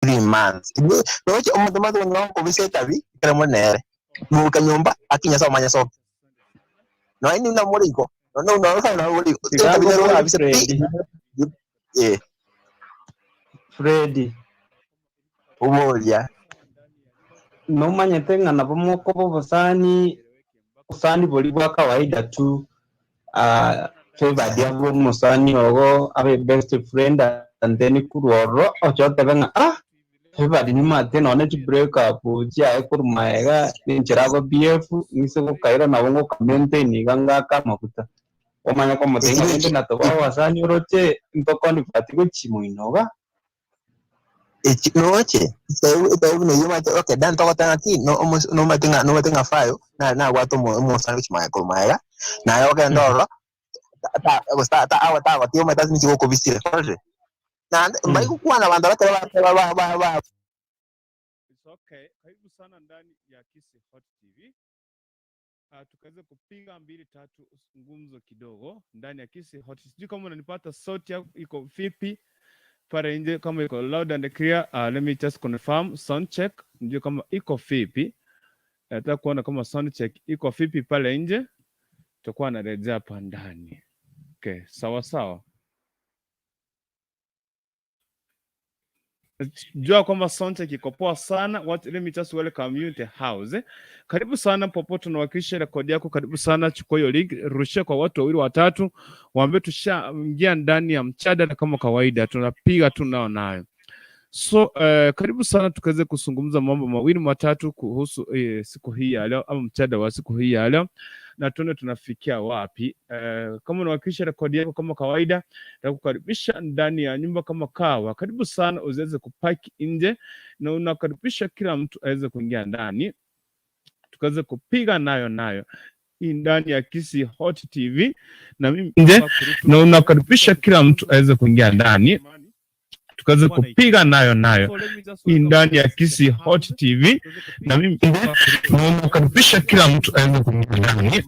3 months. Noche omutomato ngongo biseta bi kala monere. Mu kanyumba akinya so manya so. No ini na moriko. No na moriko. Teta binero na biseti. Freddy. Umoja. No manyete ngana pomoko posani boli bwa kawaida tu. Favored yangu musani ogo abe best friend and then kuruoro ochote benga favored ni mate no net break up chia kurmaega ninchirago BF nise ko kaira na wongo kamente ni ganga kama kuta omanya ko motenga ende na to wasani oroche ntoko ni patiko chimuinoga noche ebu no yuma okay dan toko tanga ki no matinga fayo na watu mo sandwich mai ko mai na yo ke ndoro ta tío me estás misigo ko visire korje na mbai kuwa na bandara ba it's okay. Karibu sana ndani ya Kisi Hot TV. Tukaweza kupiga 2-3 ngumzo kidogo ndani ya Kisi Hot. Sijui kama unanipata sauti yako iko vipi pale nje, kama iko loud and clear. Let me just confirm sound check. Ndio kama iko vipi. Nataka kuona kama sound check iko vipi pale nje. Tutakuwa narejea hapa ndani. Okay, sawa. Jua kwamba sound iko poa sana. Let me just welcome you to the house. Karibu sana popote unawakilisha rekodi yako. Karibu sana, chukua hiyo link, rushia kwa watu 2-3, waambie tushaingia ndani ya mjadala kama kawaida. Tunapiga tu nayo. So karibu sana tukaweze kuzungumza mambo 2-3 kuhusu siku hii ya leo ama mjadala wa siku hii ya leo. Na tuone tunafikia wapi. Kama unawakilisha rekodi yako kama kawaida, na kukaribisha ndani ya nyumba kama kawa. Karibu sana uweze kupaki nje na unakaribisha kila mtu aweze kuingia ndani. Tukaweze kupiga nayo. Hii ndani ya Kisi Hot TV na mimi nje na unakaribisha kila mtu aweze kuingia ndani. Tukaweze kupiga nayo. Hii ndani ya Kisi Hot TV na mimi nakaribisha kila mtu aweze kuingia ndani.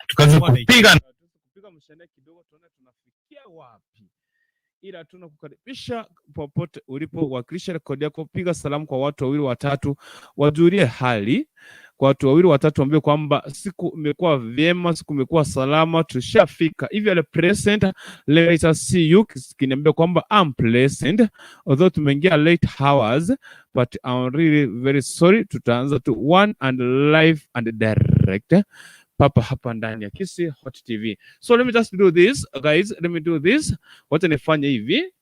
Tukaweze kupiga mshale kidogo tuone tunafikia wapi. Ila tunakukaribisha popote ulipo, wakilisha rekodi yako, piga salamu kwa watu 2-3, wajulie hali kwa watu 2-3, ambie kwamba siku imekuwa vyema, siku imekuwa salama, tushafika. If you are present, let us see you. Kiniambia kwamba I'm present, although tumeingia late hours, but I'm really very sorry. Tutaanza tu one and live and direct papa hapa ndani ya Kisi Hot TV. So let me just do this, guys. Let me do this. Wacha nifanye hivi.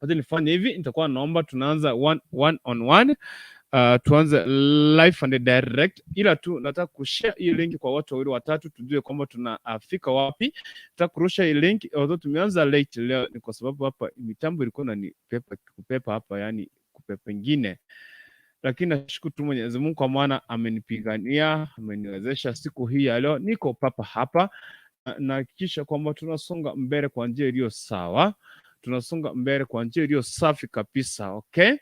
Wacha nifanye hivi. Nitakuwa naomba tunaanza one on one. Tuanze live and direct. Ila tu nataka kushare hii link kwa watu 2-3 tujue kwamba tunafika wapi. Nataka kurusha hii link, although tumeanza late leo ni kwa sababu hapa mitambo ilikuwa ni kupepa hapa, yani kupepa ingine. Lakini nashukuru tu Mwenyezi Mungu kwa maana amenipigania, ameniwezesha siku hii ya leo niko papa hapa, na kisha kwamba tunasonga mbele kwa njia iliyo sawa, tunasonga mbele kwa njia iliyo safi kabisa. Okay,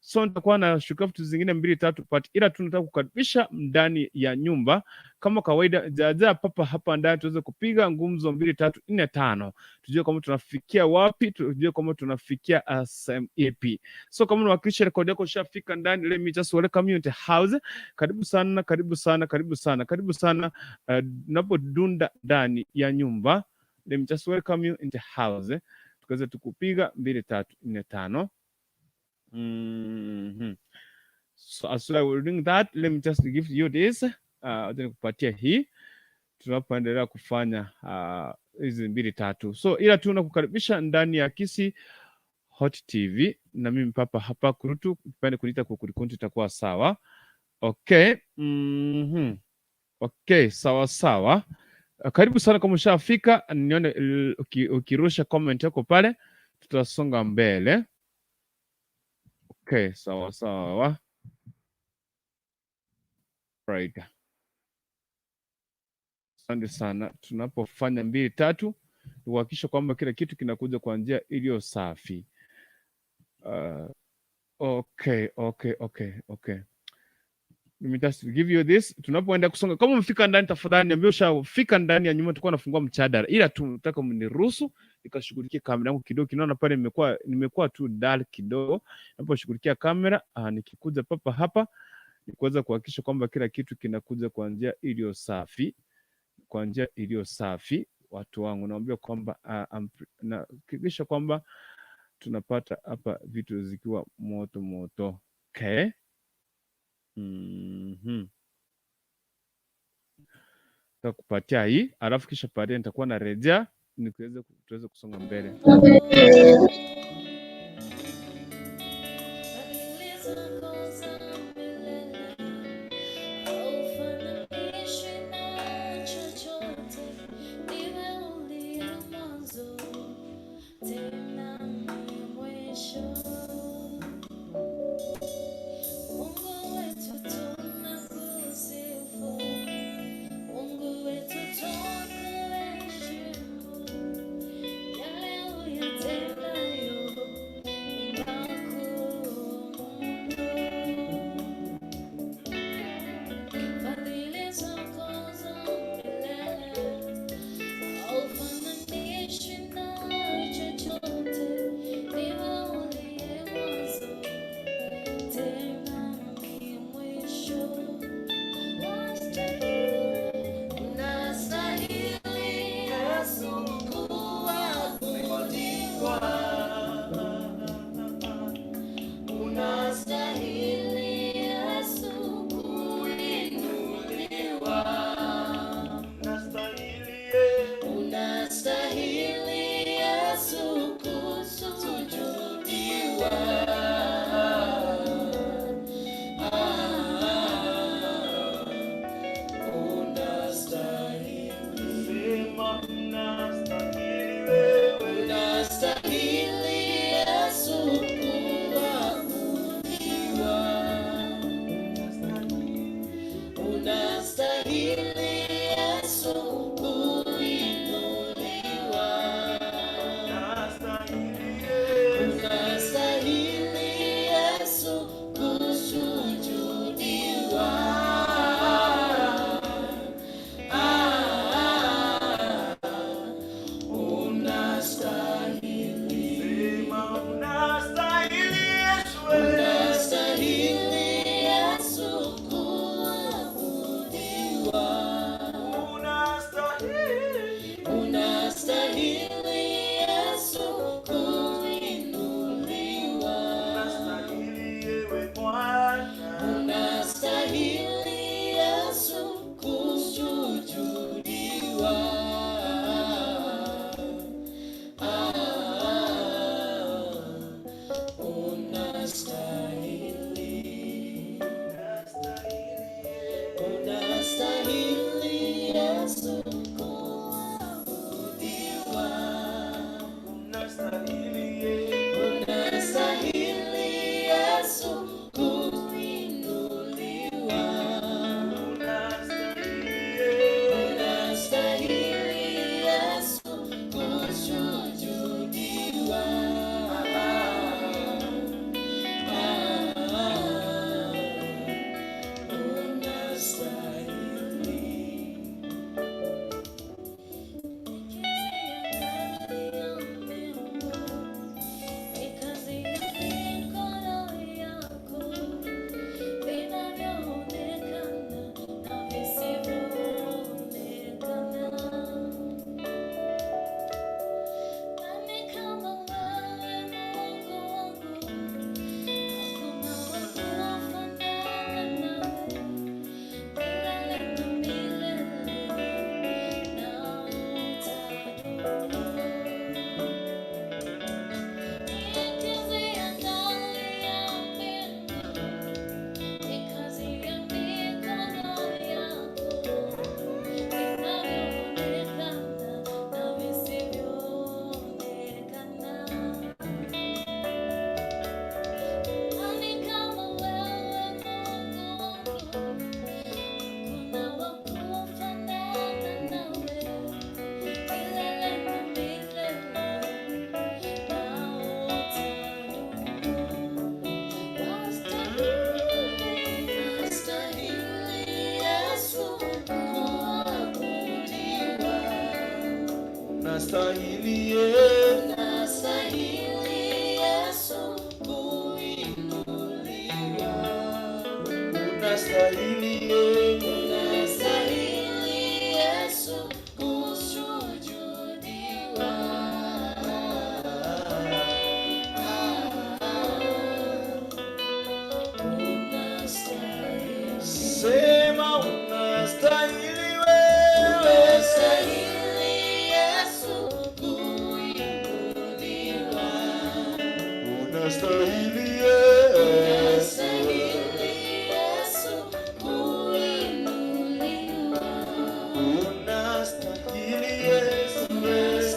so nitakuwa na shukrani zingine 2-3 but ila tunataka kukaribisha ndani ya nyumba kama kawaida. Jaja papa hapa ndani tuweze kupiga ngumzo 2-3-4-5, tujue kama tunafikia wapi, tujue kama tunafikia SMAP. So kama unawakilisha rekodi yako ushafika ndani, let me just welcome you to the house. Karibu sana. Napodunda ndani ya nyumba, let me just welcome you in the house. Tukaweza tukupiga 2-3-4-5. So as I will doing that, let me just give you this. Kupatia hii tunapoendelea kufanya hizi 2-3. So ila tunakukaribisha ndani ya Kisi Hot TV na mimi papa hapa kurutu, pende kunita kukunti itakuwa sawa. Okay. Okay, sawa. Karibu sana kama ushafika, nione ukirusha comment yako pale, tutasonga mbele. Okay, sawa. Right. Asante sana. Tunapofanya 2-3, uhakikisha kwamba kila kitu kinakuja kwa njia iliyo safi. Okay. Let me just give you this. Tunapoenda kusonga, kama umefika ndani, tafadhali niambie ushafika ndani ya nyuma, tulikuwa nafungua mchadara, ila tunataka mniruhusu nikashughulikie kamera yangu kidogo. Kinaona pale nimekuwa tu dull kidogo. Naposhughulikia kamera, nikikuja papa hapa ni kuweza kuhakikisha kwamba kila kitu kinakuja kwa njia iliyo safi, kwa njia iliyo safi. Watu wangu, naomba kwamba na hakikisha kwamba tunapata hapa vitu zikiwa moto moto. Okay. Takupatia hii, alafu kisha baadaye nitakuwa narejea tuweze kusonga mbele. unastahili Yesu kuinuliwa, unastahili Yesu kusujudiwa. Sema unastahili wewe, Yesu kuinuliwa, unastahili Yesu kuinuliwa, unastahili Yesu kusujudiwa.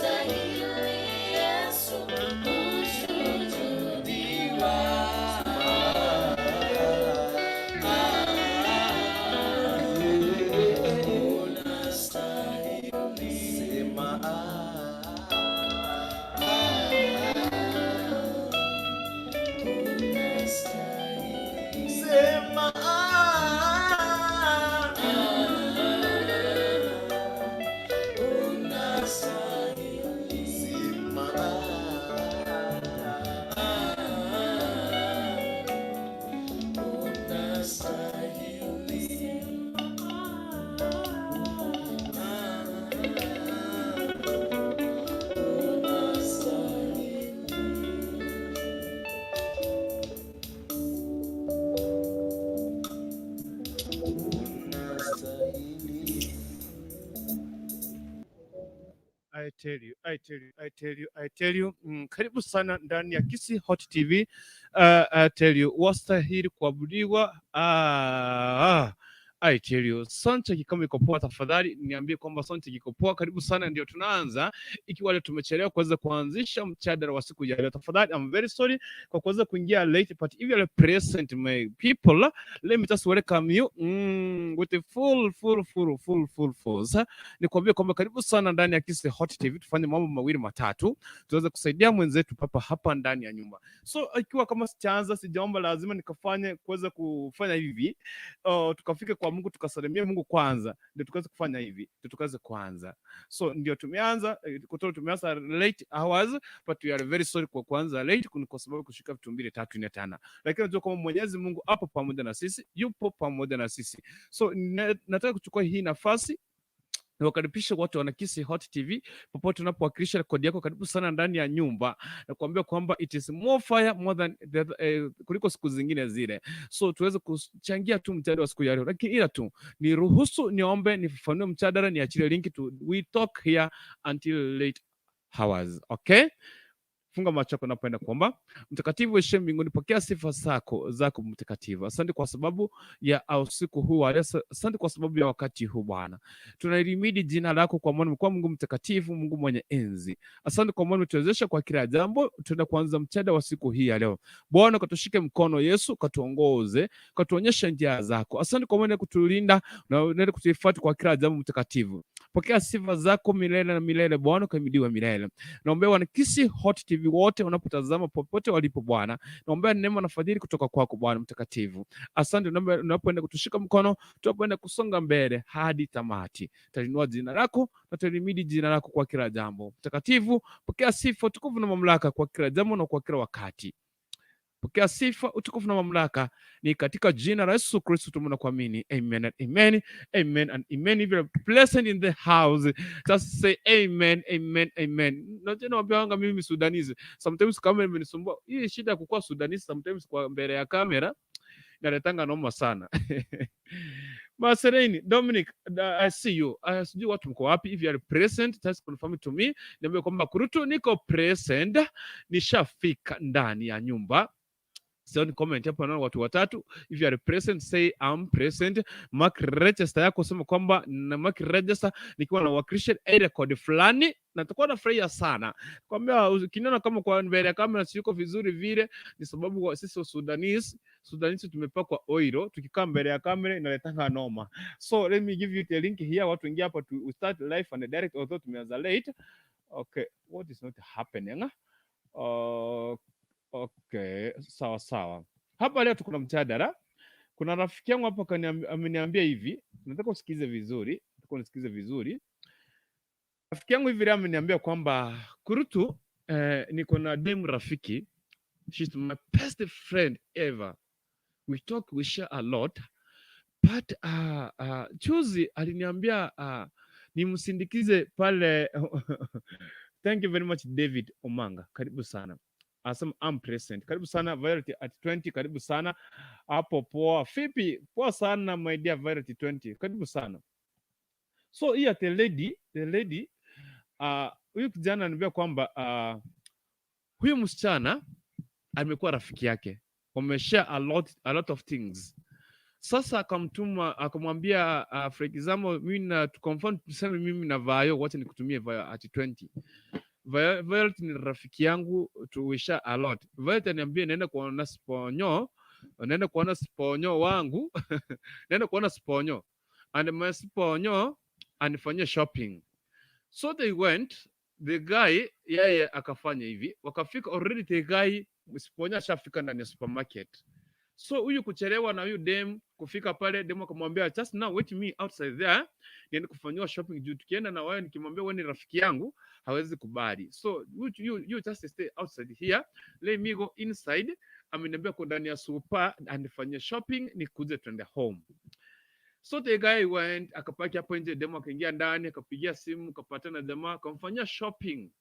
I tell you. Karibu sana ndani ya Kisi Hot TV. I tell you, wastahili kuabudiwa. I tell you, sonte kama iko poa, tafadhali niambie kwamba sonte kiko poa. Karibu sana, ndio tunaanza. Ikiwa leo tumechelewa kuweza kuanzisha mjadala wa siku ya leo, tafadhali I'm very sorry kwa kuweza kuingia late, but if you are present my people, let me just welcome you with a full force. Nikwambie kwamba karibu sana ndani ya Kisi Hot TV. Tufanye mambo mawili matatu tuweze kusaidia mwenzetu papa hapa ndani ya nyumba. So ikiwa kama sijaomba lazima nikafanye kuweza kufanya hivi, tukafike kwa Mungu, tukasalimia Mungu kwanza, ndio tukaweza kufanya hivi, ndio tukaweza kuanza. So ndio tumeanza tumeanza late hours, but we are very sorry kwa kuanza late, kwa sababu kushika vitu 2 3 4 5, lakini unajua kama Mwenyezi Mungu hapo pamoja na sisi, yupo pamoja na sisi. So nataka kuchukua hii nafasi niwakaribisha watu wana Kisi Hot TV popote unapowakilisha rekodi yako. Karibu sana ndani ya nyumba, na kuambia kwamba it is more fire more than kuliko siku zingine zile. So tuweze kuchangia tu mjadala wa siku ya leo, lakini ila tu ni ruhusu niombe nifafanue mjadala, niachilie linki tu, we talk here until late hours. Okay, funga macho yako napoenda kuomba. Mtakatifu Yesu mbinguni, pokea sifa zako mtakatifu. Asante kwa sababu ya usiku huu wa leo, asante kwa sababu ya wakati huu Bwana. Tunairimidi jina lako kwa maana umekuwa Mungu mtakatifu, Mungu mwenye enzi. Asante kwa maana umetuwezesha kwa kila jambo. Tunaenda kuanza mchada wa siku hii ya leo. Bwana, katushike mkono Yesu, katuongoze, katuonyesha njia zako. Asante kwa maana kutulinda na unaenda kutufuata kwa kila jambo mtakatifu. Pokea sifa zako milele na milele Bwana, ukahimidiwe milele. Naomba wana Kisi Hot TV wote wanapotazama popote walipo Bwana, naomba neema na fadhili kutoka kwako Bwana mtakatifu. Asante unapoenda kutushika mkono, tunapoenda kusonga mbele hadi tamati. Tainua jina lako na tulimidi jina lako kwa kila jambo mtakatifu. Pokea sifa, utukufu na mamlaka kwa kila jambo na kwa kila wakati. Pokea sifa, utukufu na mamlaka, ni katika jina la Yesu Kristo tumeomba kuamini. Amen and amen. Amen and amen. If you're present in the house, just say amen, amen, amen. Najua wabianga mimi Sudanese. Sometimes kama imenisumbua hii shida ya kukua Sudanese, sometimes kwa mbele ya kamera naletanga noma sana. Masereni, Dominic, I see you. Sijui watu mko wapi. If you are present, just confirm it to me. Niambie kwamba kurutu niko present, nishafika ndani ya nyumba. So comment hapo na watu watatu. If you are present, say I'm present. Mark register yako, sema kwamba na mark register nikiwa na wakilisha record fulani, na tutakuwa nafurahia sana. Kwambia ukiniona kama kwa mbele ya kamera siko vizuri vile, ni sababu sisi Sudanese tumepakwa oil, tukikaa mbele ya kamera inaletanga noma. So let me give you the link here. Watu ingia hapa to start live and direct, although tumeanza late. Okay, what is not happening? Okay, sawa. Hapa leo tuko na mjadala. Kuna rafiki yangu hapa ameniambia hivi, nataka usikize vizuri, rafiki yangu hivi leo ameniambia kwamba Kurutu, niko na demu rafiki. She's my best friend ever. We talk, we share a lot. But juzi aliniambia nimsindikize pale. Thank you very much David Omanga. Karibu sana. Asema I'm present. Karibu sana Violet at 20. Karibu sana. Hapo poa. Fipi, poa sana my dear Violet 20. Karibu sana. So here the lady huyu kijana ananiambia kwamba huyu msichana amekuwa rafiki yake. Wameshare a lot of things. Sasa akamtuma akamwambia for example mimi na to confirm tuseme mimi na Vayo wacha nikutumie Vayo at 20. Vayo ni rafiki yangu we share a lot. Vayo ananiambia naenda kuona sponyo wangu. Naenda kuona sponyo. And my sponyo anifanyia shopping. So they went, the guy yeye akafanya hivi, wakafika already the guy sponyo shafika ndani ya supermarket. So huyu kuchelewa na huyu dem kufika pale, dem akamwambia just now wait me outside there niende kufanywa shopping juu tukienda na wewe nikimwambia wewe ni rafiki yangu hawezi kubali. So you just stay outside here, let me go inside. Ameniambia kwa ndani ya super and fanya shopping nikuje twende home. So the guy went, akapaki hapo nje, dem akaingia ndani, akapigia simu, akapatana na jamaa, akamfanyia shopping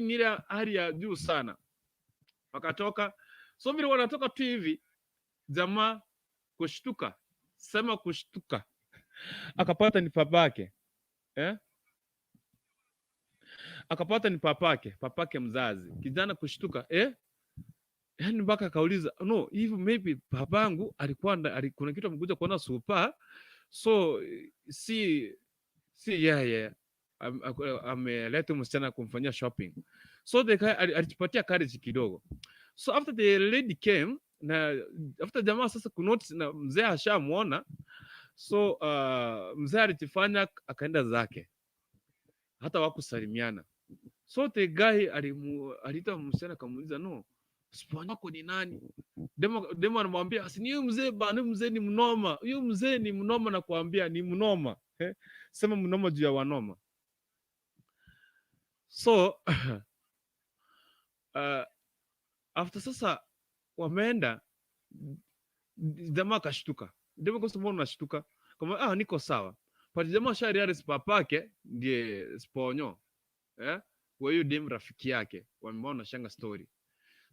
ile hali ya juu sana. Wakatoka, so vile wanatoka tu hivi jamaa kushtuka, sema kushtuka, akapata ni papake akapata ni papake mzazi. Kijana kushtuka yani mpaka akauliza no, even maybe babangu kuna kitu amekuja kuona super, so si yeye ameleta msichana kumfanyia shopping. So the guy alijipatia courage kidogo. So after the lady came na after jamaa sasa kunotice na mzee ashamuona, so mzee alijifanya akaenda zake, hata wakusalimiana. So the guy alita msichana kamuuliza no, sponyo wako ni nani? Demo anamwambia asini huyu mzee bana, mzee ni mnoma, huyu mzee ni mnoma na kuambia ni mnoma. Sema mnoma juu ya wanoma. So after sasa wameenda, jamaa kashtuka. Demo kwa sababu unashtuka kama niko sawa. Pati jamaa shari papake ndiye sponyo. Kwa hiyo dem rafiki yake wameona shanga story.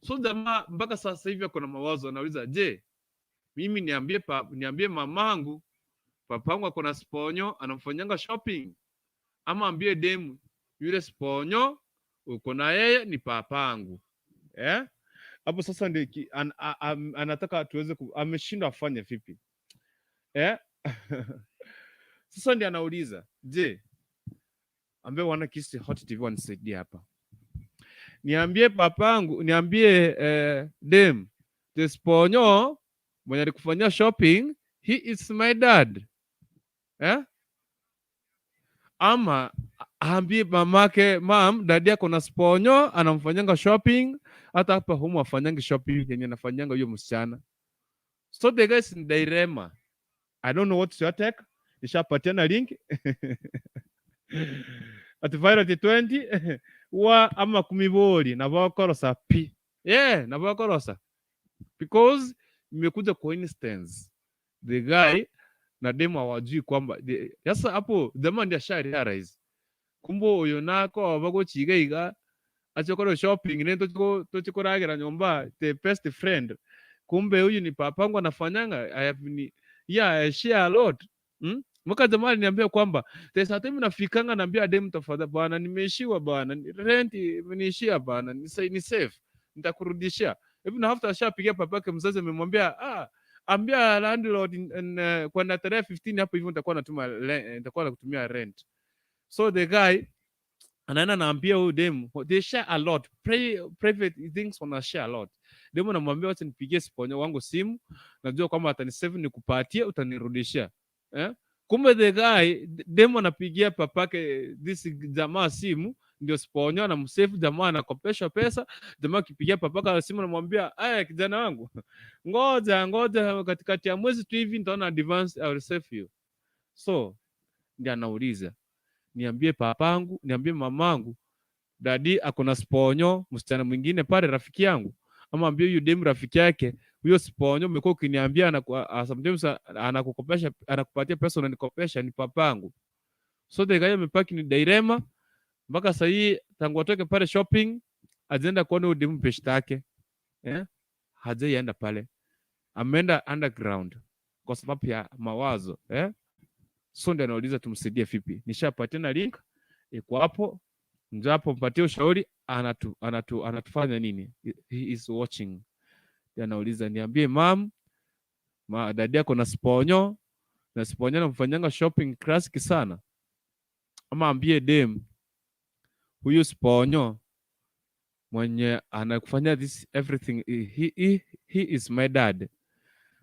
So jamaa mpaka sasa hivi kuna mawazo, anauliza je, mimi niambie mamangu papangu akona sponyo anamfanyanga shopping, ama ambie demu yule sponyo uko na yeye ni papangu? Hapo sasa ndio anataka tuweze ameshindwa afanye vipi? Sasa ndio anauliza, je, ambie wana Kisi Hot TV wanisaidie hapa. Niambie papangu, niambie dem, the sponyo mwenye alikufanyia shopping, he is my dad. Ama ambie mamake, mam, dadi yako na sponyo anamfanyanga shopping, hata hapa humu afanyanga shopping yenye anafanyanga huyo msichana. So the guys in dilemma. I don't know what's your take. Nishapatiana link. At Violet 20 wa ama kumiboli na bakorosa pi. Na bakorosa. Because imekuja coincidence. The guy na demo hawajui kwamba sasa hapo demo ndio shari realize. Kumbo uyo nako abago chigaiga achokoro shopping nento tochikoragira nyomba the best friend. Kumbe huyu ni papangu anafanyanga I share a lot. Mwaka zamani niambia kwamba tesa time nafikanga naambia dem tafadhali bwana nimeishiwa bwana rent imeishia bwana ni safe nitakurudishia. Hivi na after ashapigia papake mzazi amemwambia ambia landlord kwa na tarehe 15 hapo hivyo nitakuwa nakutumia rent. So the guy anaenda naambia huyu dem they share a lot, private things wana share a lot. Demu namwambia wacha nipigie sponyo wangu simu, najua kwamba atanisave nikupatie utanirudishia. Kumbe the guy demu anapigia papake this jamaa simu, ndio sponyo anamsave jamaa, anakopesha pesa. Jamaa akipigia papaka simu anamwambia kijana wangu ngoja katikati ya mwezi tu hivi nitaona advance I will save you. So ndio anauliza niambie papangu, niambie mamangu, dadi akona sponyo msichana mwingine pale rafiki yangu, ama ambie huyu demu rafiki yake, huyo sponyo umekuwa ukiniambia sometimes anakukopesha, anakupatia pesa unanikopesha, ni papangu. So the guy amepaki ni dilemma mpaka sasa hii, tangu atoke pale shopping ajenda kuona huyu demu pesa yake hajaenda pale, ameenda underground kwa sababu ya mawazo So ndio anauliza tumsaidie vipi. Nishapatia na link iko hapo, ndio hapo mpatie ushauri, anatufanya nini. He is watching. Anauliza niambie dadi yako na sponyo, na sponyo anamfanyanga shopping classic sana, ama ambie dem huyu sponyo mwenye anakufanya this everything, he is my dad.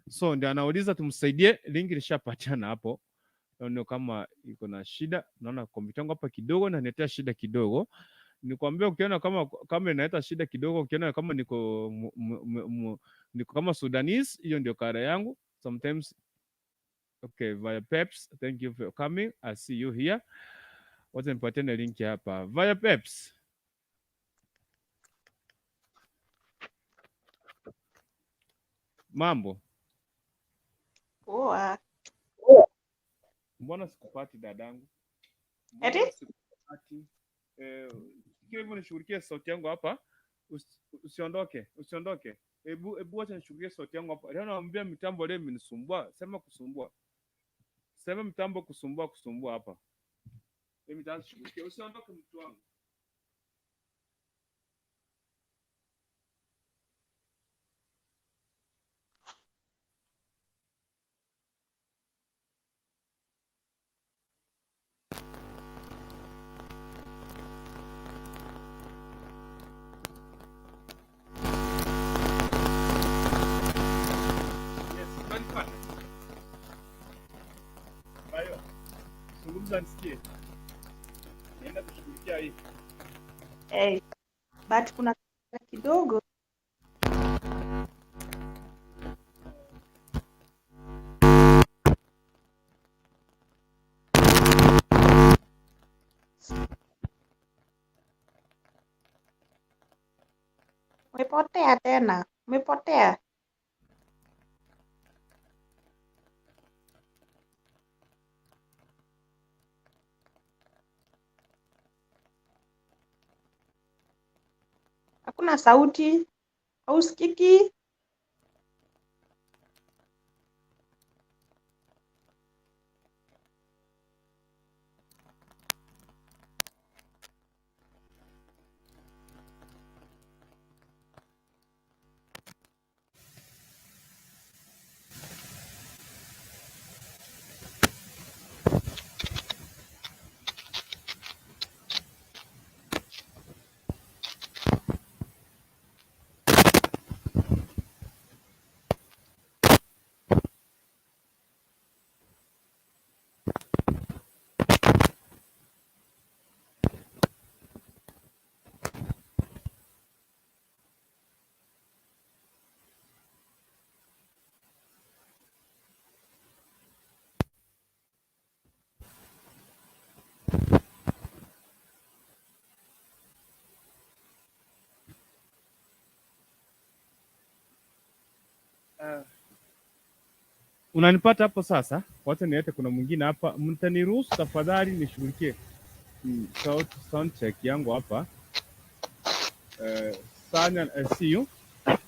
So ndio anauliza tumsaidie, link lishapatiana hapo. Naona kama iko na shida, naona kompyuta yangu hapa kidogo na niletea shida kidogo. Nikwambia ukiona kama inaleta shida kidogo, ukiona kama niko kama Sudanese, hiyo ndio kara yangu. Sometimes okay, via Peps, thank you for coming. I see you here. Wacha nipatie na link hapa via Peps. Mambo poa. Mbona sikupati dadangu? Eti? Sikupati. Kile mbona nishughulikie sauti yangu hapa. Usiondoke. Hebu wacha nishughulikie sauti yangu hapa. Leo naambia mitambo leo imenisumbua. Sema kusumbua. Sema mitambo kusumbua hapa. Mimi nitaanza kushughulikia. Usiondoke mtu wangu. Nisikie. Nienda kushughulikia hii. But kuna kidogo. Umepotea tena. Umepotea. Hakuna sauti, hausikiki. Unanipata hapo sasa? Wacha niete, kuna mwingine hapa. Mtaniruhusu tafadhali nishughulikie sound check yangu hapa. Sanya, see you.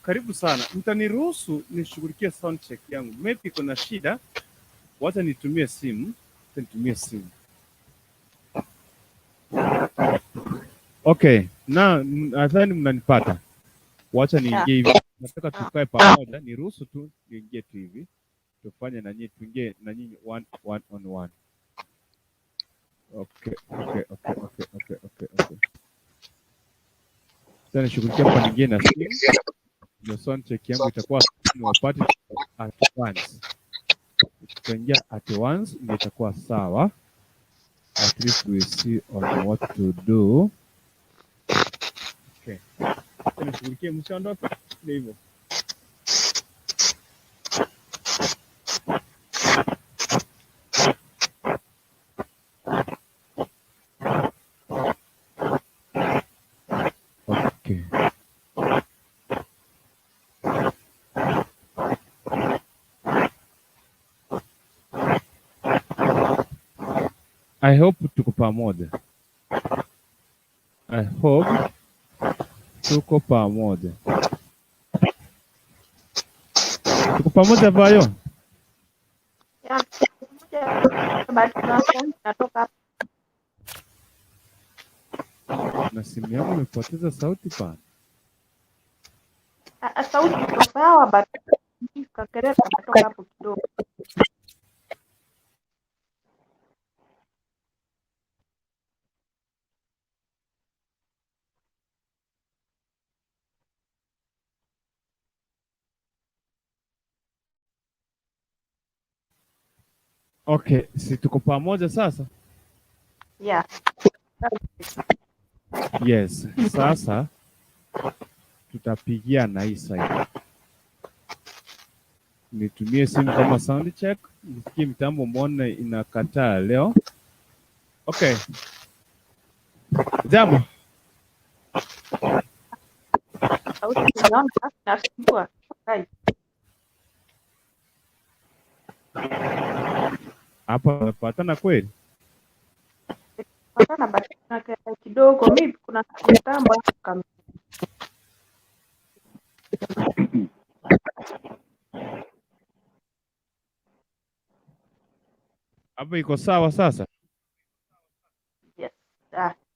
Karibu sana. Mtaniruhusu nishughulikie sound check yangu. Maybe kuna shida. Wacha nitumie simu. Okay. Na nadhani mnanipata. Wacha niingie hivi. Nataka tukae pamoja. Niruhusu tu niingie tu hivi. Tufanye na nyinyi, tuingie na nyinyi one on one. Okay. Sasa nishughulikia hapa nyingine na simu. Ndio sound check yangu itakuwa ni wapati at once. Tukiingia at once ndio itakuwa sawa. At least we see on what to do. Okay. Sasa nishughulikie, msiondoke ndio hivyo. I hope tuko pamoja. I hope tuko pamoja. Tuko pamoja Vayo? Ya, but natoka Na simu yangu imepoteza sauti pana. sauti iko sawa, but kakelele kanatoka hapo kidogo. Okay, si tuko pamoja sasa? Yeah. Yes, sasa tutapigia na hii side. Nitumie simu kama sound check. Nisikie mitambo mbona inakataa leo. Okay. Demu. Sauti tunaona nasumbua. Right. Hapa unapatana kweli? Patana but kuna kidogo, maybe kuna mtambo kama Hapa iko sawa sasa? yes.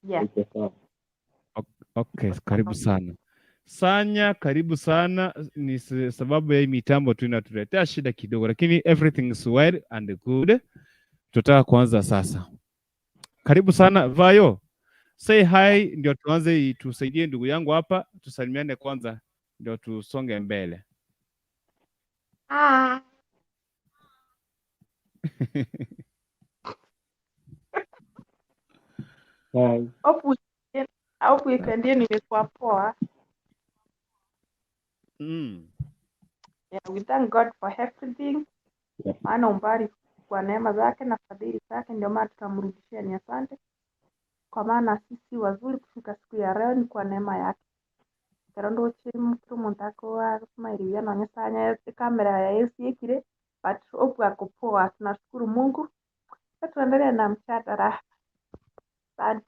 Yeah. Okay, karibu sana. Sanya, karibu sana. Ni sababu ya hii mitambo tu inatuletea shida kidogo, lakini everything is well and good. Tutaka kuanza sasa. Karibu sana Vayo. Say hi ndio tuanze, tusaidie ndugu yangu hapa, tusalimiane kwanza ndio tusonge mbele. Ah. Hi. Hope weekend yenu imekuwa poa. Yeah, we thank God for everything. Yeah. Maana umbali kwa neema zake na fadhili zake, ndio maana tutamrudishia ni asante. Kwa maana sisi wazuri kufika siku ya leo ni kwa neema yake. Karondo chiri mtu mtako wa smile na nyasanya kamera ya Yesu yekire, but hope yako poa. Tunashukuru Mungu. Sasa tuendelee na mchadara. Asante.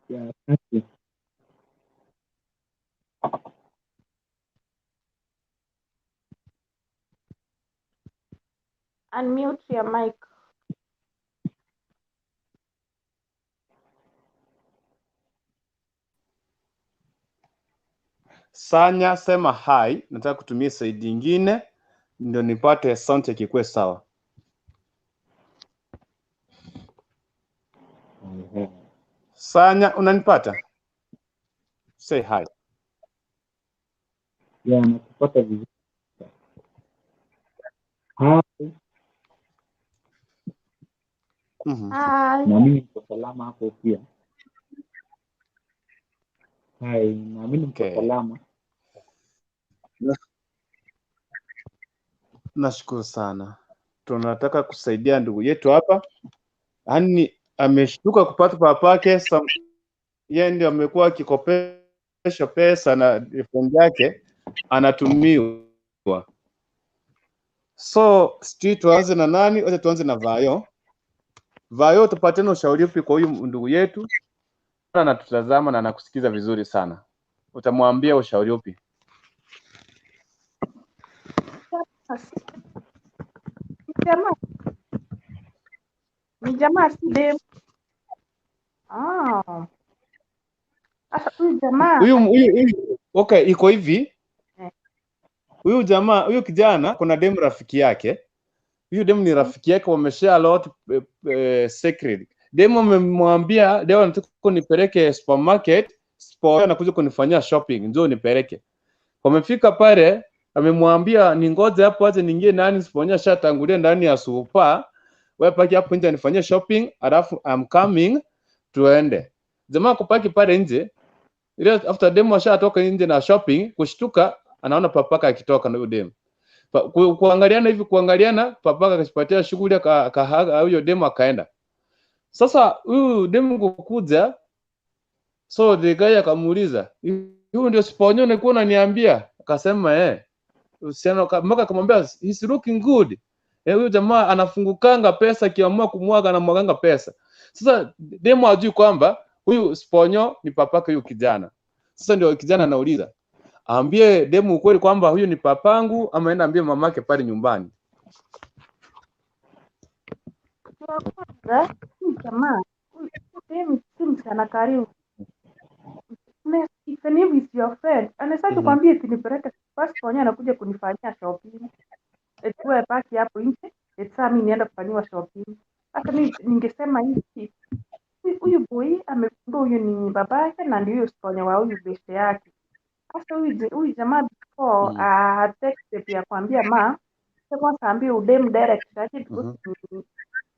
Yeah, thank you. Unmute your mic. Sanya, sema hi. Nataka kutumia side nyingine ndio nipate sound ikikuwe sawa. Sanya, unanipata? Say hi. Yeah, nakupata vizuri. Hi. Hi. Na mimi niko salama hapo pia. Hi, na mimi niko salama. Nashukuru sana. Tunataka kusaidia ndugu yetu hapa. Yaani ameshtuka kupata papake, yeye ndio amekuwa akikopesha pesa na fund yake anatumiwa. So, sisi tuanze na nani? Wacha tuanze na Vayo. Vayo, tupatane ushauri upi kwa huyu ndugu yetu? Anatutazama na anakusikiza vizuri sana. Utamwambia ushauri upi? Ni jamaa si Demu. Sasa huyu jamaa okay, iko hivi. Huyu jamaa, huyu kijana kuna Demu rafiki yake. Huyu Demu ni rafiki yake, wameshare lot secret. Demu amemwambia leo nataka kunipeleke supermarket, anakuja kunifanyia shopping, njoo nipeleke. Wamefika pale, amemwambia ningoje hapo aje niingie ndani, siponya shatangulia ndani ya super. Wewe paki hapo nje nifanyie shopping, alafu I'm coming tuende. Jamaa kupaki pale nje. Ile after Demu ashatoka nje na shopping, kushtuka anaona papaka akitoka na huyo Demu. Kuangaliana papaka akasipatia shughuli akahaga huyo Demu akaenda. Sasa huyu Demu kukuja, so the guy akamuuliza, "Huyu ndio siponyo nilikuwa unaniambia?" Akasema usiano mpaka akamwambia he's looking good. Huyo jamaa anafungukanga pesa, akiamua kumwaga na mwaganga pesa. Sasa Demu hajui kwamba huyu Sponyo ni papake huyu kijana. Sasa ndio kijana anauliza, ambie Demu ukweli kwamba huyu ni papangu ama enda ambie mamake pale nyumbani. Kwanza jamaa Demu si msichana karibu. Even if it's your friend, anaweza kukwambia tinipeleke first Sponyo anakuja kunifanyia shopping. Wewe baki hapo nje, mimi nienda kufanyiwa shopping. Sasa mimi ningesema hivi, huyu boy amegundua huyu ni babake na ndio Sponyo wa huyu beste yake. Sasa huyu jamaa before text pia kwambia ma, kwa sababu udem direct yake because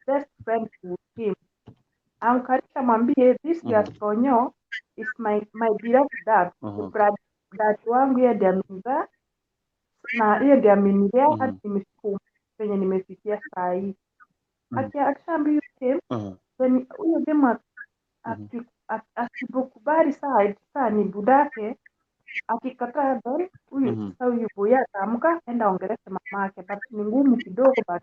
best friend to him. Amkarika mwambie this your Sponyo is my beloved dad. Dad wangu yeye ndiye amemzaa na yeye ndiye amenilea hadi nimefika penye nimefikia saa hii. Akishaambia him then huyo demu asipokubali saa ni budake, akikataa then huyu boy ataamka enda ongelesha mamake, but ni ngumu kidogo, but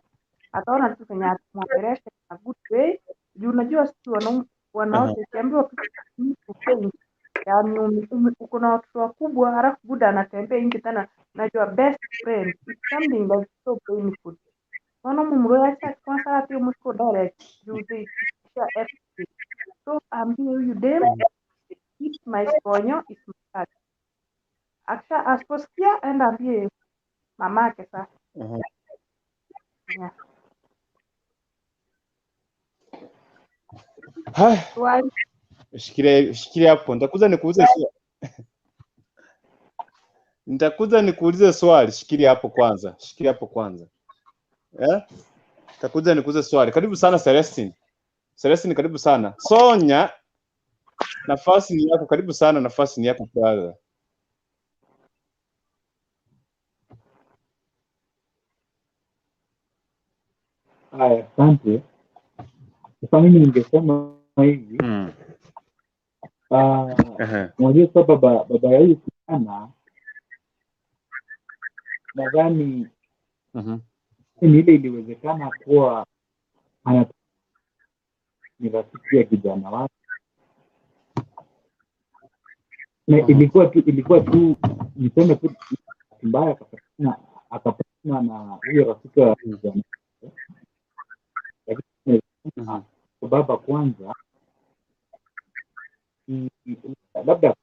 ataona tu penye atamwongelesha na good way. Juu unajua sisi wanawake ukiambiwa kitu yaani uko na watoto wakubwa halafu buda anatembea nje tena, najua best friend it's something that's so painful. Wana mumroacha kwa sababu hiyo mko direct juu they share everything. So ambie huyu dem it's my Sponyo, it's my dad. Akisha asiposikia enda ambie mamake sasa. Yeah. Hai. Shikilia hapo. Nitakuja nikuulize swali. Shikilia hapo kwanza. Nitakuja nikuulize swali. Karibu sana Celestine. Karibu sana. Sonya, nafasi ni yako. Karibu sana, nafasi ni yako brother. Haya, asante. Sasa mimi ningesema hivi. Unajua sasa baba ya huyu kijana nadhani ni ile iliwezekana kuwa ni rafiki ya kijana wake. Na ilikuwa tu niseme tu mbaya akapatana na huyo rafiki wa kijana. Lakini baba kwanza labda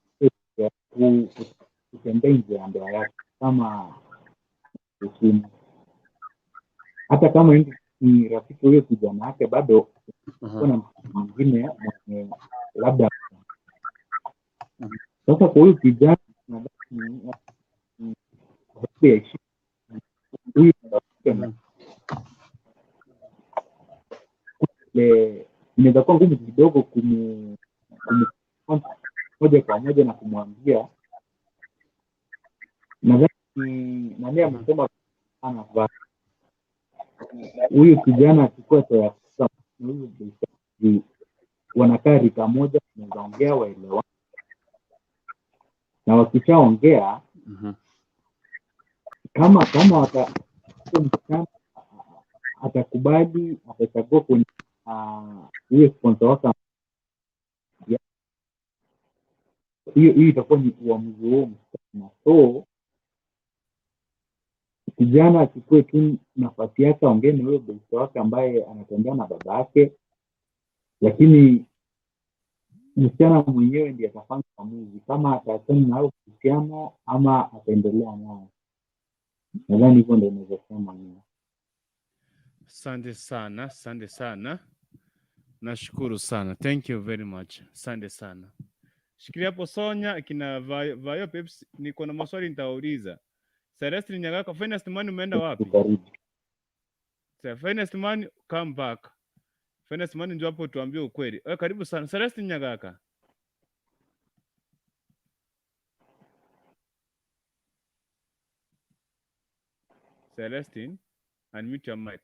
kutembea nje ya ndoa yake kama usimu. Hata kama ni rafiki huyo kijana wake, bado kuna mwingine labda. Sasa kwa huyu kijana huyu inaweza kuwa ngumu kidogo moja kwa moja na kumwambia. Nadhani nani amesema sana huyu kijana akikuwa kwa wanakaa rika moja, wanaweza ongea waelewa, na wakishaongea kama atakubali, atachagua kwenye hiyo sponsor wake, hiyo itakuwa ni uamuzi wao msana. So kijana achukue tu nafasi yake, aongee na huyo sponsor wake ambaye anatembea na baba yake, lakini msichana mwenyewe ndiye atafanya uamuzi kama ataachana na uhusiano ama ataendelea nao. Nadhani hivyo ndio naweza kusema mimi. Asante sana. Nashukuru sana. Thank you very much. Asante sana. Shikilia hapo Sonya, kina Vayo Pepsi, niko na maswali nitauliza. Celestine Nyagaka, Finest Man umeenda wapi? Finest Man, come back. Finest Man ndio hapo tuambie ukweli. Karibu sana. Celestine Nyagaka. Celestine, unmute your mic.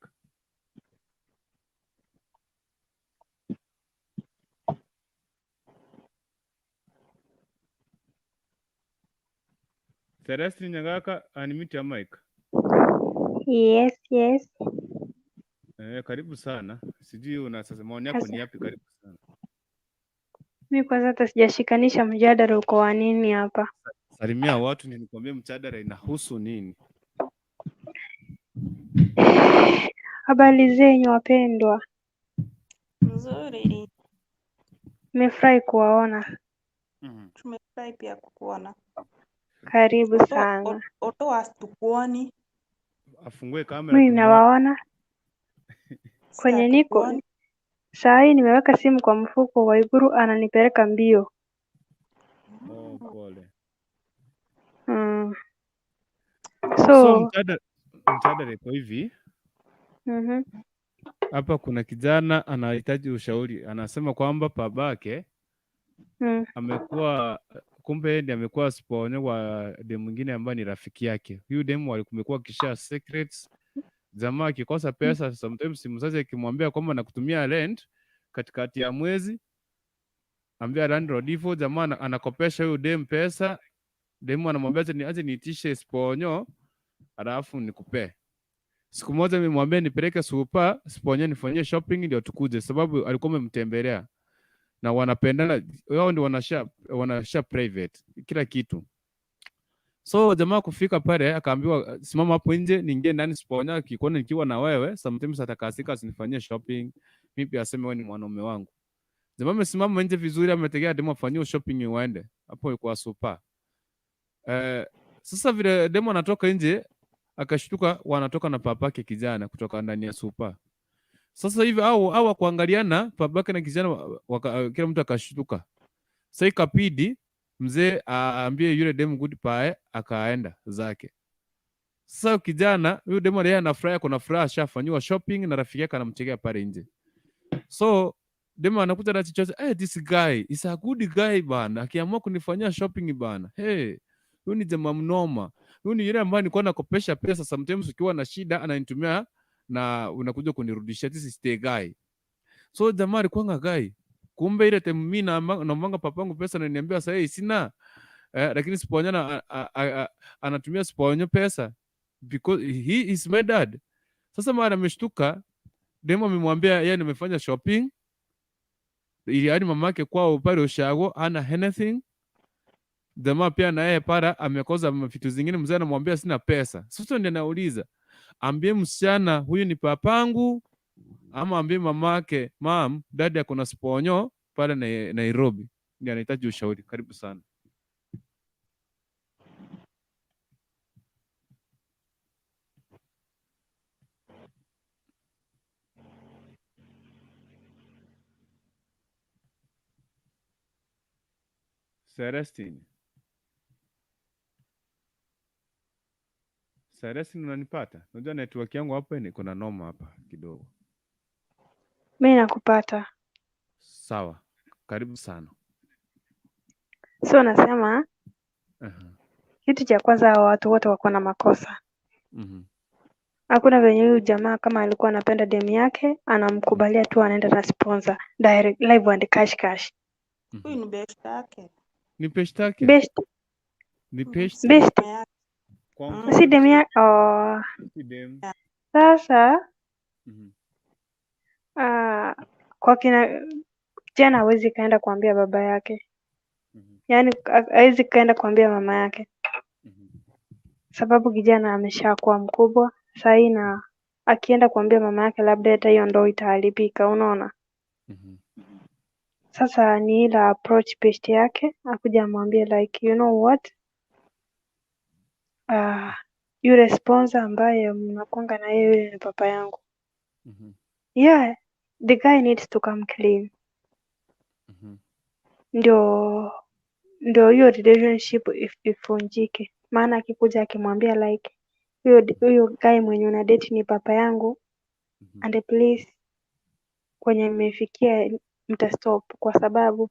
Celestine Nyagaka, unmute your mic. Yes. Karibu sana. Sijui una sasa maoni yako ni yapi? Karibu sana. Mimi kwanza hata sijashikanisha mjadala uko wa nini hapa. Salimia watu, nikwambie mjadala inahusu nini. Habari zenyu wapendwa. Nzuri. Nimefurahi kuwaona. Tumefurahi pia kukuona. Karibu sana. Otoa tukuoni. Afungue kamera Mimi nawaona. Kwenye niko. Saa hii nimeweka simu kwa mfuko, Waiguru ananipeleka mbio. Oh, pole. So mjadala iko hivi. Hapa kuna kijana anahitaji ushauri. Anasema kwamba babake amekuwa kumbe ndiye amekuwa sponsor wa demu mwingine ambaye ni rafiki yake. Huyu demu alikuwa kisha secrets. Jamaa akikosa pesa sometimes mzazi akimwambia kwamba nakutumia rent katikati ya mwezi, ambia landlord hivyo, jamaa anakopesha huyu demu pesa. Demu anamwambia aje niitishe sponyo alafu nikupe. Siku moja nimemwambia nipeleke super sponyo nifanyie shopping ndio tukuje, sababu alikuwa amemtembelea na wanapendana, wao ndio wanasha private kila kitu. So jamaa kufika pale akaambiwa simama hapo nje niingie ndani sponyo, akikuona nikiwa na wewe sometimes atakasika asinifanyie shopping, mimi pia aseme wewe ni mwanaume wangu. Jamaa amesimama nje vizuri, ametegea demo afanyie shopping uende hapo kwa super. Sasa vile demo anatoka nje akashtuka wanatoka na papake kijana kutoka ndani ya super. Sasa hivi au kuangaliana babake na kijana kila mtu akashtuka. Sasa ikapidi mzee aambie yule demu goodbye akaenda zake. Sasa kijana yule demu yeye anafurahi, kuna furaha ashafanywa shopping na rafiki yake anamchekea pale nje. So demu anakuta na chichote, this guy is a good guy bana, akiamua kunifanyia shopping bana. Huyu ni jamaa mnoma. Huyu ni yule ambaye nilikuwa nakopesha pesa, sometimes ukiwa na shida ananitumia na unakuja kunirudishia. This is the guy. So jamaa alikuwa guy. Kumbe ile time mimi naomba papangu pesa na niambia sasa sina. Lakini siponya anatumia siponyo pesa because he is my dad. Sasa mara ameshtuka, demo amemwambia yeye nimefanya shopping. Ili hadi mamake kwao pale ushago ana anything. Jamaa pia na yeye para amekoza vitu zingine, mzee anamwambia sina pesa. Sasa ndio anauliza, ambie msichana huyu ni papangu ama ambie mamake dadi ako na sponyo pale Nairobi, ndio anahitaji ushauri. Karibu sana. Celestine, unanipata? Unajua network yangu hapa ni kuna noma hapa kidogo. Mimi nakupata. Sawa. Karibu sana. So nasema kitu cha kwanza watu wote wako na makosa. Hakuna venye huyu jamaa kama alikuwa anapenda demu yake anamkubalia tu anaenda na sponsor direct live and cash. Huyu ni best yake. Ni best yake? Ni best. Si demu yake. Sasa kwa kina kijana hawezi kaenda kuambia baba yake. Yaani hawezi kaenda kuambia mama yake. Sababu kijana ameshakuwa mkubwa sasa, na akienda kuambia mama yake labda hata hiyo ndoa itaharibika, unaona? Sasa ni ila approach best yake akuja amwambie like you know what, yule sponsor ambaye mnakonga na yeye ni papa yangu. Yeah, the guy needs to come clean. Ndio hiyo relationship ifunjike. Maana akikuja akimwambia like huyo guy mwenye una date ni papa yangu, and please kwenye nimefikia mtastop kwa sababu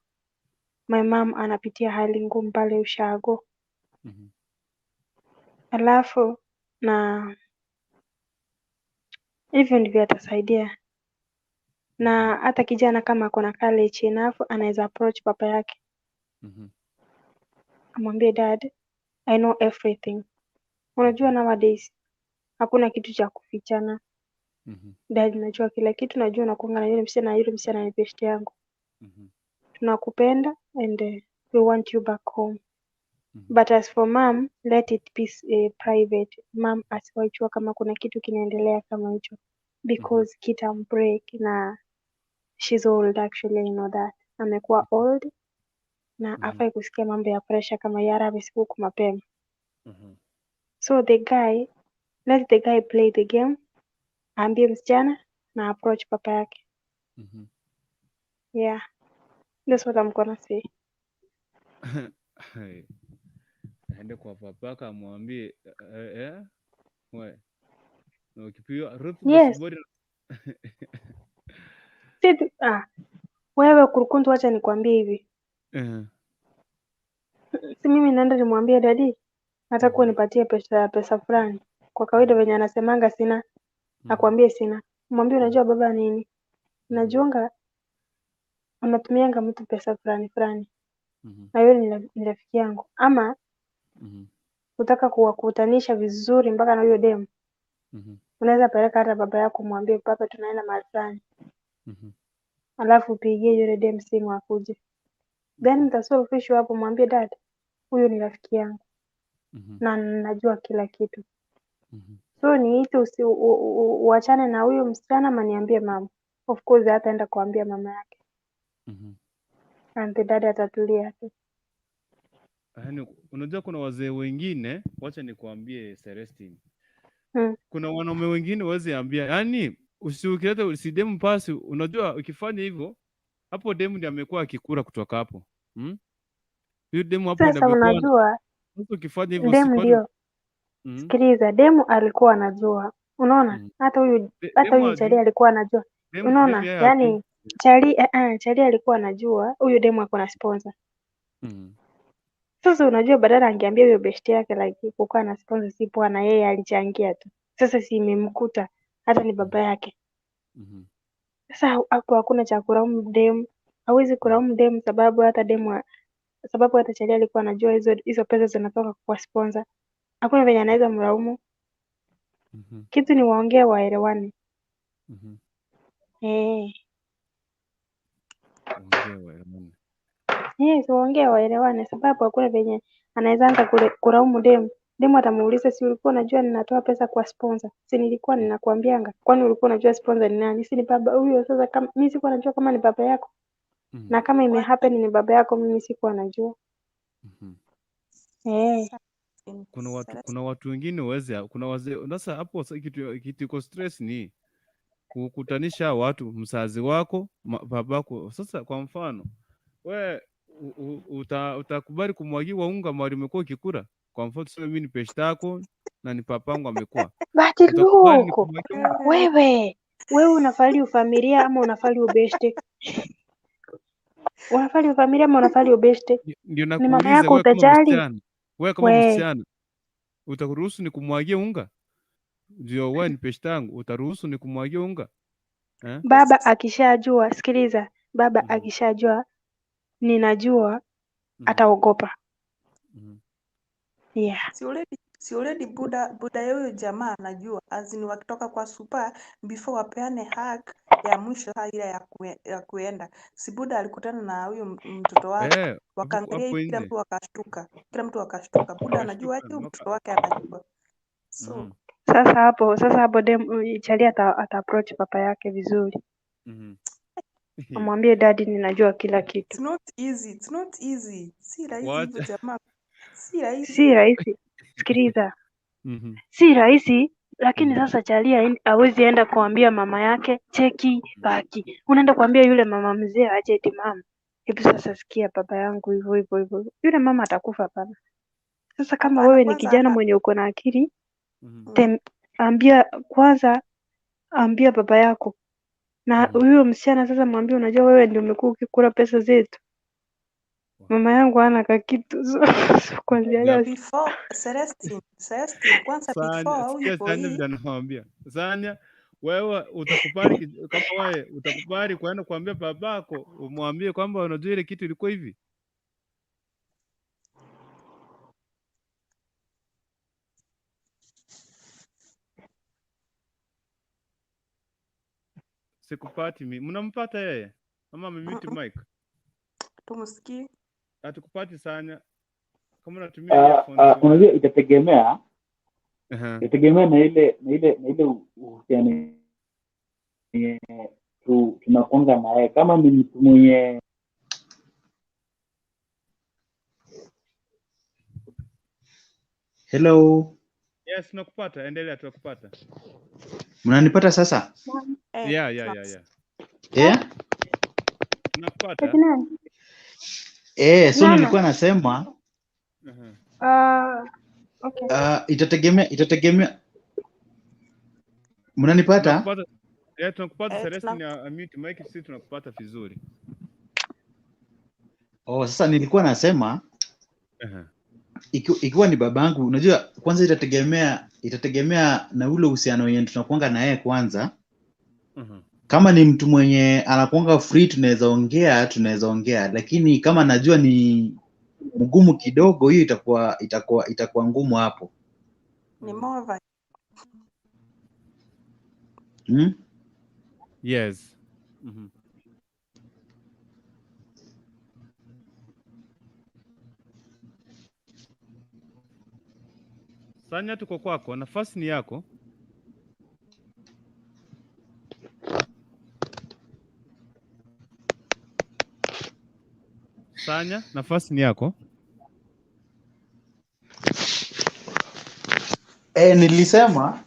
my mom anapitia hali ngumu pale ushago. Alafu na hivyo ndivyo atasaidia. Na hata kijana kama ako na courage enough anaweza approach papa yake. Amwambie dad, I know everything. Unajua nowadays hakuna kitu cha kufichana. Dad, najua kila kitu, najua unakuanga na yule msichana ni best yangu. Tunakupenda and we want you back home. But as for mom, let it be private. Mom asiwaichua kama kuna kitu kinaendelea kama hicho. Because kitambreak na she's old actually, you know that. Amekuwa old na afai kusikia mambo ya pressure kama Yara amesibuku mapema. So let the guy play the game. Ambie msichana na approach papa yake. Yeah. That's what I'm gonna say. Aende kwa papaka amwambie we na ukipiwa rutuba Yes. subori. Wewe kurukuntu, wacha nikwambie hivi. Si mimi naenda nimwambie dadi nataka unipatie pesa fulani. Kwa kawaida venye anasemanga sina, akwambie sina. Mwambie unajua baba nini? Najuanga unatumianga mtu pesa fulani. Na yule ni rafiki yangu. Ama utaka kuwakutanisha vizuri mpaka na huyo demu. Unaweza peleka hata baba yako mwambie papa tunaenda mahali fulani. Alafu upigie yule demu simu akuje. Then mtasolve issue hapo, mwambie dad, huyo ni rafiki yangu. Na najua kila kitu. So niite uachane na huyo msichana ama niambie mama. Of course hataenda kuambia mama yake. And the dad atatulia tu. Yaani unajua kuna wazee wengine, wacha nikuambie Celestine. Kuna wanaume wengine waweze ambia, yaani usiukileta usidemu pasi, unajua ukifanya hivyo, hapo demu ndiye amekuwa akikura kutoka hapo. Huyo demu hapo Sasa unajua ukifanya hivyo demu ndio. Sikiliza, demu alikuwa anajua. Unaona? Hata huyu Chali alikuwa anajua. Unaona? Yaani Chali alikuwa anajua huyu demu ako na sponsor. Sasa unajua badala angeambia huyo best yake like kukaa na sponsor si poa, na yeye alichangia tu. Sasa si imemkuta hata ni baba yake. Sasa hapo hakuna cha kulaumu demu. Hawezi kulaumu demu sababu hata Chali alikuwa anajua hizo pesa zinatoka kwa sponsor. Hakuna venye anaweza mlaumu. Kitu ni waongee waelewane. Waongee waelewane sababu hakuna venye anaweza anza kulaumu demu. Demu atamuuliza, si ulikuwa unajua ninatoa pesa kwa sponsor? Si nilikuwa ninakuambianga? Kwani ulikuwa unajua sponsor ni nani? Si ni baba huyo? Sasa kama mimi sikuwa najua kama ni baba yako. Na kama imehappen ni baba yako, mimi sikuwa najua. Kuna watu wengine kuna wazee sasa hapo kitu iko stress ni kukutanisha watu, mzazi wako, babako. Sasa kwa mfano we utakubali kumwagiwa unga mahali umekuwa ukikula? Kwa mfano tuseme mimi ni pesta yako na ni papangu amekuwa. Wewe unafali ufamilia ama unafali ubeshte? Unafali ufamilia ama unafali ubeshte? Ndio Ni mama nakuuliza yako utajali? Wewe kama msichana utakuruhusu ni kumwagia unga? Ndio wewe ni pesta yangu, utaruhusu ni kumwagia unga? Baba akishajua, sikiliza, baba akishajua ninajua ataogopa. Yeah. Si already Buda yoyo jamaa anajua azini wakitoka kwa super before wapeane hug ya mwisho ile ya kuenda. Si Buda alikutana na huyo mtoto wake wakaangalia kila mtu akashtuka. Buda anajua aje mtoto wake anajua. So Sasa hapo demu Chali ata approach papa yake vizuri. Amwambie daddy ninajua kila kitu. It's not easy. Si rahisi hivyo jamaa. Si rahisi. Sikiliza. Si rahisi, lakini sasa Chali hawezi enda kuambia mama yake cheki baki. Unaenda kuambia yule mama mzee aje eti mama. Hebu sasa sikia baba yangu hivyo. Yule mama atakufa pana. Sasa kama wewe ni kijana mwenye uko na akili, ambia baba yako. Na huyo msichana sasa mwambie unajua wewe ndio umekuwa ukikula pesa zetu. Mama yangu hana kakitu. Kwanza leo before Celestine kwanza before huyu boy anamwambia Sanya, wewe utakubali kama wewe utakubali kwenda kuambia babako umwambie kwamba unajua ile kitu ilikuwa hivi? Sikupati mimi. Mnampata yeye? Mama amemute mic. Tumsikii. Hatukupati sana. Kama unatumia earphones. Unajua itategemea Uh-huh. na ile uhusiano tunakonga naye. Kama ni mtu mwenye Hello. Yes, nakupata. Endelea, tunakupata. Mnanipata sasa? Yeah. Yeah? Nakupata. So nilikuwa nasema Okay. Itategemea. Mnanipata? Tunakupata. Celestine mute mic, sisi tunakupata vizuri. Sasa nilikuwa nasema ikiwa ni babangu, unajua kwanza itategemea na ule uhusiano wenye tunakuanga na yeye kwanza. Kama ni mtu mwenye anakuanga free tunaweza ongea, lakini kama najua ni mgumu kidogo, hiyo itakuwa ngumu hapo. Ni mova. Yes. Sanya, tuko kwako, nafasi ni yako. Sanya, nafasi ni yako. Nilisema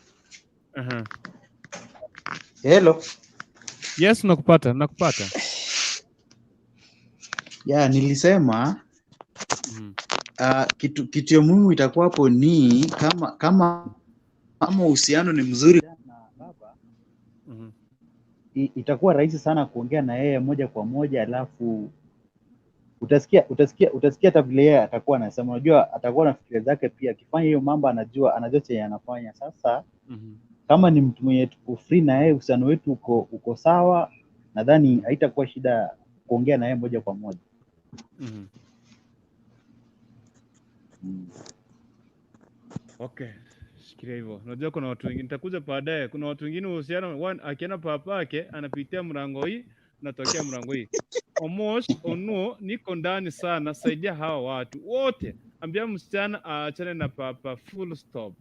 Hello. Yes, nakupata. Yeah, nilisema kitu ya muhimu itakuwa hapo ni kama uhusiano ni mzuri na baba, itakuwa rahisi sana kuongea na yeye moja kwa moja, alafu utasikia hata vile yeye atakuwa anasema. Unajua atakuwa na fikira zake pia, akifanya hiyo mambo anajua chenye anafanya. Sasa kama ni mtu mwenye tuko free na yeye, uhusiano wetu uko sawa, nadhani haitakuwa shida kuongea na yeye moja kwa moja. Okay, shikilia hivyo. Unajua kuna watu wengine nitakuja baadaye. Kuna watu wengine uhusiano akiona papa yake anapitia mlango hii, natokea mlango hii. Ono niko ndani sana, saidia hawa watu wote. Ambia msichana aachane na papa, full stop.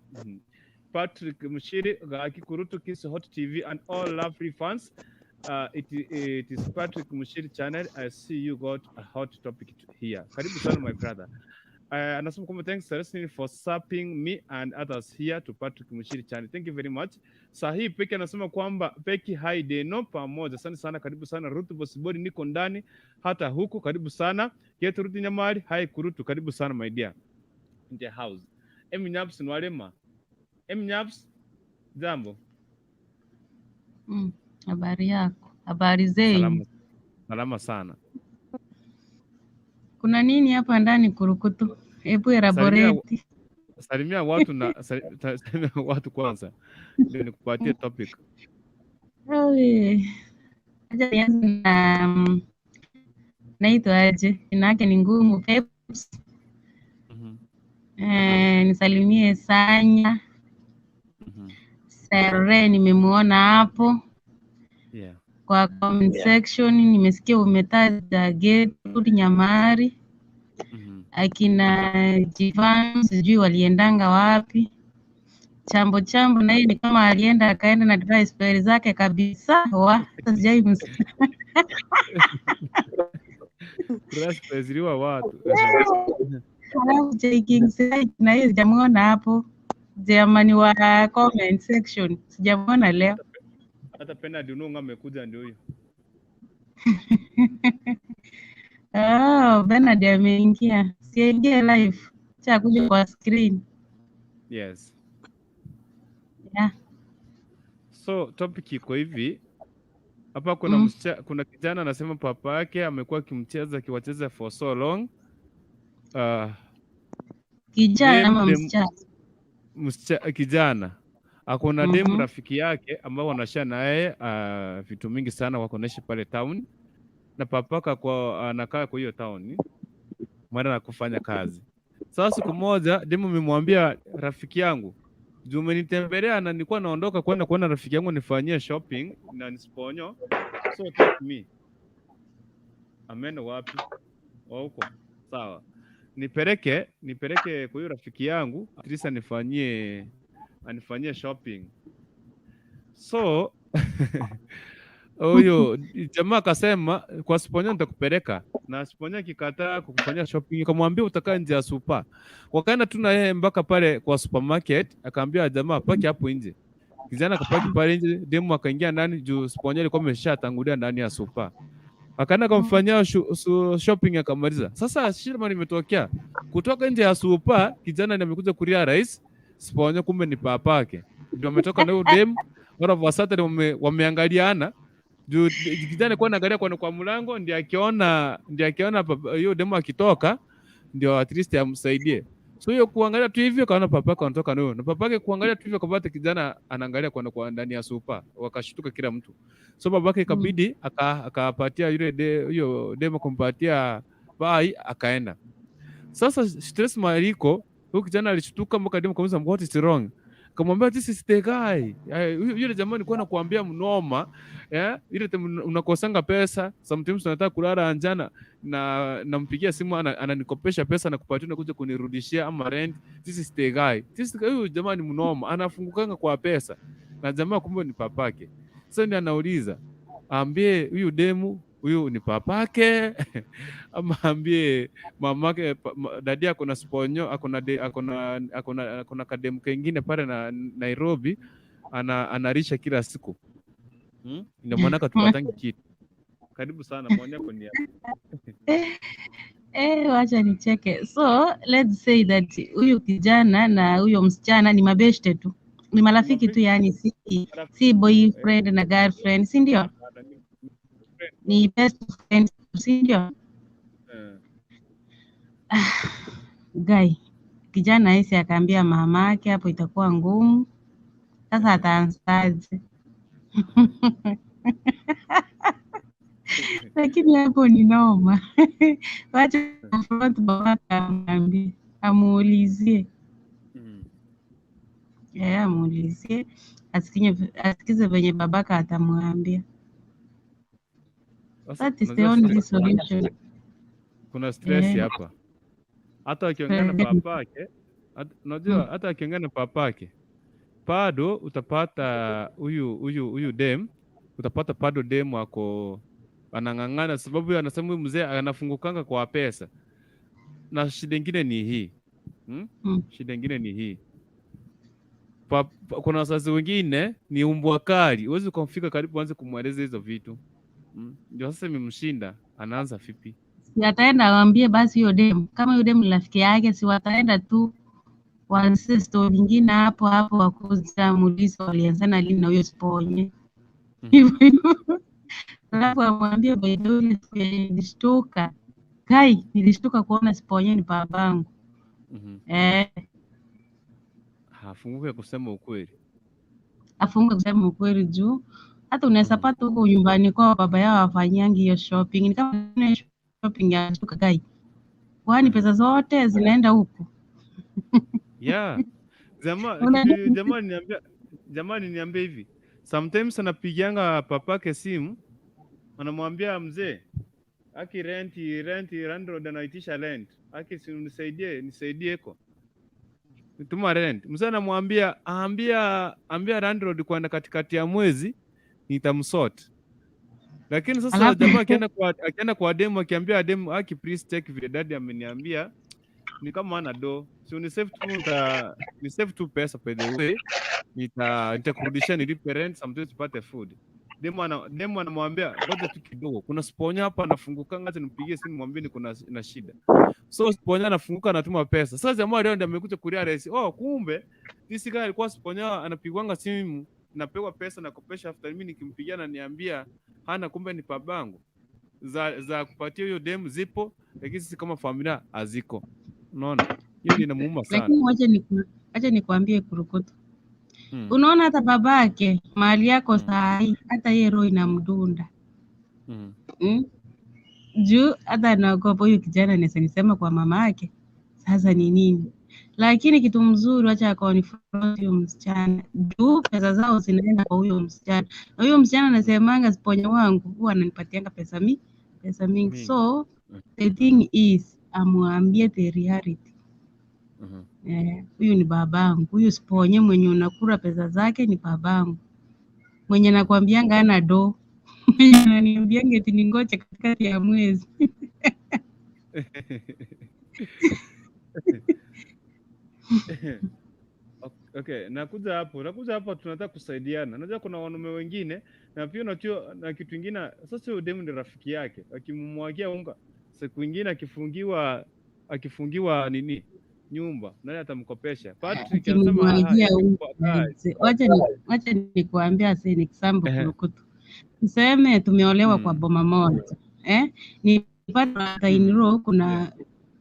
Patrick Mushiri Gakikurutu Kiss Hot TV and all lovely fans. It is Patrick Mushiri channel. I see you got a hot topic here. Karibu sana my brother. Anasema kwamba thanks Celestine for supping me and others here to Patrick Mushiri channel. Thank you very much. Sahi Peki anasema kwamba Peki haide no pamoja. Asante sana, karibu sana. Ruth Bosibori niko ndani hata huku, karibu sana. Yetu Ruth Nyamari, hai kurutu, karibu sana my dear. In the house. Nyaps nwalema. Nyaps, jambo. Habari yako? Habari zenu? Salama sana. Kuna nini hapa ndani kurukutu? Hebu elaborate. Salimia watu na salimia watu kwanza. Ndio nikupatie topic. Acha nianze na naitwa aje? Jina yake ni ngumu. Peps. Nisalimie Sanya. Sare nimemuona hapo. Yeah. Kwa comment section nimesikia umetaja Gertrude Nyamari. Akina Jivan sijui waliendanga wapi. Chambo na yeye ni kama alienda akaenda na dry spell zake kabisa. Hata sijai msikia. Dry spell ziliwa watu. Halafu King side na yeye sijamuona hapo. Jamani wa comment section sijamuona leo. Hata Pena Dununga amekuja ndio huyo. Bernard ameingia. Siingie live. Cha kuja kwa screen. Yes. Yeah. So topic iko hivi. Hapa kuna kuna kijana anasema papa yake amekuwa akimcheza akiwacheza for so long. Kijana ama msichana? Kijana. Akona demu rafiki yake ambao wanashare naye vitu mingi sana, wako naishi pale town. Na papaka kwa anakaa kwa hiyo town. Mwana na kufanya kazi. Sasa siku moja demu amemwambia rafiki yangu, Juu umenitembelea na nilikuwa naondoka kwenda kuona rafiki yangu nifanyie shopping na nisiponyo. So take me. Ameenda wapi? Huko. Sawa. Nipeleke kwa hiyo rafiki yangu at least anifanyie shopping. So huyo jamaa akasema kwa siponya nitakupeleka, na siponya kikataa kukufanyia shopping, akamwambia utakaa nje ya super. Wakaenda tu na yeye mpaka pale kwa supermarket, akaambia jamaa paki hapo nje. Kijana akapaki pale nje, demu akaingia ndani juu siponya alikuwa ameshatangulia ndani ya super. Akaenda kumfanyia shopping akamaliza. Sasa shida limetokea. Kutoka nje ya super, kijana ndiye amekuja kulia rais, siponya kumbe ni papake. Ndio ametoka na huyo demu, wala wasata wameangaliana. Juu kijana kwa anaangalia kwa mlango ndiye akiona hiyo demo akitoka ndio at least amsaidie. So hiyo kuangalia tu hivyo kaona papaka anatoka nayo. Na papake kuangalia tu hivyo kabata kijana anaangalia kwa ndani ya super. Wakashtuka kila mtu. So babake ikabidi akapatia hiyo demo kumpatia bye akaenda. Sasa stress maliko huyo kijana alishtuka mpaka demo kama what is wrong? Kamwambia this is the guy. Yule jamaa nilikuwa nakuambia mnoma, ile unakosanga pesa, sometimes unataka kulala njana na nampigia simu ananikopesha pesa na kupatia na kuja kunirudishia ama rent. This is the guy. Huyu jamaa ni mnoma, anafungukanga kwa pesa. Na jamaa kumbe ni papake. Sasa ndiye anauliza, ambie huyu demu huyu ni papake ama ambie mamake dadi yako na sponyo akona kademu kengine pale na Nairobi anarisha kila siku. Ndio maana tupatangi kitu. Karibu sana maoni yako ni yapi? Wacha nicheke. So let's say that huyu kijana na huyo msichana ni mabeshte tu, ni marafiki tu, yani si boyfriend na girlfriend, si ndio? Ni best friend, si ndio? Guy, kijana hisi akaambia mamake, hapo itakuwa ngumu. Sasa ataanzaje? Lakini hapo ni noma. Wacha front babake amwambie, amuulizie. Amuulizie, asikize venye babaka atamwambia. That is the only solution. Kuna stress hapa. Hata akiongea na papake, unajua hata akiongea na papake, bado utapata huyu dem, utapata bado dem wako anang'ang'ana sababu anasema huyu mzee anafungukanga kwa pesa. Na shida nyingine ni hii. Shida nyingine ni hii. Kuna wazazi wengine ni umbwa kali. Huwezi kumfika karibu anze kumweleza hizo vitu. Ndio sasa imemshinda, anaanza vipi? Si ataenda awaambie basi hiyo demu, kama hiyo demu ni rafiki yake, si wataenda tu waanze story nyingine hapo wakuza muulize walianzana lini na huyo sponye. Alafu amwambie by the way nilishtuka. Kai, nilishtuka kuona sponye ni babangu. Afunguke kusema ukweli. Afunguke kusema ukweli juu hata unaweza pata huko nyumbani kwa baba yao wafanyangi hiyo shopping. Ni kama shopping ya shtuka Kai. Kwani pesa zote zinaenda huko. Jamani niambia hivi. Sometimes anapigianga papake simu, anamwambia mzee, aki rent landlord anaitisha rent. Aki si nisaidie eko. Nituma rent. Mzee anamwambia ambia landlord kwenda katikati ya mwezi nitamsort. Lakini sasa jamaa akienda kwa demu akiambia demu aki please check vile daddy ameniambia ni kama ana do. So ni save tu pesa by the way. Nitakurudishia nilipe rent sometimes tupate food. Demu anamwambia ngoja tu kidogo. Kuna sponya hapa anafunguka ngazi nimpigie simu mwambie kuna na shida. So sponya anafunguka anatuma pesa. Sasa jamaa leo ndio amekuja kulia rais. Kumbe this guy alikuwa sponya anapigwanga simu napewa pesa na kopesha after mimi nikimpigia na niambia hana, kumbe ni babangu. Za kupatia hiyo demu zipo lakini sisi kama familia haziko. Unaona? Hiyo inamuuma sana. Lakini acha nikwambie kurukutu. Unaona hata babake mali yako sahi, hata yeye roho inamdunda. Juu hata naogopa huyu kijana nisema kwa mama yake. Sasa ni nini? Lakini kitu mzuri, wacha akonifront huyo msichana, juu pesa zao zinaenda kwa huyo msichana, na huyo msichana anasemanga Sponyo wangu huwa ananipatianga pesa mingi. So the thing is, amwambie the reality. Huyu ni babangu, huyu Sponyo mwenye unakula pesa zake ni babangu, mwenye nakwambianga ana do mwenye ananiambianga eti ningoje katikati ya mwezi. Okay, nakuja hapo tunataka kusaidiana. Unajua kuna wanaume wengine na pia unajua na kitu kingine, sasa huyo demu ni rafiki yake. Akimwagia unga, siku nyingine akifungiwa nini? Nyumba, nani atamkopesha? Patrick anasema wacha nikuambia sasa ni example kurukutu. Tuseme tumeolewa kwa boma moja. Nipata in row kuna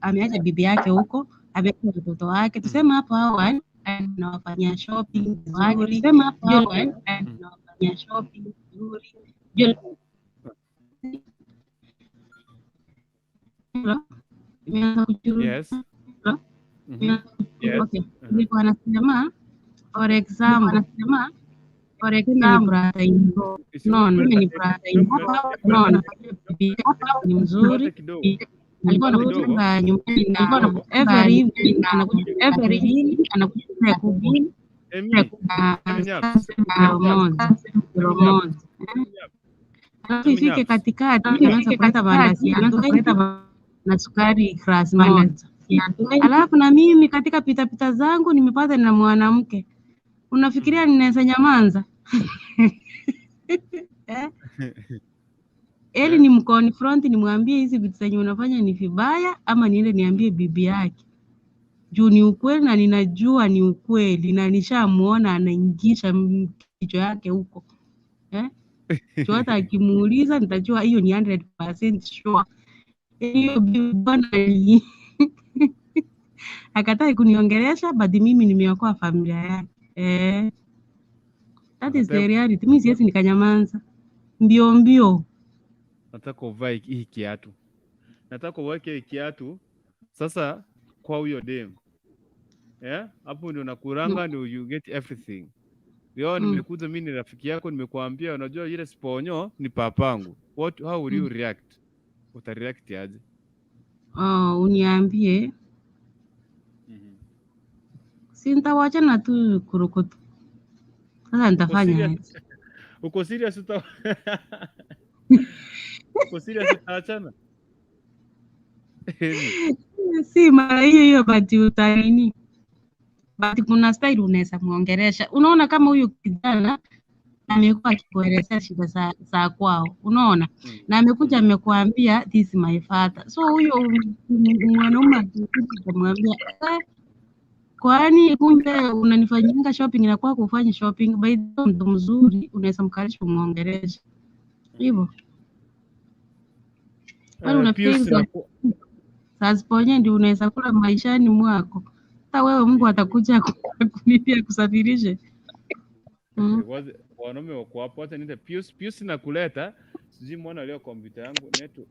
ameacha bibi yake huko, ameacha mtoto wake. Tuseme hapo awali anawafanyia shopping nzuri. Tuseme hapo awali anawafanyia shopping nzuri. Yes. Okay. Nilikuwa nasema for example brother in law. No, ni brother in law. No, ni mzuri. Alikuwa anakuja nyumbani na every evening anakuja kubini alafu ifike katikati anaanza kuleta mandazi na sukari glasi moja. Alafu na mimi katika pitapita zangu nimepata na mwanamke, unafikiria ninaweza nyamanza? Eli ni mconfront nimwambie hizi vitu zenye unafanya ni vibaya, ama niende niambie bibi yake juu ni ukweli na ninajua ni ukweli na nishamuona anaingisha kichwa yake huko. Juu hata akimuuliza nitajua hiyo ni 100% sure. Hiyo bwana akatai kuniongelesha, but mimi nimeokoa familia yake. That is the reality. Mimi siwezi nikanyamanza mbio. Nataka uvae hii kiatu. Nataka uweke hii kiatu sasa kwa huyo demu. Hapo ndio nakuranga ndio you get everything. Leo nimekuja mimi ni rafiki yako, nimekuambia unajua ile Sponyo ni papangu. How will you react? Utareact aje? Uniambie. Si nitawachana tu kurukutu. Sasa nitafanya. Uko serious Uko serious utaachana? Si mara hiyo bati utanini. Bati kuna style unaweza muongelesha. Unaona kama huyu kijana amekuwa akikuelezea shida za kwao, unaona? Na amekuja amekuambia this is my father. So huyo mwanaume akamwambia kwani kumbe unanifanyia shopping na kwa kufanya shopping by the mzuri, unaweza mkalisha muongelesha. Hivyo. Wale unafikiri sasa Sponyo ndio unaweza kula maishani mwako. Hata wewe Mungu atakuja kulipia kusafirishe. Wanaume wako hapo, hata niende Pius na kuleta sijui muona leo kompyuta yangu netu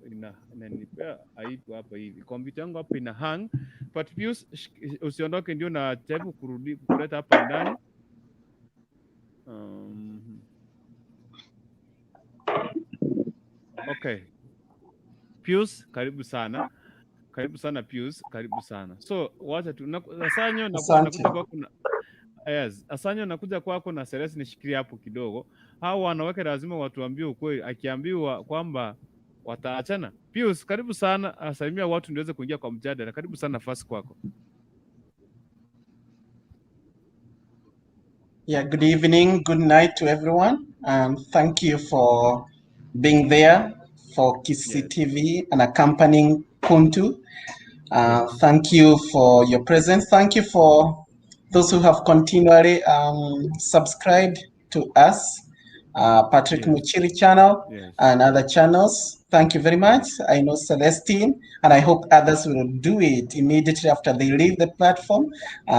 inanipea aibu hapa hivi. Kompyuta yangu hapa ina hang, but Pius usiondoke, ndio na jaribu kurudi kuleta hapa ndani. Okay. Pius, karibu sana. Karibu sana Pius, karibu sana. So, wacha tu Asanyo nakuja kwako na Asanyo nakuja kwako na Celeste nishikilie hapo kidogo. Hao wanawake lazima watuambie ukweli, akiambiwa kwamba wataachana. Pius, karibu sana, asalimia watu ndiweze kuingia kwa mjadala. Karibu sana, nafasi kwako. Yeah, good evening, good night to everyone. Thank you for being there for Kisi TV and accompanying Kuntu. Thank you for your presence. Thank you for those who have continually subscribed to us, Patrick Muchiri channel and other channels. Thank you very much. I know Celestine, and I hope others will do it immediately after they leave the platform.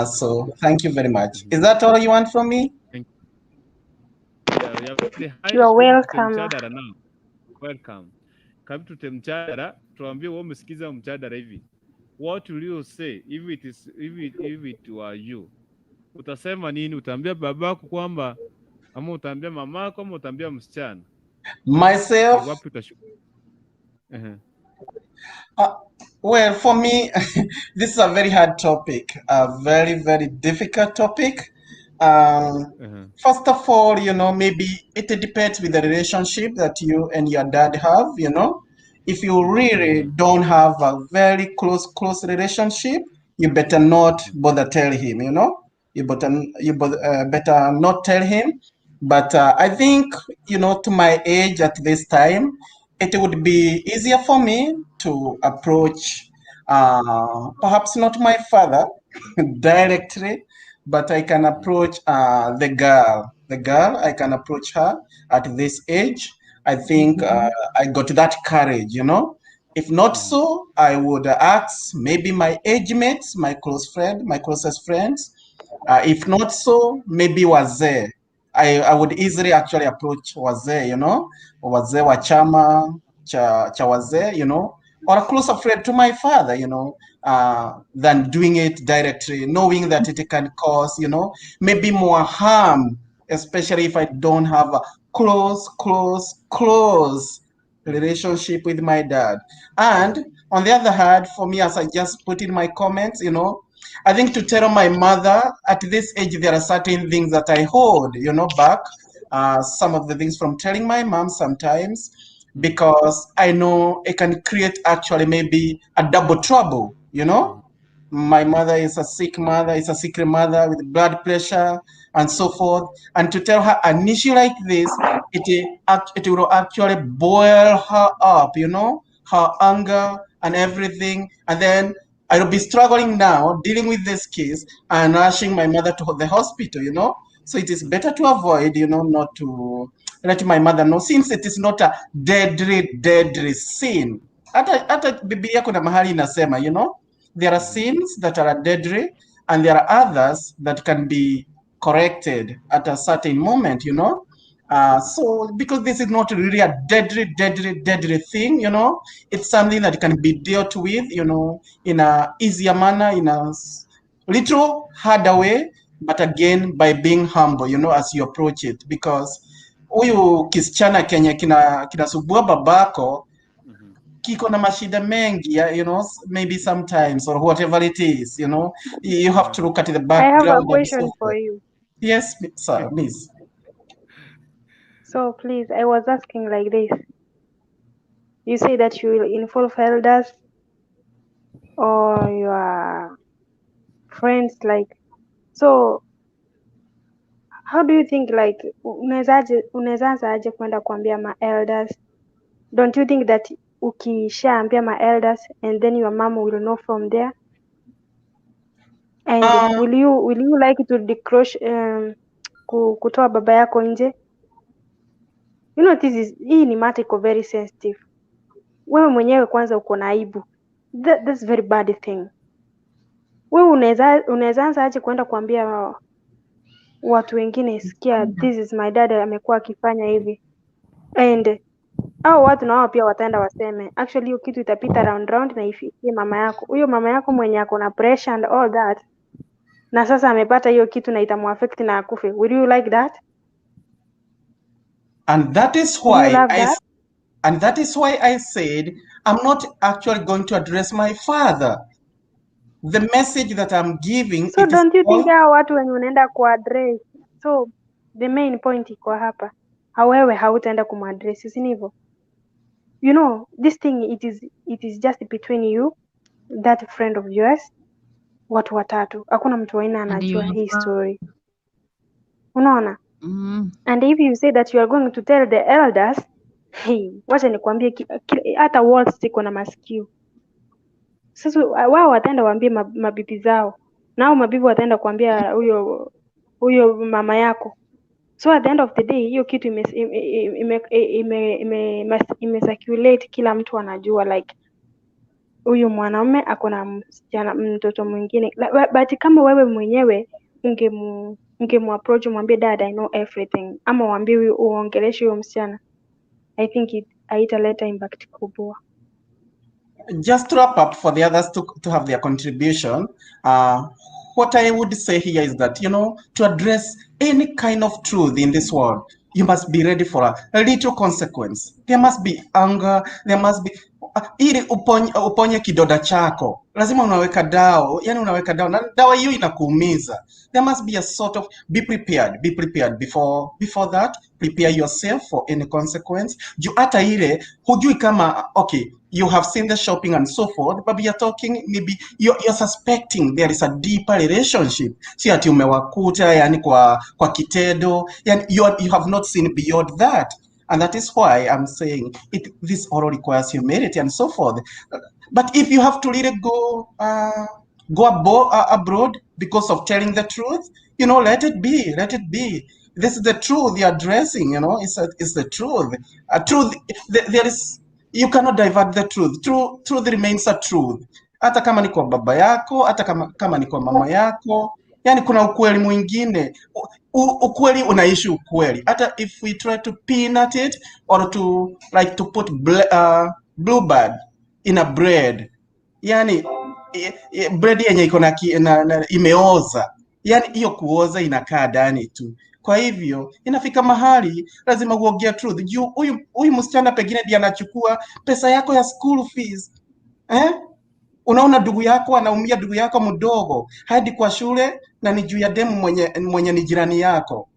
So thank you very much. Is that all you want from me? You're welcome. Welcome. Karibu tutemchadara, tuambie wewe umesikiza mchadara hivi. what will you say if it were you? Utasema nini? Utaambia babako kwamba, ama utaambia mamako, ama utaambia msichana? Myself, Wapi utashuka? well, for me, this is a very hard topic, a very, very difficult topic. First of all, maybe it depends with the relationship that you and your dad have, If you really don't have a very close relationship, you better not bother tell him, You better not tell him. But I think, to my age at this time, it would be easier for me to approach, perhaps not my father directly, but I can approach the girl. The girl, I can approach her at this age. I think I got that courage, If not so, I would ask maybe my age mates, my closest friends. If not so, maybe wazee. I would easily actually approach wazee, wazee wa chama cha wazee, or a closer friend to my father, than doing it directly, knowing that it can cause, maybe more harm, especially if I don't have a close relationship with my dad. And on the other hand, for me, as I just put in my comments, I think to tell my mother at this age, there are certain things that I hold, back. Some of the things from telling my mom sometimes, because I know it can create actually maybe a double trouble, My mother is a sick mother, is a sick mother with blood pressure and so forth. And to tell her an issue like this, it will actually boil her up, her anger and everything. And then I'll be struggling now, dealing with this case and rushing my mother to the hospital, So it is better to avoid, not to let my mother know, since it is not a deadly sin. Hata Biblia kuna mahali inasema, there are sins that are deadly and there are others that can be corrected at a certain moment, So because this is not really a deadly thing, it's something that can be dealt with, in a easier manner, in a little harder way, but again, by being humble, as you approach it. Because huyu kisichana kenye kinasubua babako, kiko na mashida mengi, maybe sometimes, or whatever it is, you have to look at the background. I have a question for you. Yes, sir, miss. So please, I was asking like this. You say that you will involve elders or your friends, like, so how do you think, like, unawezaanza aje kwenda kuambia ma elders? Don't you think that ukishaambia ma elders and then your mom will know from there? And will you like to decroach kutoa baba yako nje? Hii ni matter iko very sensitive. Wewe mwenyewe kwanza uko na aibu. That's very bad thing. Wewe unaweza anza aje kwenda kuambia watu wengine, sikia, this is my dad amekuwa akifanya hivi, and hao watu na wao pia wataenda waseme, actually hiyo kitu itapita round na ifikie mama yako, huyo mama yako mwenye ako na pressure and all that, na sasa amepata hiyo kitu na itamuaffect na akufe. Will you like that? And that is why I said I'm not actually going to address my father. The message that I'm giving, so don't you think hao watu wenye unaenda kuaddress, so the main point iko hapa, however hautaenda kumaddress, si hivyo? This thing, it is just between you, that friend of yours, watu watatu, hakuna mtu waina anajua hii story, unaona? And if you say that you are going to tell the elders, hey, wacha nikwambie, hata walls ziko na masikio. Sasa wao wataenda waambie mabibi zao, nao mabibi wataenda kuambia huyo mama yako. So at the end of the day, hiyo kitu imecirculate, kila mtu anajua, like, huyu mwanaume ako na mtoto mwingine. But kama wewe mwenyewe ungemuapproach umwambie, dad, I know everything, ama uambie uongeleshe huyo msichana, I think haitaleta impact kubwa. just to wrap up for the others to have their contribution, what I would say here is that, to address any kind of truth in this world, you must be ready for a little consequence. There must be anger, there must be ili uponye kidoda chako lazima unaweka dawa, yani unaweka dawa na dawa hiyo inakuumiza. There must be a sort of be prepared before that. Prepare yourself for any consequence. Juu hata ile hujui kama okay, you have seen the shopping and so forth, but you're talking, maybe you're suspecting there is a deeper relationship. Si ati umewakuta yani kwa kitedo, yani you have not seen beyond that. And that is why I'm saying this all requires humility and so forth. But if you have to really go abroad because of telling the truth, let it be. This is the truth you're addressing, it's the truth. Truth, there is, you cannot divert the truth. Truth remains a truth. Hata kama ni kwa baba yako, hata kama ni kwa mama yako, yani kuna ukweli mwingine. Ukweli unaishi ukweli. Hata if we try to peanut it or to put bluebird in a bread, yani bread yenye iko na imeoza, yani hiyo kuoza inakaa ndani tu. Kwa hivyo inafika mahali lazima uongee truth. Juu huyu msichana pengine ndiye anachukua pesa yako ya school fees. Unaona ndugu yako anaumia, ndugu yako mdogo hadi kwa shule, na ni juu ya demu mwenye ni jirani yako.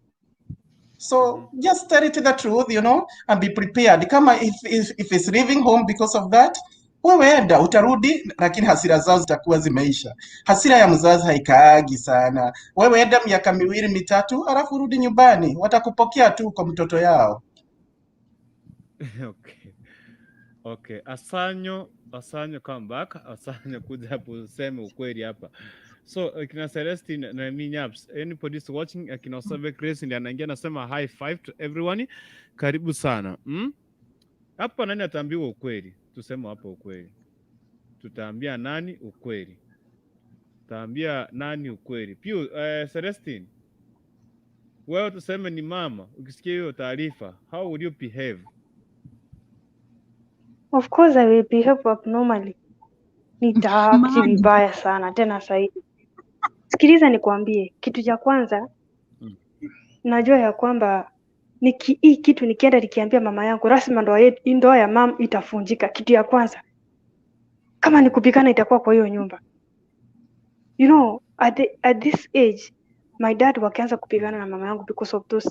So just tell it the truth, and be prepared. Kama if it's leaving home because of that, wewe enda, utarudi, lakini hasira zao zitakuwa zimeisha. Hasira ya mzazi haikaagi sana. Wewe enda miaka 2-3, alafu rudi nyumbani, watakupokea tu kwa mtoto yao. Okay. Asanyo, come back. Asanyo kuja hapo useme ukweli hapa. So kina Celestine na Minyaps, anybody is watching, akina Osebe Grace ndiye anaingia nasema high five to everyone. Karibu sana. Hapa nani ataambiwa ukweli? Tuseme hapa ukweli. Tutaambia nani ukweli? Taambia nani ukweli? Pio Celestine, wewe tuseme ni mama, ukisikia hiyo taarifa, how would you behave? Of course I will behave abnormally. Nitaact vibaya sana tena zaidi. Sikiliza nikwambie, kitu cha kwanza najua ya kwamba hii kitu nikienda nikiambia mama yangu rasmi ndoa ya mama itafunjika. Kitu ya kwanza, kama ni kupigana itakuwa kwa hiyo nyumba. At this age my dad wakianza kupigana na mama yangu because of those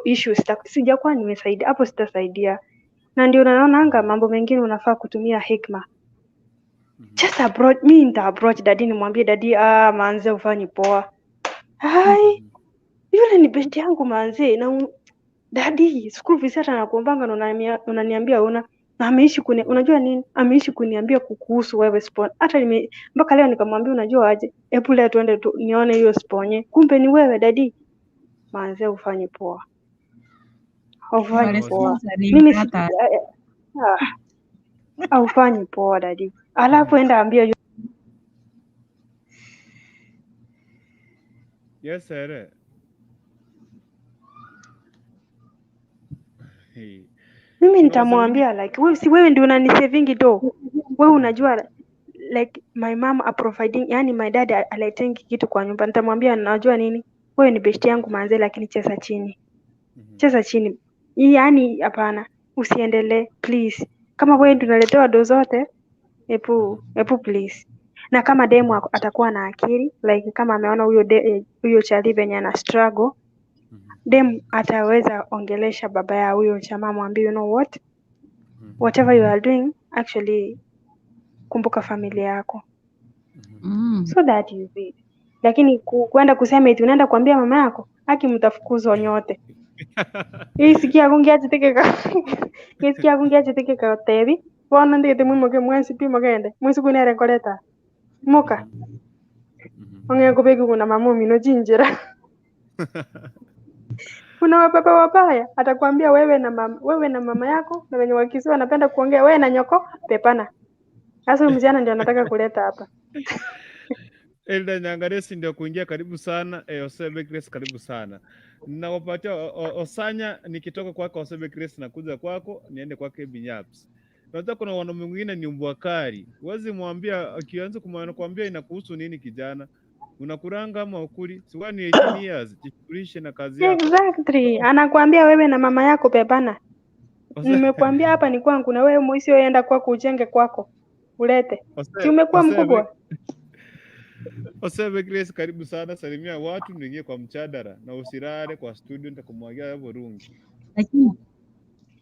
issues, sijakuwa nimesaidia hapo, sitasaidia. Na ndio naona mambo mengine unafaa kutumia hekima. Just approach me in the approach daddy, nimwambie daddy, manze ufanye poa. Hai, yule ni besti yangu manze, na daddy school fees hata nakuombanga na unaniambia una, na ameishi unajua nini? Ameishi kuniambia kukuhusu wewe spawn. Hata mpaka leo nikamwambia unajua aje? Hebu leo tuende nione hiyo spawn. Kumbe ni wewe daddy. Manze ufanye poa. Ufanye poa. Mimi ufanye poa daddy. Alafu enda ambia Yes sir. Mimi nitamwambia like wewe ndio unanisavingi do. Wewe unajua like my mom are providing, yani my dad alitengi kitu kwa nyumba. Nitamwambia najua nini? Wewe ni besti yangu manze, lakini cheza chini. Cheza chini. Yani hapana, usiendelee please. Kama wewe ndio unaletewa do zote, epu please. Na kama demu atakuwa na akili, like kama ameona huyo chali venye ana struggle, demu ataweza ongelesha baba ya huyo chama, mwambie whatever you are doing, actually kumbuka familia yako. So that you be. Lakini kwenda kusema eti unaenda kuambia mama yako, haki mtafukuzwa nyote. Isikia kungia chitike ka tebi. Wana ndete mwimoke mwensi pimo gende. Mwensi kunere koleta. Moka. Onge kubegi kuna mamomi no jinjira. Kuna wababa wabaya atakwambia wewe na mama yako, na wenye wakisi wanapenda kuongea wewe na nyoko pepana. Sasa msichana ndio anataka kuleta hapa. Elda Nyangaresi ndio kuingia, karibu sana. Osebe Grace karibu sana. Nawapatia Osanya, nikitoka kwako Osebe Grace na kuja kwako niende kwake Binyaps. Unataka kuna wanaume mwingine ni mbwakari. Huwezi mwambia akianza kumwambia inakuhusu nini kijana? Unakuranga ama ukuri? Si wewe ni 18 years, jishughulishe na kazi yako. Exactly. Anakuambia wewe na mama yako bebana. Nimekuambia hapa ni kwangu na wewe muisio enda kwako ujenge kwako. Ulete. Si umekuwa mkubwa? Osebe Grace, karibu sana, salimia watu niingie kwa mchadara na usirare kwa studio nitakumwagia hapo rungi.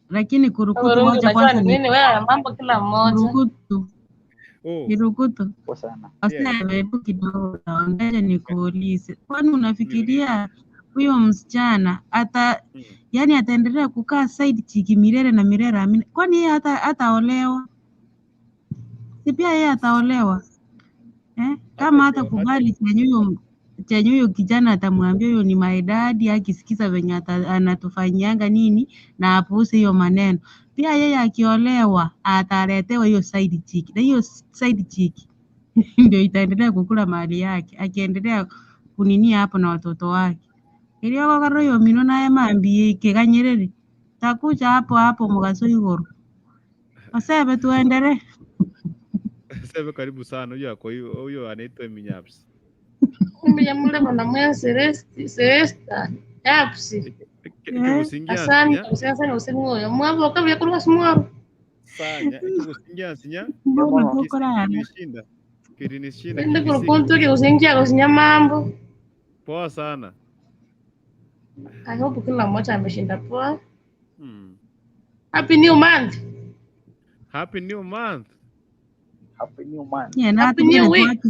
Lakini kurukutu moja kwanza ni nini wewe mambo kila mmoja. Kurukutu. Oh. Kirukutu. Kwa sana. Osebe hebu kidogo naongelea nikuulize. Kwani unafikiria huyo msichana yani ataendelea kukaa side chiki milele na milele amina? Kwani yeye hataolewa? Si pia yeye ataolewa? Kama hata kubali chenye huyo kijana atamwambia huyo ni my dad, akisikiza venye anatufanyianga nini na apuuze hiyo maneno. Pia yeye akiolewa ataletewa hiyo side chick. Na hiyo side chick ndio itaendelea kukula mali yake, akiendelea kuninia hapo na watoto wake. Iliyoko karo hiyo mino naye maambie kiganyereri. Takuja hapo mugaso igoro. Osebe tuendelee. Sebe karibu sana. Huyo anaitwa Minyaps. Mimi mule mwana mwe Celesta. Yaps. Asante kusema usimu yo. Mwabo kabla kuruka smoro. Sanya, kusingia sinya. Kirinishinda. Ndio kwa konto ke usingia mambo. Poa sana. I hope kila mmoja ameshinda poa. Happy new month. Happy new month. Happy new week.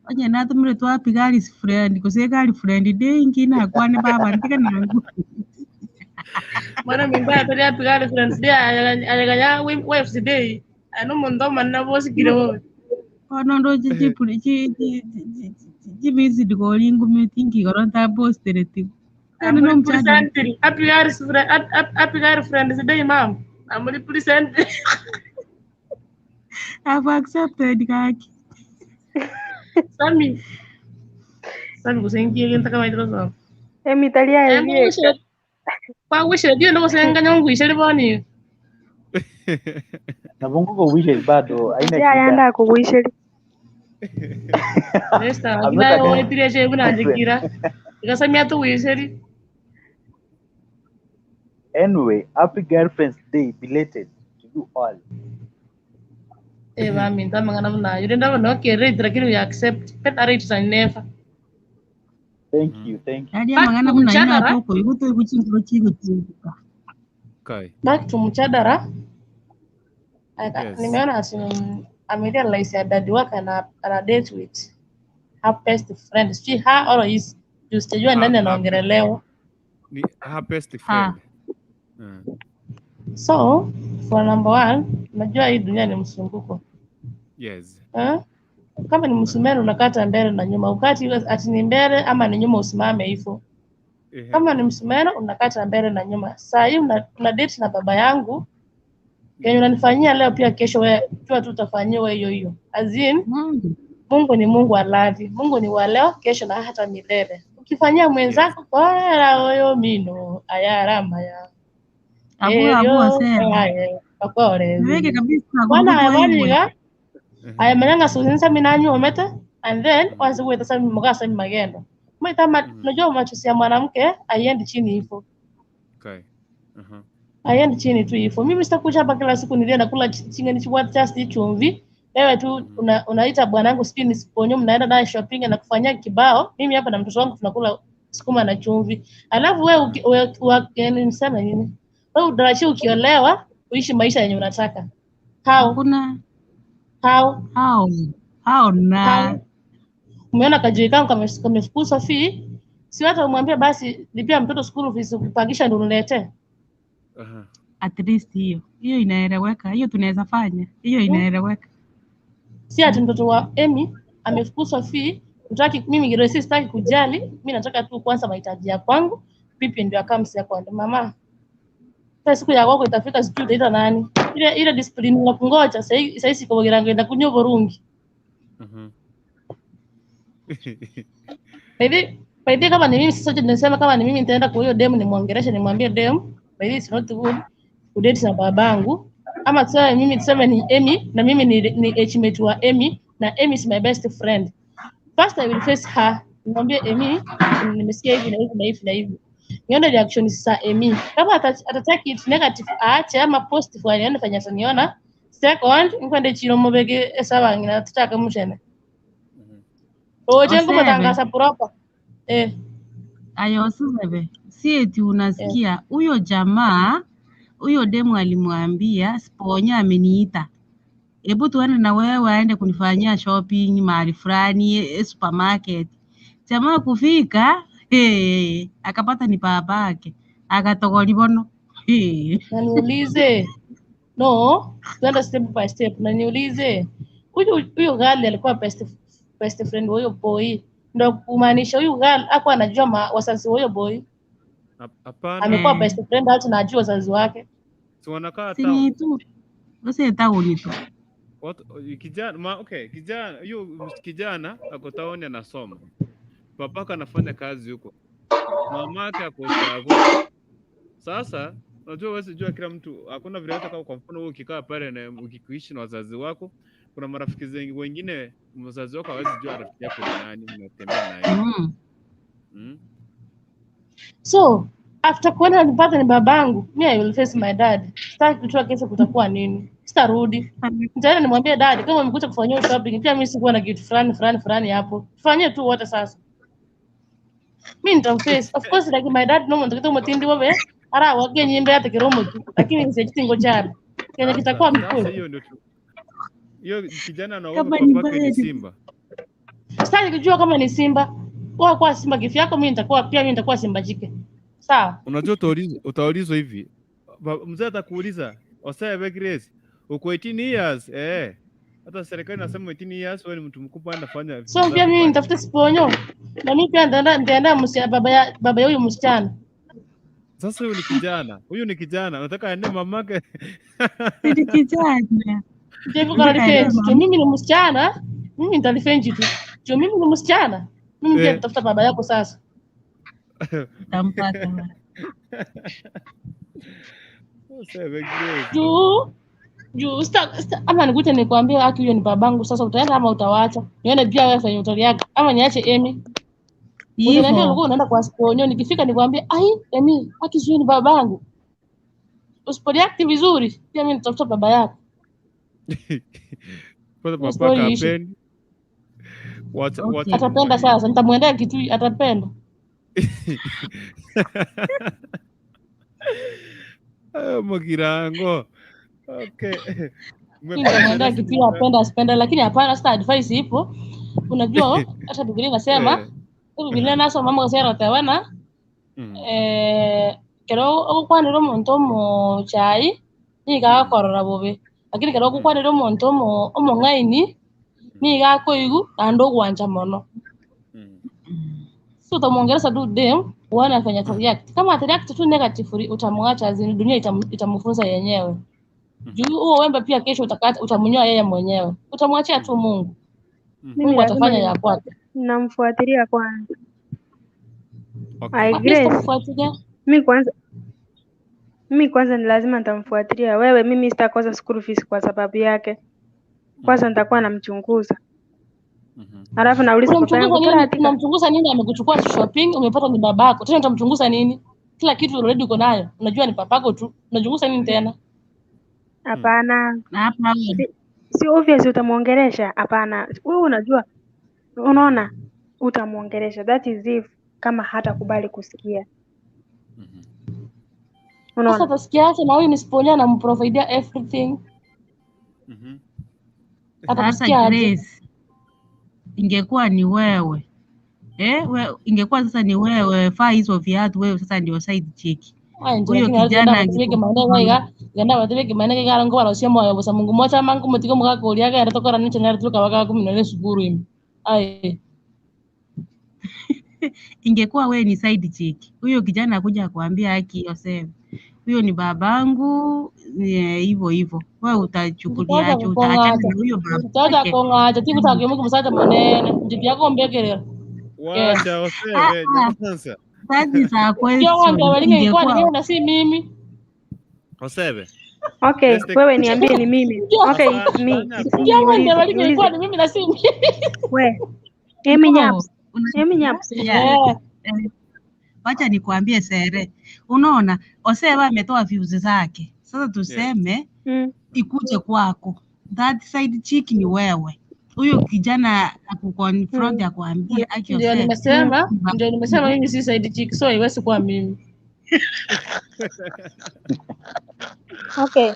Oye natumire twapi gali friend kose gali friend dengi na kwane baba ndika nangu. Mwana mbaya tuli happy gali friends day ayaganya wife day. Ano mundo manna bosi kiro. Ono ndo jibizi digoli ngumi tingi goronta postereti. Happy gali friends day mom. I'm only present. I've accepted kaki. Sami kusengia genta kama hidrozo. Mitalia hivi. Kwa wishe ndio ndo kusenga nyongu isheli boni. Na bongo ko wishe bado haina shida. Ya yanda ko wishe. Nesta kila woni tireshe buna jikira. Ikasamia tu wishe. Anyway, happy girlfriend's day belated to you all. Mami, ndamanga namna. You didn't know okay, right, lakini we accept. Pet arrange sa never. Thank you. Hadi mangana mna ina toko, yuko yuko chigo. Okay. Back to mchadara. Nimeona amerealize ya dad wake ana date with her best friend. She her or is usijua nani anaongelelewa. Ni her best friend. So, for number 1, najua hii dunia ni msunguko. Yes. Kama ni msumeno unakata mbele na nyuma. Ukati ati ni mbele ama ni nyuma usimame hivyo. Kama ni msumeno unakata mbele na nyuma. Saa hii una date na baba yangu. Kenye unanifanyia leo pia kesho wewe tu tutafanyiwa hiyo. Azin Mungu ni Mungu aladi. Mungu ni wa leo, kesho na hata milele. Ukifanyia mwenzako kwa hoyo mino ayarama ya. Abu sema. Weke kabisa. Wana aya menanga suzinsa minanyo omete and then once we tasa mugasa magendo. Mwita najua machozi ya mwanamke aiendi chini hivyo. Okay. Aiendi chini tu hivyo. Mimi sitakuja hapa kila siku nilienda kula chingeni chukua just chumvi. Wewe tu unaita bwanangu sijui nisiponyo mnaenda naye shopping na kufanyia kibao. Mimi hapa na mtoto wangu tunakula sukuma na chumvi. Alafu wewe nisema nini? Wewe udarachi ukiolewa uishi maisha yenye unataka. How na umeona kajui kangu kamefukuzwa fee, si hata umwambia basi lipia mtoto school fees kupangisha ndio unilete. At least hiyo inaeleweka, hiyo tunaweza fanya, hiyo inaeleweka. Si ati mtoto wa Emi amefukuzwa fee, utaki mimi giresi sitaki kujali, mimi nataka tu kwanza mahitaji ya kwangu, pipi ndio akamsi ya kwanza mama. Sasa siku ya kwako itafika sijui utaita nani. Ile discipline na kungoja sasa siko bogerango na kunyo borungi. Baidhi kama ni mimi sasa tunasema kama ni mimi nitaenda kwa hiyo demu nimwongeleshe nimwambie demu, baidhi it's not good. Udate na babangu. ama tuseme ni Amy na mimi ni age-mate wa Amy na Amy is my best friend. First I will face her. Nimwambie Amy nimesikia hivi na hivi na hivi na hivi. Nione reaction za Amy. Kama atataki it negative aache ama positive alione fanya saniona. Second, nkwende chiro mobege esawa ngina tutaka mushene. Oje ngoma tangaza proper. Ayo Sebe. Si eti unasikia huyo jamaa huyo demu alimwambia Sponya ameniita. Hebu tuende na wewe aende kunifanyia shopping mahali fulani supermarket. Jamaa kufika, akapata ni babake. Akatogolibono. Na niulize. No, tuenda step by step. Na niulize. Huyo girl alikuwa best friend wa huyo boy. Ndio kumaanisha huyo girl hakuwa anajua wazazi wa huyo boy. Hapana. Amekuwa best friend hata anajua wazazi wake. Si wanakaa town. Tu. Basi town tu. Kijana, kijana, hiyo kijana ako town anasoma. Babaka anafanya kazi huko. Mamake ako Chicago. Sasa, unajua wewe jua kila mtu, hakuna vile hata kama kwa mfano wewe ukikaa pale na ukikuishi na wazazi wako, kuna marafiki wengine wazazi wako hawezi jua rafiki yako ni nani, mnatembea naye. So, after kuona nipata ni babangu, I will face my dad. Sitaki kujua kesho kutakuwa nini. Sitarudi. Nitaenda nimwambie dad kama umekuja kufanyia shopping, pia mimi sikuwa na kitu fulani hapo. Tufanyie tu wote sasa. Mimi nitamface. Of course like my dad no mtakito mtindi wewe. Ara wage nyimbe hata kiromo tu. Lakini nisijitingo jari. Kenya kitakuwa mkuu. Hiyo kijana anaogopa babake ni simba. Sitaki kujua kama ni simba. Wewe kwa simba kifyako mimi nitakuwa simba jike. Sawa. Unajua utaulizwa hivi. Mzee atakuuliza, "Osebe Grace, uko 18 years?" Hata serikali inasema 18 years wewe ni mtu mkubwa anafanya. So pia mimi nitafuta Sponyo. Na mimi pia nitaenda baba huyu msichana. Sasa huyu ni kijana. Nataka aende mamake. Ni kijana. Ndipo kana rifenji. Mimi ni msichana. Mimi nitalifenji tu. Mimi ni msichana. Mimi pia nitafuta baba yako sasa. Tampata. Juu ama nikute nikwambie haki huyo ni babangu sasa utaenda ama utawacha? Nione pia wewe fanya utaliaga ama niache Amy. Unaniambia ulikuwa unaenda kwa Sponyo nikifika nikwambie Amy haki huyo ni babangu. Usiporeact vizuri pia mimi nitafuta baba yako. Kwa babaka apendi. Atapenda sasa nitamwendea kitu atapenda. Magirango. Okay. Nitamwendea kitu apenda lakini hapana sita advice ipo. Unajua hata Biblia inasema Biblia naso mama kasema tawana kero okwanira muntu mu chai niga korora bobe lakini kero okwanira muntu omong'aini niga koigu ando gwanja mono. So utamuongeleza tu dem uone afanya react. Kama react tu negative utamwacha azini dunia itamfunza yenyewe. Juu huo wembe pia kesho utamnyoa yeye mwenyewe. Utamwachia tu Mungu. Mungu atafanya ya kwake. Namfuatilia kwanza. Okay. Mimi kwanza ni lazima nitamfuatilia. Wewe mimi sitakosa school fees kwa sababu yake. Kwanza nitakuwa namchunguza. Alafu nauliza baba yangu unamchunguza nini amekuchukua shopping umepata ni babako. Tena utamchunguza nini? Kila kitu already uko nayo. Unajua ni papako tu. Unachunguza nini tena? Hapana. Si obvious utamuongelesha. Hapana. Wewe unajua. Unaona utamuongelesha. That is if kama hata kubali kusikia. Unaona. Sasa tasikiaje na huyu ni Sponya na mprovide everything. Sasa Grace. Ingekuwa ni wewe. Ingekuwa sasa ni wewe faa hizo viatu wewe sasa ndio side chick. Huyo kijana ganda watebeke manege garango wala sio moyo bosa Mungu mocha mangu mutiko mugako uliaga era tokora niche nari tuka waka 10 sukuru imi. Ingekuwa wewe ni side chick. Huyo kijana akuja kuambia haki Yosef. Huyo ni babangu hivyo. Wewe utachukulia aje utaachana na huyo baba. Utaja konga tibu take Mungu msata monene. Ndipi yako mbekelera. Wacha Yosef sasa. Sasa za kweli. Ingekuwa ni wewe na si mimi. Osebe. Okay, Let's take wewe niambie ni mimi. Okay, it's me. Sanya It's go. me. Jamani, Niulize, ndio ilikuwa niulize. ni mimi na si mimi. We, Emi No, Nyaps. Emi Nyaps. Eh, wacha nikwambie Sere. Unaona, Oseva ametoa views zake. Sasa tuseme ikuje kwako. That side chick ni wewe. Huyo kijana akuconfront akwambie aki ndio Oseva. nimesema mimi si side chick, so haiwezi kuwa mimi. Okay.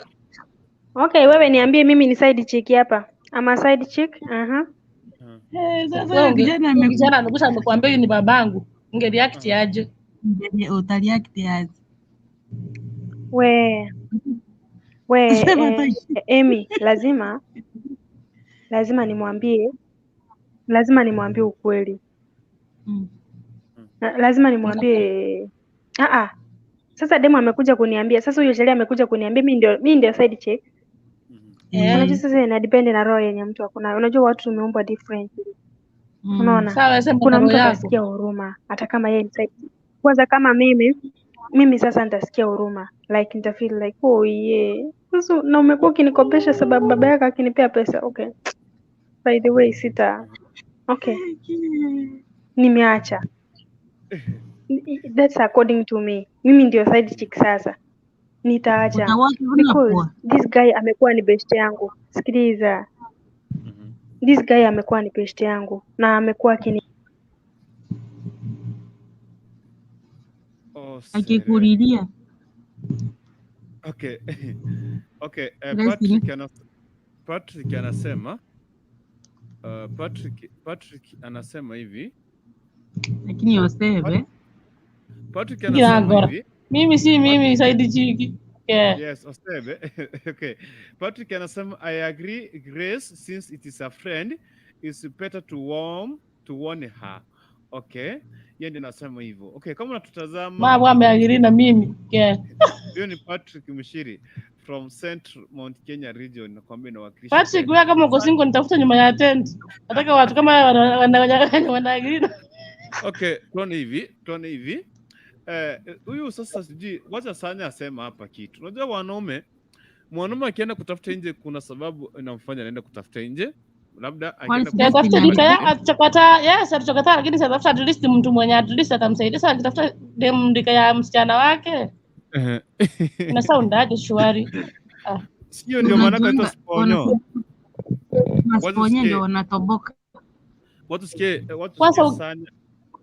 Okay, wewe niambie mimi ni side chick hapa. Ama side chick? Sasa kijana amekuja amekwambia huyu ni babangu. Ungereact aje? Utareact aje? We Emi, lazima nimwambie ukweli. Lazima nimwambie sasa Demu amekuja kuniambia, sasa huyo Sheria amekuja kuniambia mimi ndio side chick. Unajua sasa ina depend na roho yenye mtu akuna. Unajua watu tumeumbwa different. Unaona? Sawa, sema Kuna mtu yako. atasikia huruma hata kama yeye ni side chick. Kwanza kama mimi sasa nitasikia huruma. Like nita feel like oh yeah. Sasa na umekuwa ukinikopesha sababu baba yako akinipea pesa. Okay. By the way okay. Nimeacha. That's according to me. Mimi ndio side chick sasa. Nitaacha. Because this guy amekuwa ni best yangu. Sikiliza. This guy amekuwa ni best yangu na amekuwa akikulilia. Okay. Okay, Patrick anasema hivi. Lakini Oseve. Patrick anasema hivi. Mimi si mimi side chick. Yeah. Yes, Oseve. Okay. Patrick anasema I agree Grace, since it is a friend it's better to warn her. Okay. Yeye ndiye anasema hivyo. Okay, kama unatutazama Mama ameagree na mimi. Yeah. Hiyo ni Patrick Mshiri from Central Mount Kenya region, nakwambia na wakilisha. Patrick, wewe kama uko single nitafuta nyuma ya tent. Nataka watu kama wanaagree. Okay, tuone hivi. Huyu sasa sijui wacha Sanya asema hapa kitu. Unajua mwanaume akienda kutafuta nje kuna sababu inamfanya anaenda kutafuta nje. Labda atafuta dika atachokata, yes atachokata, lakini atafuta at least mtu mwenye at least atamsaidia. Sasa akitafuta dem dika ya msichana wake. Na sound aje shwari. Sio ndio maana kaitwa sponyo. Sponyo ndio wanatoboka. Watu sikie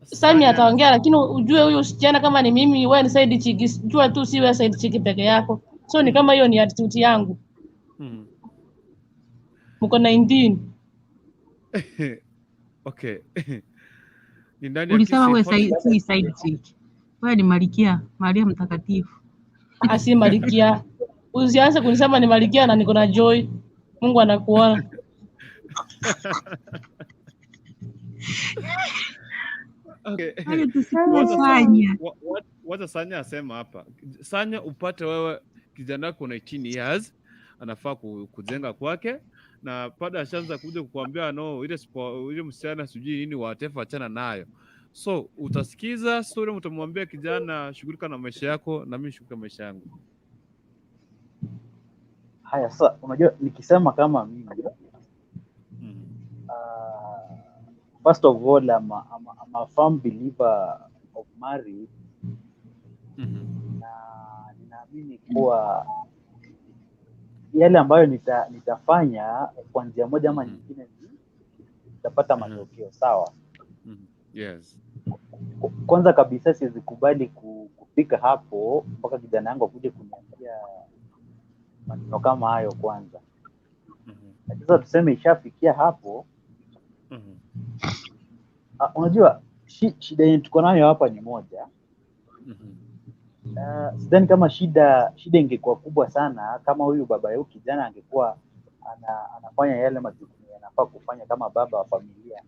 Sanya ataongea, lakini ujue huyu msichana kama ni mimi, wewe ni side chick, jua tu si wewe side chick peke yako. So ni kama hiyo ni attitude yangu. Mko 19. Okay. Ulisema wewe si side chick. Wewe ni Malikia, Maria mtakatifu. Asi Malikia. Usianze kunisema ni Malikia na niko na Joy. Mungu anakuona. Okay. Wacha Sanya asema hapa. Sanya upate wewe kijana wako na 18 years anafaa kujenga kwake, na baada ya shanza kuja kukuambia no ile msichana sijui nini whatever, achana nayo. So utasikiza story, mtamwambia kijana shughulika na maisha yako na mimi shughulika maisha yangu. Haya, sasa unajua nikisema kama mimi first of all I'm a firm believer of marriage. Na ninaamini kuwa yale ambayo nitafanya kwa njia moja ama nyingine nitapata matokeo sawa. Yes. Kwanza kabisa siwezi kubali kufika hapo mpaka kijana yangu akuje kuniambia maneno kama hayo kwanza. Sasa tuseme ishafikia hapo. Unajua shida yetu tuko nayo hapa ni moja. Sidhani kama shida ingekuwa kubwa sana kama huyu baba yao kijana angekuwa anafanya yale majukumu yanafaa kufanya kama baba wa familia.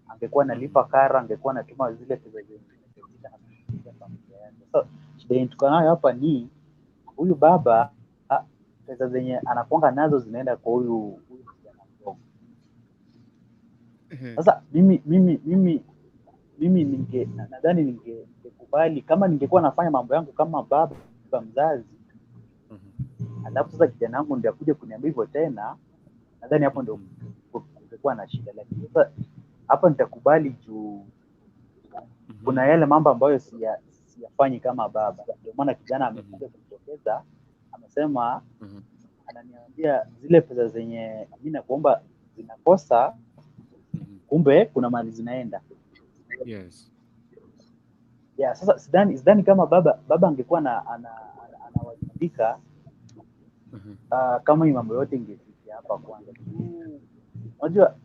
Angekuwa analipa karo, angekuwa anatuma zile pesa zinazohitajika na kusaidia familia yake. So shida yetu tuko nayo hapa ni huyu baba, pesa zenye anakuanga nazo zinaenda kwa huyu kijana mdogo. Sasa mimi nadhani ningekubali kama ningekuwa nafanya mambo yangu kama baba mzazi. alafu sasa kijana wangu ndio akuje kuniambia hivyo tena, nadhani hapo ndio kungekuwa na shida. Lakini sasa hapa nitakubali juu kuna yale mambo ambayo siyafanyi kama baba. Ndio maana kijana amekuja kujitokeza, amesema ananiambia zile pesa zenye mimi nakuomba zinakosa, kumbe kuna mali zinaenda. Yes. Yeah, sasa sidhani kama baba angekuwa anawajibika kama hii mambo yote ingefikia hapa kwanza. Unajua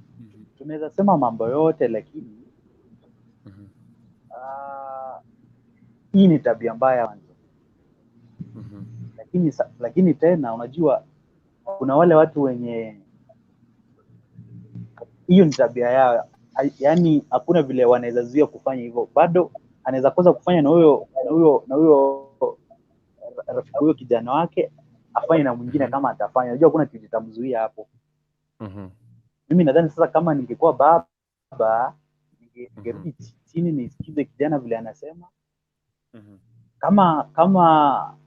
tunaweza sema mambo yote, lakini hii ni tabia mbaya kwanza. Lakini tena unajua kuna wale watu wenye hiyo ni tabia yao, yaani hakuna vile wanaweza zuia kufanya hivyo. Bado anaweza kosa kufanya na huyo rafiki huyo kijana wake, afanye na mwingine kama atafanya. Unajua hakuna kitu kitamzuia hapo. Mimi nadhani sasa kama ningekuwa baba, ningerudi chini nisikize kijana vile anasema. Kama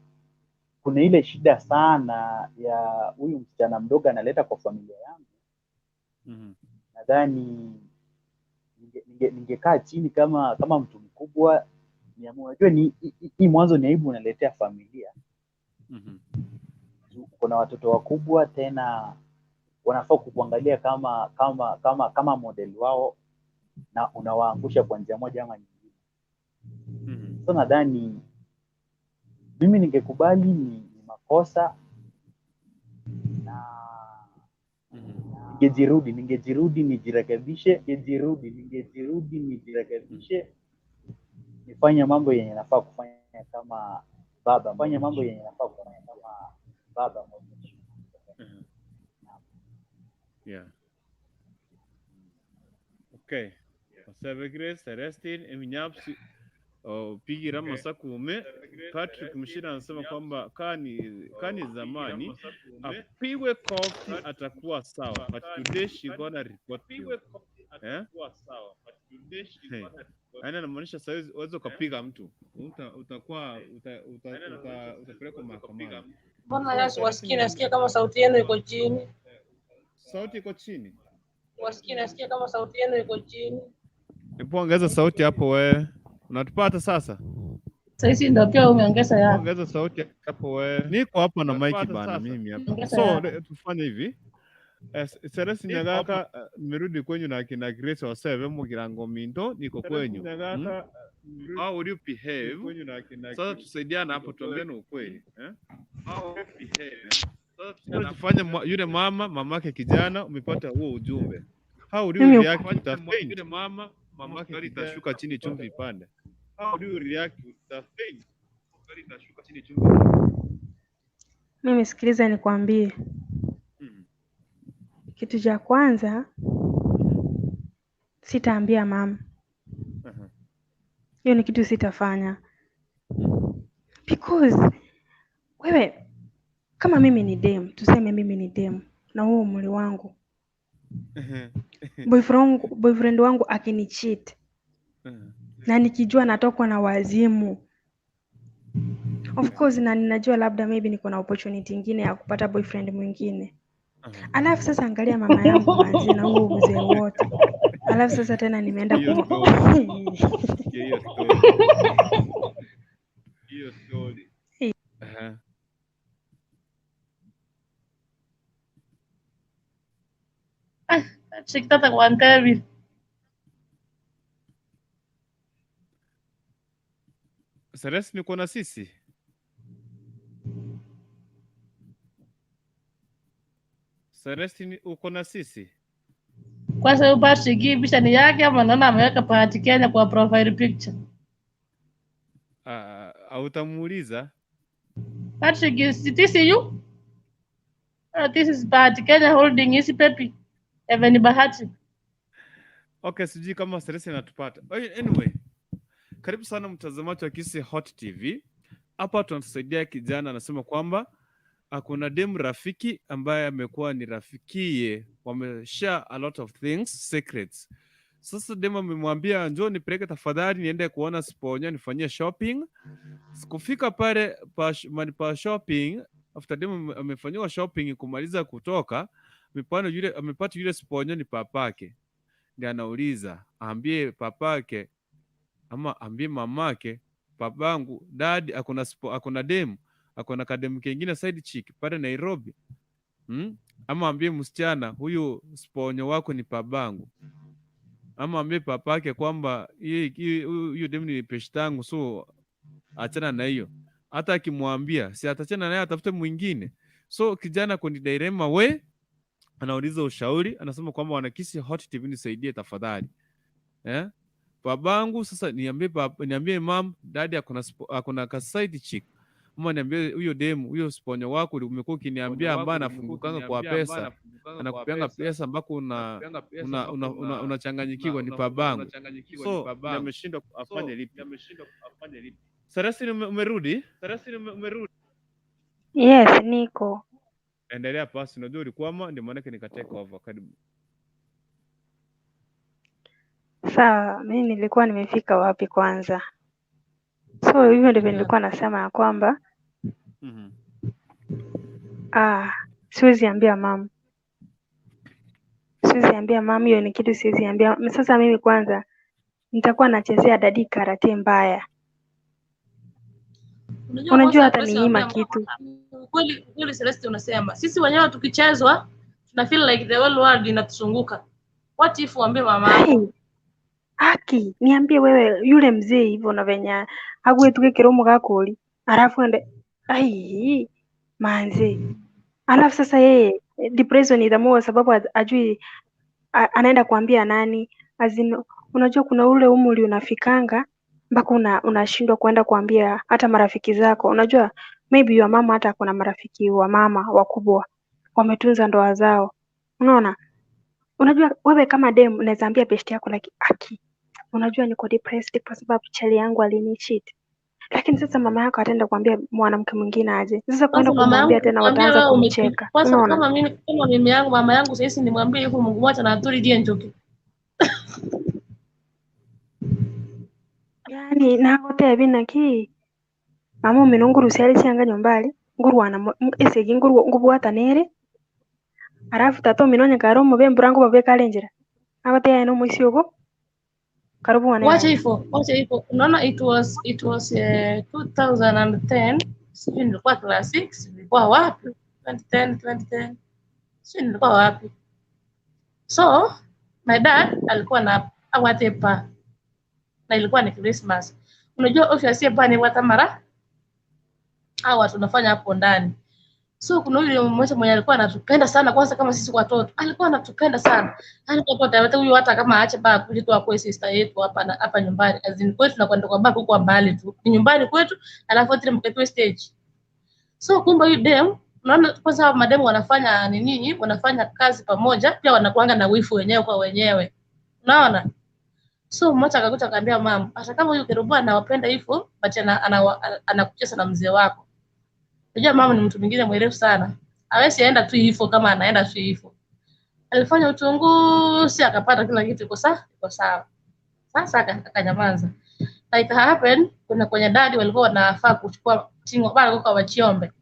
kuna ile shida sana ya huyu msichana mdogo analeta kwa familia yangu, nadhani ningekaa chini kama mtu mkubwa, unajua hii mwanzo ni aibu unaletea familia. Kuna watoto wakubwa tena wanafaa kukuangalia kama model wao, na unawaangusha kwa njia moja ama nyingine. So nadhani mimi ningekubali ni makosa, na ningejirudi nijirekebishe, nifanye mambo yenye nafaa kufanya kama baba, Yeah. Okay. Osebe Grace, Celestine, Eminyapsi, Pigira Masakume, Patrick Mshira anasema kwamba kani zamani apigwe kofi atakuwa sawa, but today she gonna report you. Yaani anamaanisha sasa uweze kupiga mtu, utapelekwa mahakamani. Mbona Yesu wasikii? Nasikia kama sauti yenu iko chini. Sauti iko chini? Wasikii, nasikia kama sauti yenu iko chini. Hebu ongeza sauti hapo wewe. Unatupata sasa? Sasa ndio pia umeongeza yako. Ongeza sauti hapo wewe. Niko hapa na mic bana mimi hapa. So tufanye hivi. Seresi Nyagaka nimerudi kwenyu na kina Grace Osebe Mugirango Mindo, niko kwenyu. How would you behave? Sasa tusaidiane hapo, tuongeane ukweli, How would you behave? Sasa tufanye yule mamake kijana umepata huo ujumbe. How would you react to that? Yule mamake itashuka chini chumvi ipande. How would you react to that thing? Itashuka chini chumvi. Mimi sikiliza nikwambie. Kitu cha kwanza sitaambia mama. Hiyo ni kitu sitafanya. Because wewe kama mimi ni demu, tuseme mimi ni demu na huo umri wangu. Boyfriend wangu akinicheat. Na nikijua natokwa na wazimu. Of course na ninajua labda maybe niko na opportunity nyingine ya kupata boyfriend mwingine. Alafu sasa angalia mama yangu mazi na huo mzee wote. Alafu sasa tena nimeenda Hiyo story. Shikitata kwa ntevi. Seresi niko na sisi. Seresi uko na sisi. Kwa sababu Patrick picha ni yake ama naona ameweka Bahati Kenya kwa profile picture. Utamuuliza. Patrick, is this you? This is Bahati Kenya holding his baby. Even Bahati. Okay, sijui kama Seresi anatupata. Anyway, karibu sana mtazamaji wa Kisi Hot TV. Hapa tunasaidia kijana anasema kwamba kuna demu rafiki ambaye amekuwa ni rafikie, wameshare a lot of things, secrets. Sasa demu amemwambia njoo nipeleke tafadhali niende kuona Sponyo nifanyie shopping. Sikufika pale pa shopping, after demu amefanywa shopping kumaliza kutoka, amepata yule sponyo ni papake. Ndiye anauliza, ambie papake ama ambie mamake, babangu dad akona demu, akona kademu kingine side chick pale Nairobi. Ama ambie msichana huyu sponyo wako ni babangu. Ama ambie papake kwamba huyu demu ni peshtangu, so achana na hiyo. Hata akimwambia si atachana naye, atafute mwingine. So kijana kwenye dilema anauliza ushauri, anasema kwamba wanakisi Hot TV nisaidie tafadhali. Babangu sasa niambie mom, daddy akona ka side chick. Mama niambie huyo demu, huyo sponyo wako umekuwa ukiniambia ambaye anafungukanga kwa pesa, anakupeanga pesa ambako unachanganyikiwa ni babangu. So ameshindwa afanye lipi? Sarasi umerudi? Yes, niko. Endelea pasi, unajua ulikuwa ndio maana nikateka over. Karibu. Sawa, mimi nilikuwa nimefika wapi kwanza? So hivyo ndivyo nilikuwa nasema ya kwamba siwezi ambia mama. Hiyo ni kitu siwezi ambia. Sasa mimi kwanza nitakuwa nachezea dadi karate mbaya. Unajua hata niima kitu. Kweli Celeste unasema. Sisi wenyewe tukichezwa tuna feel like the whole world inatuzunguka. What if uambie mama? Haki, niambie wewe yule mzee hivyo na venya agwetuke kiromo gakoli. Alafu ende manze. Alafu sasa yeye depression itamuua sababu ajui anaenda kuambia nani. Unajua kuna ule umri unafikanga mpaka unashindwa kwenda kuambia hata marafiki zako. Unajua maybe your mama hata kuna marafiki wa mama wakubwa wametunza ndoa zao. Unaona? Unajua wewe kama demu unaweza ambia best yako like aki. Unajua niko depressed kwa sababu chali yangu alinicheat. Lakini sasa mama yako ataenda kuambia mwanamke mwingine aje. Sasa kwenda kumwambia tena wataanza kumcheka. Unaona? Kama mimi yangu mama yangu sasa nimwambie hivyo Mungu mwacha na aturi die njoki. Yani nagote binaki mama minonguru siali cyanga nyombali ngurwana esegi ngubwata nere arafu tato minonye karo mube mburango babe kalenjera agote ya no muisyogo karibu wana wacha hivyo unaona it was 2010 sijui nilikuwa class 6 nilikuwa wapi 2010 sijui nilikuwa wapi. So my dad alikuwa na awatepa na ilikuwa ni Christmas. Unajua ofisi ya bani watamara hawa tunafanya hapo ndani. So kuna yule mmoja mwenye alikuwa anatupenda sana, kwanza kama sisi watoto alikuwa anatupenda sana. Hata huyu hata kama aache baba kujitu kwa sister yetu hapa nyumbani, azini kwetu na kwenda kwa baba huko mbali tu, ni nyumbani kwetu, alafu tena mketwe stage. So kumbe huyu dem, unaona kwanza mademu wanafanya nini, wanafanya kazi pamoja, pia wanakuanga na wifu wenyewe kwa wenyewe, unaona. So mmoja akakuta akaambia mama, hata kama huyu Kerubu anawapenda hivyo, bachana anakucheza na mzee wako. Unajua mama ni mtu mwingine mwerevu sana. Hawezi aenda tu hivyo kama anaenda tu hivyo. Alifanya uchunguzi akapata kila kitu iko sawa. Sasa akanyamaza. Na it happened kwenye dadi walikuwa wanafaa kuchukua tingo bado kwa wachiombe.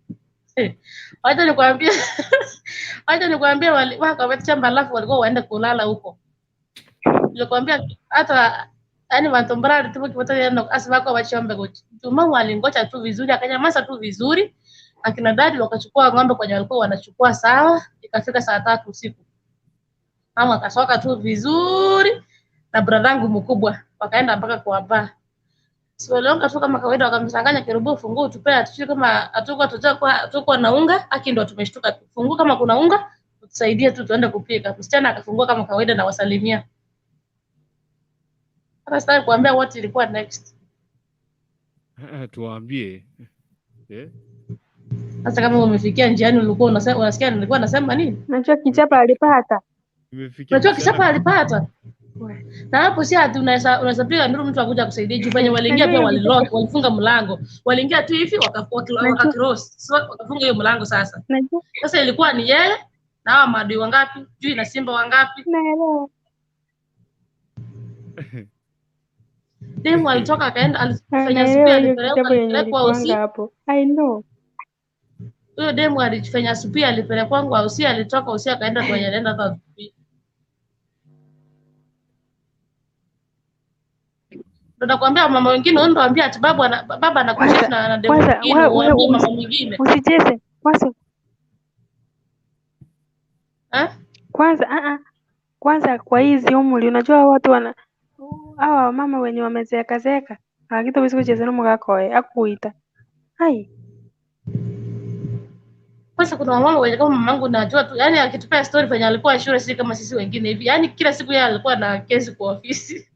Wacha nikwambie wako shamba alafu walikuwa waende kulala huko. Nilikwambia hata yani matombrari tu kipata yana asiba kwa wachiombe gochi. Tuma walingocha tu vizuri akanyamaza tu vizuri. Akina dadi wakachukua ng'ombe kwenye walikuwa wanachukua sawa, ikafika saa 3 usiku. Mama akasoka tu vizuri na bradangu mkubwa wakaenda mpaka kwa baba. Sio leo tu kama kawaida wakamchanganya Kerubu funguo tupea tushike kama hatuko na unga, aki ndo tumeshtuka funguo kama kuna unga tusaidie tu tuende kupika. Msichana akafungua kama kawaida na wasalimia. Hata sasa kuambia what ilikuwa next. Tuambie. Sasa kama umefikia njiani ulikuwa unasikia nilikuwa nasema nini? Unajua kichapa alipata. Unajua kichapa alipata. Na hapo si ati unaweza piga nduru mtu akuja kusaidia juu fanya waliingia pia walilock, walifunga mlango. Waliingia tu hivi wakacross. So wakafunga hiyo mlango sasa. Sasa ilikuwa ni yeye na hawa maadui wangapi? Juu na simba wangapi? Naelewa. Demu alitoka akaenda alifanya spia alipelekwa usiku. Hapo. I know. Huyo demu alifanya supi, alipeleka kwangu au si alitoka usi akaenda kwenye anaenda kwa supi. Nakwambia mama wengine ndio waambia ati baba anakuja na demu mwingine, waambie mama mwingine. Usicheze. Kwanza kwa hizi umri unajua watu hawa mama wenye wamezeeka hakika wezi kucheza na mgakoe akuita. Hai. Kwanza kuna mama wenye kama mamangu najua tu, yani akitupea story fanya alikuwa shule si kama sisi wengine hivi. Yani kila siku yeye alikuwa na kesi kwa ofisi.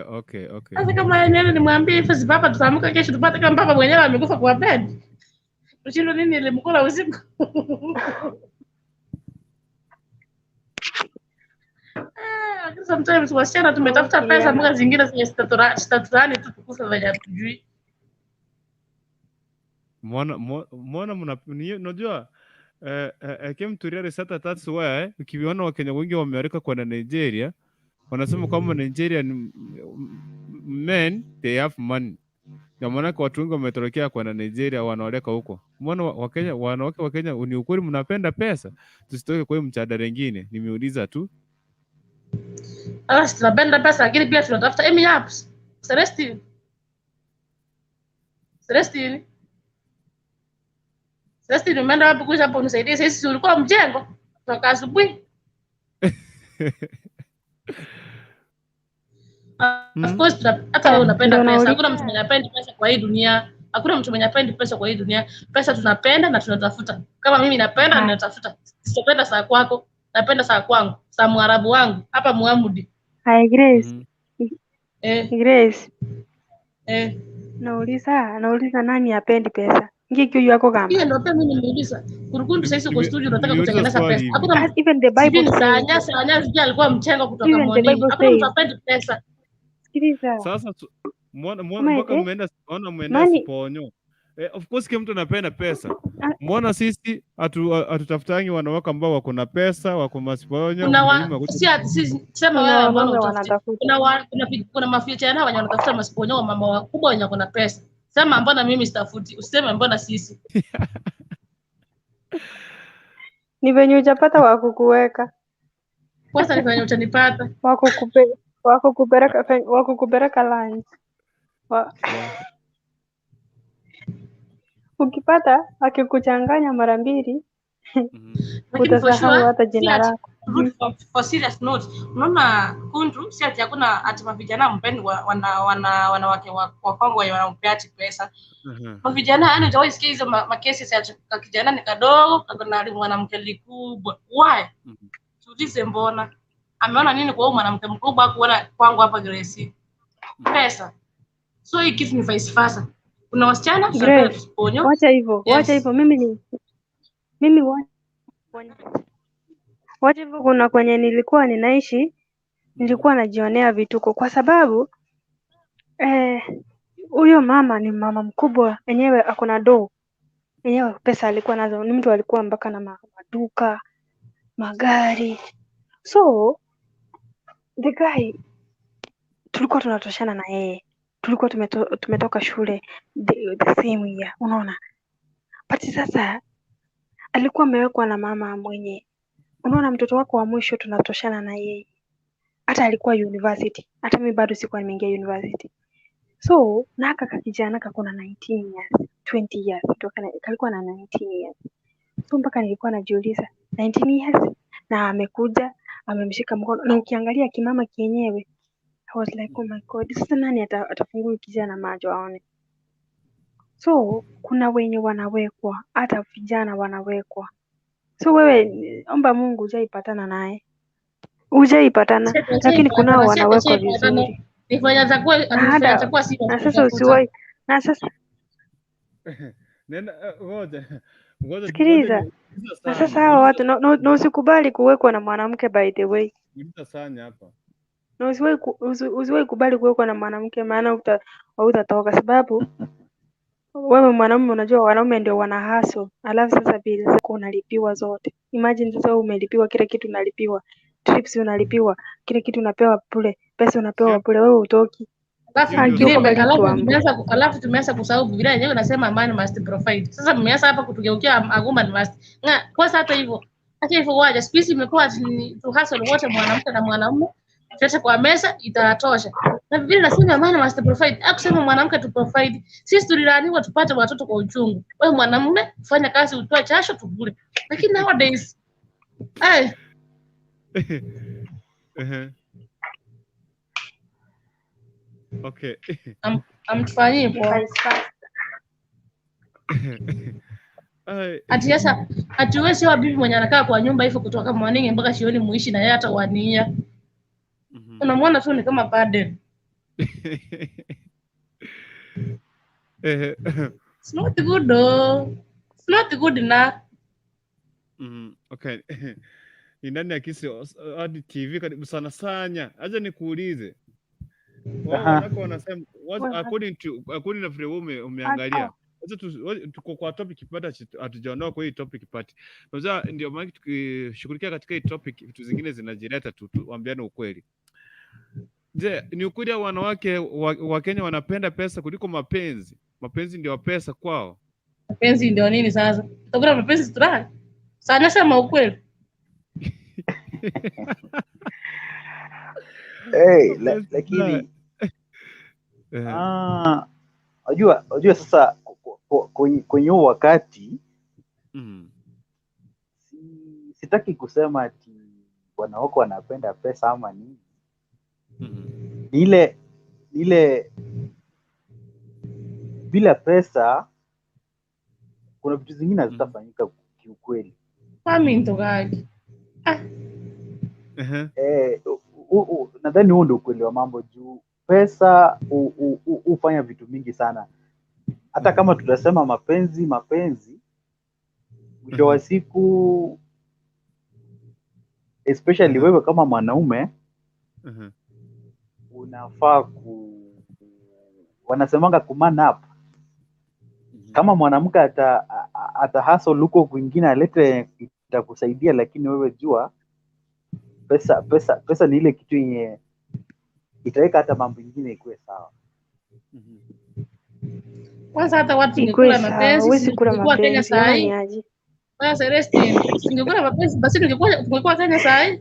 Okay. Sasa kama yeye nimwambie hivi si baba tutaamka kesho tupate kama baba mwenyewe amekufa kwa bed. Ushilo nini ilimkula usiku? Sometimes wasichana tumetafuta pesa mboga zingine zenye staturani tu kukufa venye hatujui. Mbona unajua came to realize that's why ukiona Wakenya wengi wamearika kwa Nigeria wanasema kwamba Nigerian men they have money. Kwa maana watu wengi wametorokea kwa Nigeria wanaoleka huko. Mbona wanawake wa Kenya ni ukweli mnapenda pesa? Tusitoke kwa mchada wengine. Nimeuliza tu. Tunapenda pesa lakini pia tunatafuta apps. Celestine, umeenda wapi kuja hapo unisaidie? Sisi ulikuwa mjengo toka asubuhi. Of course hata wewe unapenda pesa. Hakuna mtu mwenye hapendi pesa kwa hii dunia. Pesa tunapenda na tunatafuta. Kama mimi napenda na natafuta. Sitapenda saa kwako, napenda saa kwangu, saa Mwarabu wangu hapa Muhamudi. Hai Grace. Grace. Nauliza nani hapendi pesa? Ngiki huyu yako kama. Hiyo ndio pia mimi nimeuliza. Kurukundu sasa kwa studio nataka kutengeneza pesa. Hakuna even the Bible says. Sanya alikuwa mchengo kutoka mwani. Hakuna mtu hapendi pesa. Sikiliza. Sasa mbona mmeenda Siponyo? Of course kila mtu anapenda pesa. Mbona sisi hatutafutangi wanawake ambao wako na pesa, wako Masiponyo? Sema wewe mbona unatafuta? Kuna maficha yana wanatafuta Masiponyo mama wakubwa wenye wako na pesa. Sema mbona mimi sitafuti? Useme mbona sisi? Ni venye hujapata wa kukuweka. Kwanza ni venye utanipata. Wakukupeleka lunch. Ukipata akikuchanganya mara mbili utasahau hata jina lako. For serious note, unaona Kundu si ati hakuna ati mavijana mpendi wanawake wa Kongo wanampea pesa. Mavijana yani hujawai sikia hizo makesi za kijana ni kadogo na mwanamke likubwa. Why? Tuulize mbona? Ameona nini kwa mwanamke mkubwa kuona kwangu hapa Grace? Pesa. So hii kitu ni vice versa. Kuna wasichana Siponyo. Wacha hivyo. Mimi wacha hivyo, kuna kwenye nilikuwa ninaishi nilikuwa najionea vituko kwa sababu huyo mama ni mama mkubwa, enyewe akona doo. Enyewe pesa alikuwa nazo, ni mtu alikuwa mpaka na maduka, magari. So the guy tulikuwa tunatoshana na yeye. Tulikuwa tumetoka shule the same year, unaona. But sasa alikuwa amewekwa na mama mwenye, unaona, mtoto wako wa mwisho tunatoshana na yeye. Hata alikuwa university, hata mimi bado sikuwa nimeingia university. So naka kijana kakona 19 years, 20 years, kalikuwa na 19 years. So mpaka nilikuwa najiuliza 19 years na amekuja amemshika mkono, na ukiangalia kimama kienyewe I was like, oh my God, sasa nani atafungua kijana macho aone? So kuna wenye wanawekwa, hata vijana wanawekwa. So wewe omba Mungu hujaipatana naye. Hujaipatana, lakini kunao wanawekwa vizuri. Nifanya atakuwa si. Na sasa usiwahi. Na sasa ngoja. Sikiliza. Na sasa hao watu na usikubali kuwekwa na mwanamke, by the way. Nitasanya hapa. Na usiwahi kubali kuwekwa na mwanamke, maana hutatoka, sababu wewe mwanamume unajua wanaume ndio wana hustle. Alafu sasa bills zako unalipiwa zote. Imagine sasa wewe umelipiwa kila kitu, unalipiwa trips, unalipiwa kila kitu, unapewa bure, pesa unapewa bure, wewe utoki. Alafu tumeanza kusahau Biblia yenyewe inasema man must provide. Sasa mmeanza hapa kutugeukia a woman must. Kwa hata hivyo. Acha hivyo waje. Space imekuwa tu hustle wote mwanamke na mwanamume. Tuache kwa mesa itatosha. Na Biblia inasema man must provide. Akusema mwanamke tu provide. Sisi tulilaniwa tupate watoto kwa uchungu. Wewe mwanamume fanya kazi utoe jasho tukule. Lakini nowadays Okay. Amtufanyie poa. Ati sasa atuwezi wa bibi mwenye anakaa kwa nyumba hivyo kutoka morning mpaka jioni muishi na yeye hata wania. Unamwona tu ni kama burden. It's not good though. It's not good enough. Okay. Ndani ya kisi hadi TV karibu sana sanya. Acha nikuulize. Wao wanasema according na vile wewe umeangalia. Acha tuko kwa topic kipata hatujaondoka kwa hii topic part. Sasa ndio maana tukishughulikia katika hii topic vitu zingine zinajileta tuambiane ukweli. Je, ni ukweli wanawake wa Kenya wanapenda pesa kuliko mapenzi? Mapenzi ndio pesa kwao. Mapenzi ndio nini sasa? Utakuwa mapenzi stress. Sana sema ukweli. Lakini unajua sasa kwenye huo wakati sitaki kusema ati wanawake wanapenda pesa ama nini. Ile bila pesa kuna vitu zingine hazitafanyika kiukweli. Mami ntogaji. Nadhani huo ndio ukweli wa mambo juu pesa hufanya vitu mingi sana. Hata kama tutasema mapenzi mwisho wa siku especially wewe kama mwanaume unafaa wanasemanga kuman up. Kama mwanamke ata hustle huko kwingine alete itakusaidia, lakini wewe jua pesa ni ile kitu yenye itaweka hata mambo mengine ikuwe sawa. Kwanza hata watu ngekula mapenzi kwa Kenya saa hii. Sasa resti singekula mapenzi basi tungekuwa Kenya saa hii.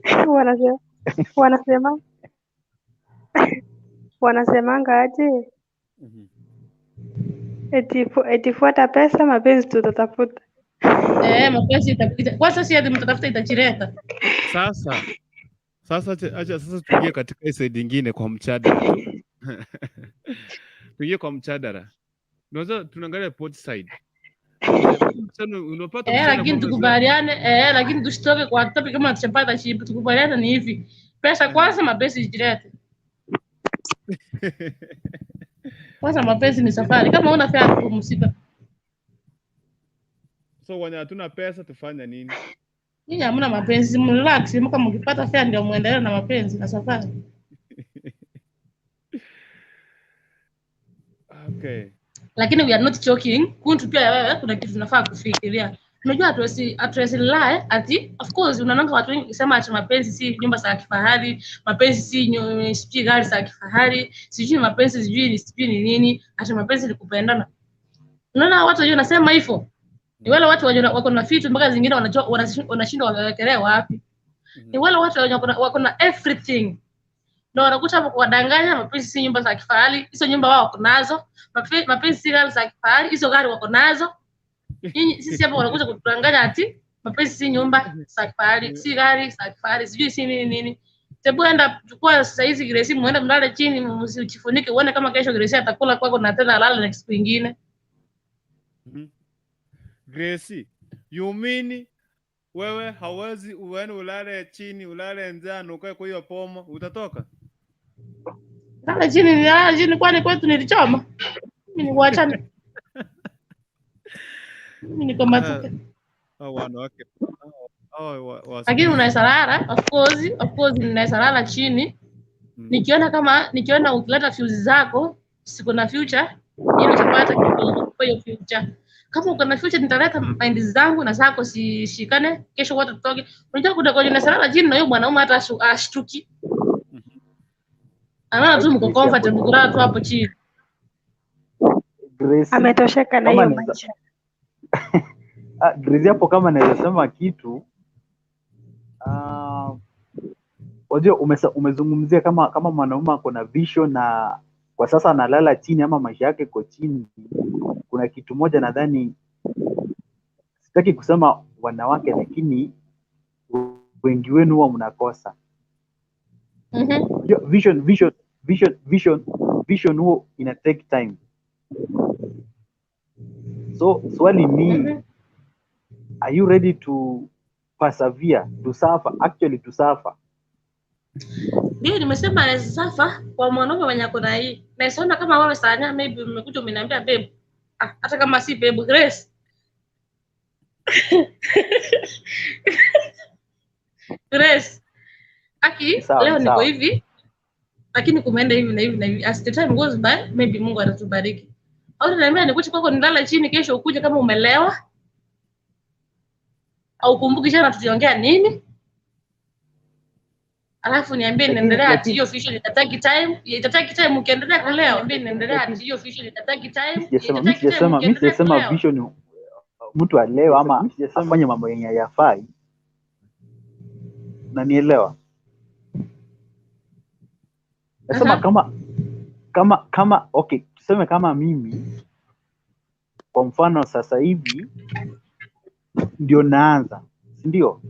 Wanasemanga aje? Eti fuata pesa, mapenzi tutatafuta. Mapenzi itapita. Kwanza si hadi mtatafuta itajireta. Sasa tuingie katika side nyingine kwa mchadara. Tuingie kwa mchadara. Unaweza tunaangalia both side. Unapata lakini tukubaliane, lakini tusitoke kwa topic kama tuchapata chip, tukubaliane ni hivi. Pesa kwanza, mapenzi ijirete. Kwanza mapenzi ni safari. Kama una fare kupumzika. So wanya hatuna pesa tufanya nini? Nyinyi hamna mapenzi, mrelax, kama mkipata fare ndio muendelee na mapenzi na safari. Okay. Lakini we are not joking. Kuntu pia wewe kuna kitu tunafaa kufikiria. Unajua hatuwezi lie ati of course unaona watu wengi kusema ati mapenzi si nyumba za kifahari, mapenzi si gari za kifahari, sijui mapenzi sijui ni nini, ati mapenzi ni kupendana. Unaona watu wengi wanasema hivyo. Ni wale watu wako na vitu mpaka zingine wanashindwa wawekelea wapi. Ni wale watu wako na everything. Na wanakuta hapo kuwadanganya mapenzi si nyumba za kifahari, hizo nyumba wao wako nazo. Mapenzi si gari za kifahari, hizo gari wako nazo. Sisi hapa wanakuja kutudanganya ati mapenzi si nyumba za kifahari, si gari za kifahari, sijui si nini. Tebu enda chukua sasa hizi Grace, muende mlale chini, msijifunike uone kama kesho Grace atakula kwako na tena alale na siku nyingine. Grace, you mean wewe hawezi uende ulale chini, ulale njaa ukae kwa hiyo pomo, utatoka? Lala chini kwani kwetu nilichoma. Mimi ni kuachana. Mimi niko matuke. Wanawake. Lakini unaweza lala, of course ninaweza lala chini. Nikiona ukileta fuse zako, siku na future, ili utapata kitu kwa hiyo future. Kama uko na future nitaleta mind zangu na zako shikane, kesho wote tutoke. Unajua kuna kwa unaweza lala chini na huyo mwanaume hata ashtuki. Anaona tu mko comfortable kulala tu hapo chini. Grace, Ametosheka na kama hiyo naweza maisha. Grace hapo, kama naweza sema kitu, wajua umezungumzia kama mwanaume ako na vision na kwa sasa analala chini ama maisha yake iko chini. Kuna kitu moja nadhani, sitaki kusema wanawake, lakini wengi wenu huwa mnakosa. Vision huo ina take time. So swali ni, are you ready to persevere, to suffer, actually to suffer? Ndio nimesema anaweza safa kwa mwanaume mwenye ako na hii. Naisoma kama wewe Sanya, maybe umekuja umeniambia babe. Hata kama si babe, Grace. Grace. Aki, leo niko hivi. Lakini kumeenda hivi na hivi na hivi. As the time goes by, maybe Mungu atatubariki. Au unaniambia nikuje kwako nilala chini, kesho ukuje kama umelewa? Au kumbuki jana tuliongea nini? Alafu niambie niendelea ati hiyo vision itataki time ukiendelea kulewa, niambie niendelea ati hiyo vision itataki time. Mimi sijasema vision mtu alewa ama afanye mambo yenye hayafai. Unanielewa? Nasema kama okay, tuseme kama mimi kwa mfano sasa hivi ndio naanza, si ndio?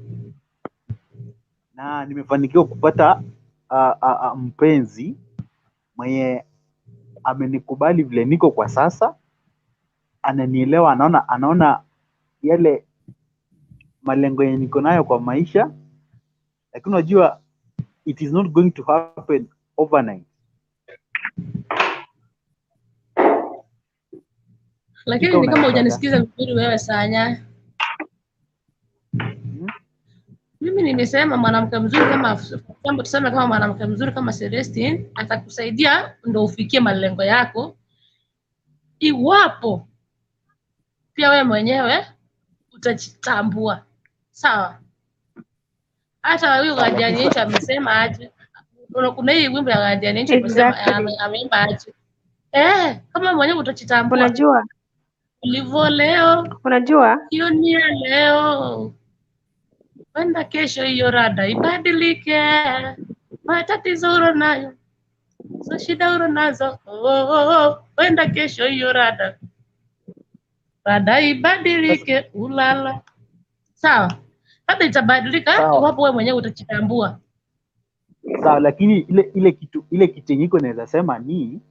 Na nimefanikiwa kupata mpenzi mwenye amenikubali vile niko kwa sasa, ananielewa, anaona yale malengo yenye niko nayo kwa maisha, lakini unajua it is not going to happen overnight. Lakini ni kama hujanisikiza vizuri wewe Sanya. Mimi nimesema mwanamke mzuri kama tuseme kama mwanamke mzuri kama Celestine atakusaidia ndio ufikie malengo yako, iwapo pia wewe mwenyewe utajitambua. Sawa? Hata huyo Guardian Angel amesema aje? Kuna hii wimbo ya Guardian Angel amesema ameimba aje? Kama mwenyewe utajitambua. Unajua? Ulivyo leo. Unajua? Hiyo ni ya leo. Wenda kesho hiyo rada ibadilike. Matatizo unayo. So shida unazo. Wenda kesho hiyo rada ibadilike, ulala. Sawa? Hata itabadilika iwapo wewe mwenyewe utajitambua. Sawa, lakini ile kitu nyiko naweza sema ni,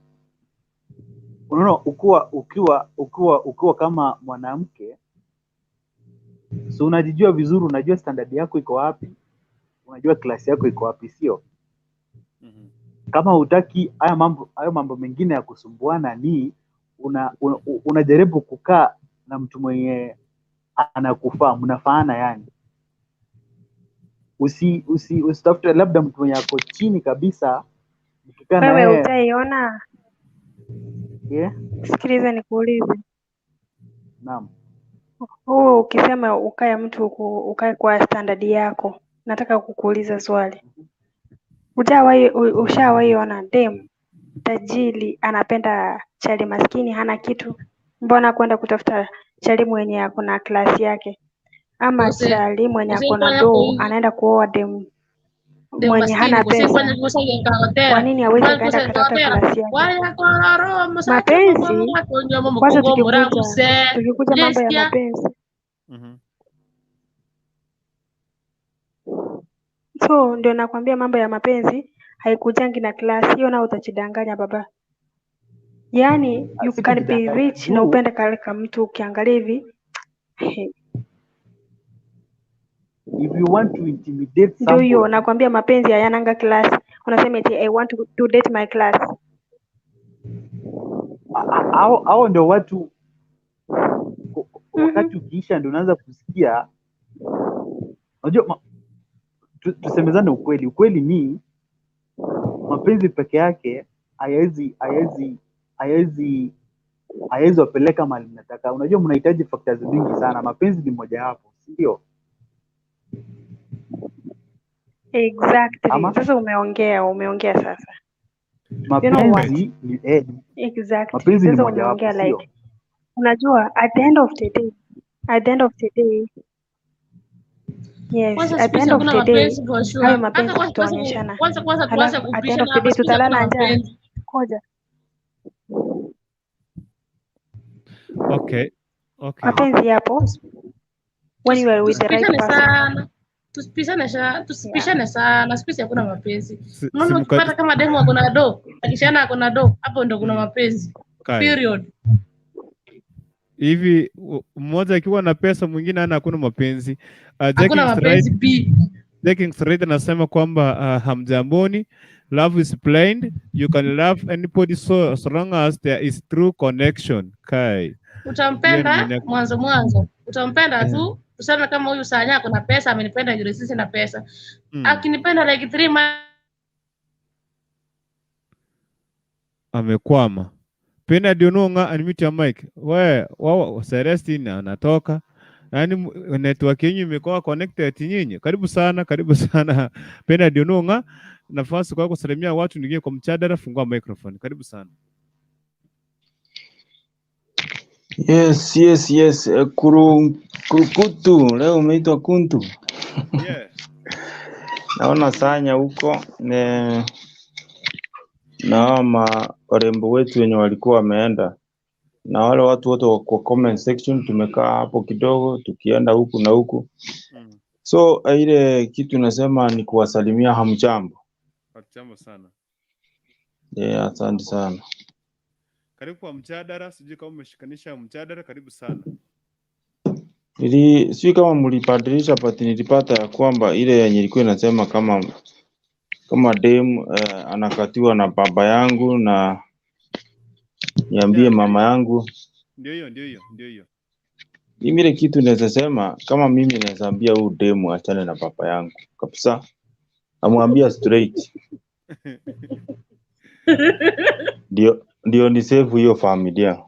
unaona, ukiwa kama mwanamke, so unajijua vizuri, unajua standard yako iko wapi, unajua klasi yako iko wapi, sio? Kama hutaki hayo mambo mengine ya kusumbuana, ni unajaribu kukaa na mtu mwenye anakufaa, mnafaana yani. Usitafute labda mtu mwenye ako chini kabisa. Wewe utaiona. Yeah. Sikiliza nikuulize. Naam. Ukisema ukae kwa standard yako, nataka kukuuliza swali. Ushawahi ona demu tajiri anapenda chali maskini hana kitu? Mbona kwenda kutafuta chali mwenye ako na klasi yake? Ama chali mwenye ako na doo anaenda kuoa demu mwenye hana pesa? Kwa nini hawezi kaenda kutafuta klasi yake? Mapenzi, kwanza tukikuja mambo ya mapenzi. So ndio nakwambia mambo ya mapenzi haikujangi na klasi, hiyo na utachidanganya baba. Yani you can be rich na upende kaleka mtu ukiangalia hivi. If you want to intimidate somebody, ndio hiyo nakwambia mapenzi hayananga klasi. Unasema eti I want to date my class. Hao ndio watu wakati ukiisha ndio unaanza kusikia. Unajua tusemezane ukweli. Ukweli ni mapenzi peke yake hayawezi wapeleka mahali mnataka. Unajua mnahitaji factors mingi sana. Mapenzi ni moja wapo, si ndio? Exactly. Sasa umeongea sasa. Mapenzi ni Exactly. mapenzi ni Sasa moja wapo, unaongea sio? like, unajua at the end of the day, yes, Kwanza at siku the hizi end of hakuna the day, mapenzi for sure. hayo Hata mapenzi kwanza tutaonyeshana. tuanze Halafu at the end of kupishana the day hapa, siku hizi hakuna tutalala njaa. mapenzi. Koja. Okay. Mapenzi yapo when you are with the right person. Tusipishane sana. Siku hizi hakuna mapenzi. Si- Unaona, simuka- ukipata kama demu ako na do, akishana ako na do, hapo ndo kuna mapenzi. Kai. Period. Hivi mmoja akiwa na pesa mwingine hana, hakuna mapenzi. Hakuna mapenzi B. Jacking straight anasema kwamba hamjamboni, love is blind, you can love anybody so long as there is true connection. Kai. Utampenda mwanzo. Utampenda tu. Tuseme kama huyu Sanya ako na pesa, amenipenda yule, sisi na pesa. Akinipenda like 3 months amekwama. Pena Diononga unmute your mic. Wao Celestine anatoka. Yaani network yenu imekuwa connected nyinyi. Karibu sana. Pena Diononga, nafasi kwa kusalimia watu ningine kwa mchadara, fungua microphone. Karibu sana. Yes. Kurukutu. Leo umeitwa kuntu. Yeah. Naona Sanya huko. Na warembo wetu wenye walikuwa wameenda. Na wale watu wote kwa comment section tumekaa hapo kidogo tukienda huku na huku. So ile kitu nasema ni kuwasalimia hamjambo. Hamjambo sana. Yeah, asante sana. Karibu kwa mchadara, sijui kama umeshikanisha mchadara, karibu sana. Sijui kama mlibadilisha pati, nilipata ya kwamba ile yenye ilikuwa inasema kama Demu anakatiwa na baba yangu na niambie mama yangu. Ndio hiyo. Mimi ile kitu naweza sema kama mimi naweza ambia huyu Demu achane na baba yangu kabisa. Amwambia straight. Ndio ni save hiyo familia.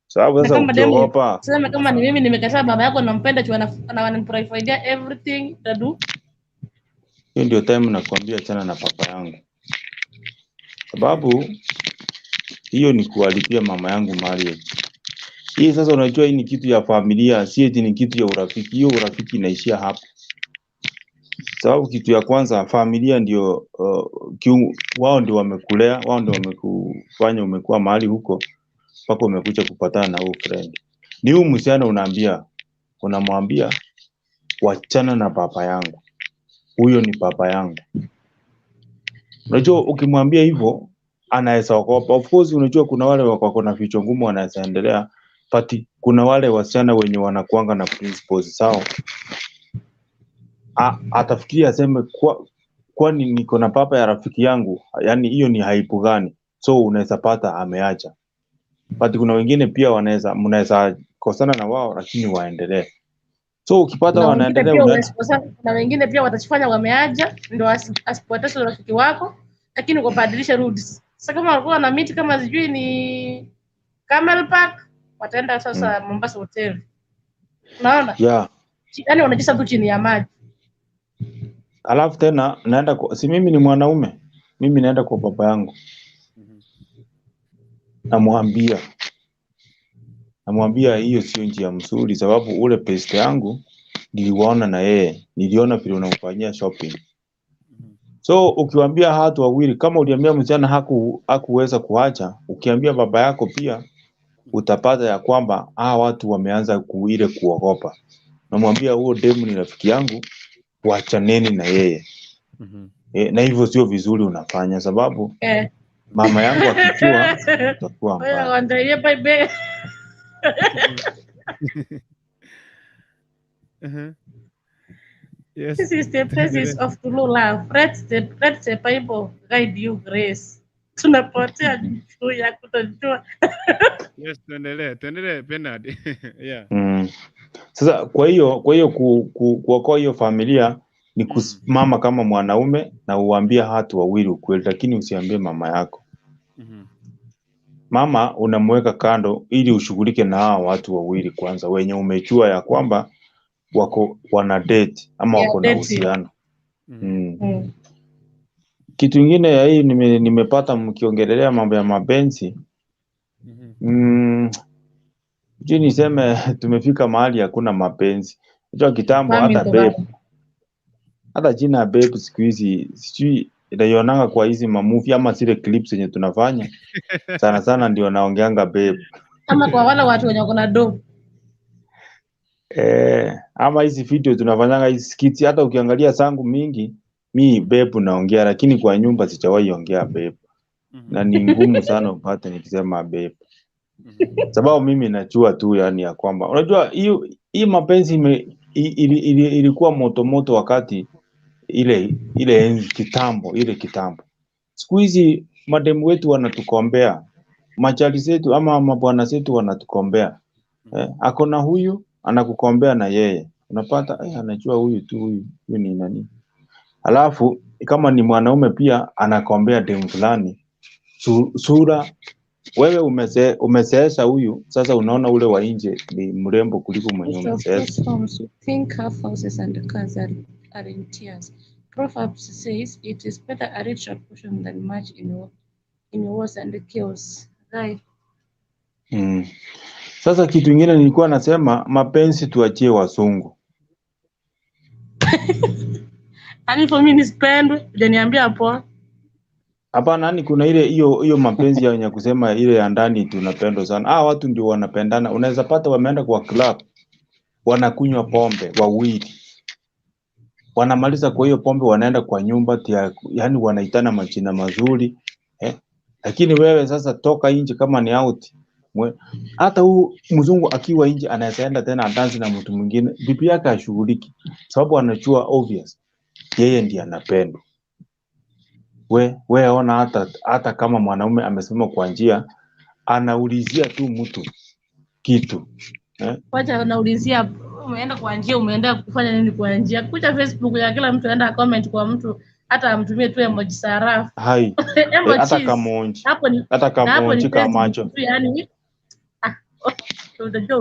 Sababu sasa ukiogopa. Sema kama ni mimi nimekataa baba yako nampenda tu ananiprovide everything tadu. Hiyo ndio time nakwambia achana na baba yangu. Sababu hiyo ni kualipia mama yangu mali. Hii sasa unajua hii ni kitu ya familia, si eti ni kitu ya urafiki. Hiyo urafiki inaishia hapo. Sababu kitu ya kwanza familia ndio wao ndio wamekulea, wao ndio wamekufanya umekuwa mahali huko mpaka umekuja kupatana na huyo friend. Ni huyu msichana unamwambia wachana na baba yangu. Huyo ni baba yangu. Unajua ukimwambia hivyo anaweza ogopa. Of course unajua kuna wale wako na vichwa ngumu wanaweza endelea, but kuna wale wasichana wenye wanakuanga na principles sawa. Atafikiria aseme kwani niko na papa ya rafiki yangu, yani hiyo ni haibu gani? So unaweza pata ameacha. But kuna wengine pia mnaweza kosana na wao lakini waendelee. So ukipata wanaendelea na wengine pia watachifanya wameaja ndio asipoteze rafiki wako, lakini ukabadilisha rules. Sasa kama walikuwa na meet kama sijui ni Camel Park, wataenda sasa Mombasa hotel. Unaona? Yeah. Yaani wanajisa tu chini ya maji. Alafu tena naenda si mimi ni mwanaume. Mimi naenda kwa baba yangu. Namwambia hiyo sio njia mzuri sababu ule peste yangu niliona na yeye. Niliona vile unamfanyia shopping. So ukiwaambia watu wawili kama uliambia msichana hakuweza kuacha, ukiambia baba yako pia utapata ya kwamba watu wameanza kuogopa. Namwambia huo Demu ni rafiki yangu, waachaneni na yeye. Na hivyo sio vizuri unafanya sababu mama yangu akijua utakuwa mbaya. Waandalie bye. Yes. This is the presence of true love. Let the Bible guide you grace. Tunapotea juu ya kutojua. Yes, tuendelee Bernard. Yeah. Sasa kwa hiyo kuokoa hiyo familia ni kusimama kama mwanaume na uambie watu wawili ukweli, lakini usiambie mama yako. Mama unamweka kando ili ushughulike na hao watu wawili kwanza wenye umejua ya kwamba wana date ama wako na uhusiano. kitu kingine ya hii nimepata mkiongelelea mambo ya mapenzi. Sijui niseme tumefika mahali hakuna mapenzi. Unajua kitambo hata jina babe siku hizi sijui inaionanga kwa hizi mamovie ama zile clips zenye tunafanya. Sana sana ndio naongeanga babe. Ama kwa wale watu wenye kuna do. Ama hizi video tunafanyanga hizi skits, hata ukiangalia zangu mingi mi babe naongea, lakini kwa nyumba sijawahi ongea babe. Na ni ngumu sana upate nikisema babe. Sababu mimi najua tu yani ya kwamba unajua hii mapenzi ilikuwa moto wakati ile enzi kitambo. Siku hizi mademu wetu wanatukombea, machali zetu ama mabwana zetu wanatukombea. Akona huyu anakukombea na yeye unapata anajua huyu ni nani. Alafu kama ni mwanaume pia anakombea demu fulani sura. Wewe umeseesha huyu, sasa unaona ule wa nje ni mrembo kuliko mwenye umeseesha. Think half houses and cars are in tears. Proverbs says it is better a rich portion than much in wars and chaos. Right. Sasa kitu kingine nilikuwa nasema mapenzi tuachie wazungu. Ani for me nispendwe, Niambie hapo. Hapana, yani kuna ile hiyo mapenzi ya kusema ile ya ndani tunapendwa sana. Watu ndio wanapendana. Unaweza pata wameenda kwa club, wanakunywa pombe wawili. Wanamaliza kwa hiyo pombe wanaenda kwa nyumba yani wanaitana majina mazuri. Lakini wewe sasa toka nje kama ni out. Hata huu mzungu akiwa nje anaweza enda tena dance na mtu mwingine. Bibi yake ashughuliki. Sababu anajua obvious. Yeye ndiye anapendwa. We ona hata kama mwanaume amesimama kwa njia anaulizia tu mtu kitu. Wacha anaulizia umeenda kwa njia, umeenda kufanya nini kwa njia? Kuja Facebook ya kila mtu aenda comment kwa mtu, hata amtumie tu emoji sarafu. Hai. Hata kamonji. Hata kamonji kama macho. Yani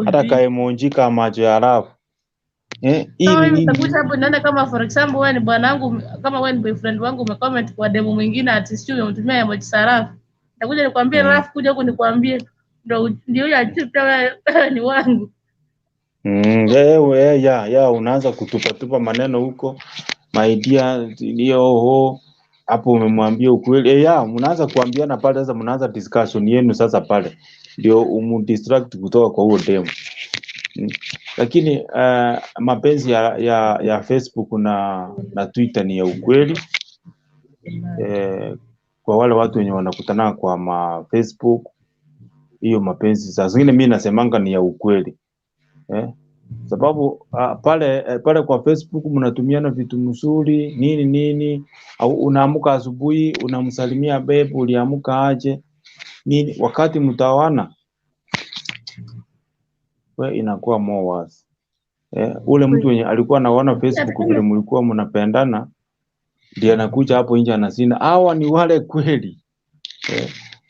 hata ka emoji kama macho ya rafu. Nitakuja hapo nenda kama for example wewe ni bwanangu, kama wewe ni boyfriend wangu umecomment kwa demo mwingine ati sijui umemtumia emoji sarafu. Nitakuja nikwambie rafu, kuja huko nikwambie ndio ya pia wewe ni wangu. Unaanza kutupa maneno huko. My dear ndio hapo umemwambia ukweli. Mnaanza kuambiana pale, sasa mnaanza discussion yenu sasa pale. Ndio umdistract kutoka kwa huo demo. Lakini mapenzi ya Facebook na Twitter ni ya ukweli. Kwa wale watu wenye wanakutana kwa Facebook, hiyo mapenzi saa zingine mimi nasemanga ni ya ukweli. Sababu pale kwa Facebook mnatumiana vitu mzuri nini au unaamka asubuhi unamsalimia babe, uliamka aje nini, wakati mtawana inakuwa more worse. Ule mtu mwenye alikuwa anaona Facebook vile mlikuwa mnapendana ndiye anakuja hapo nje anasina hawa ni wale kweli.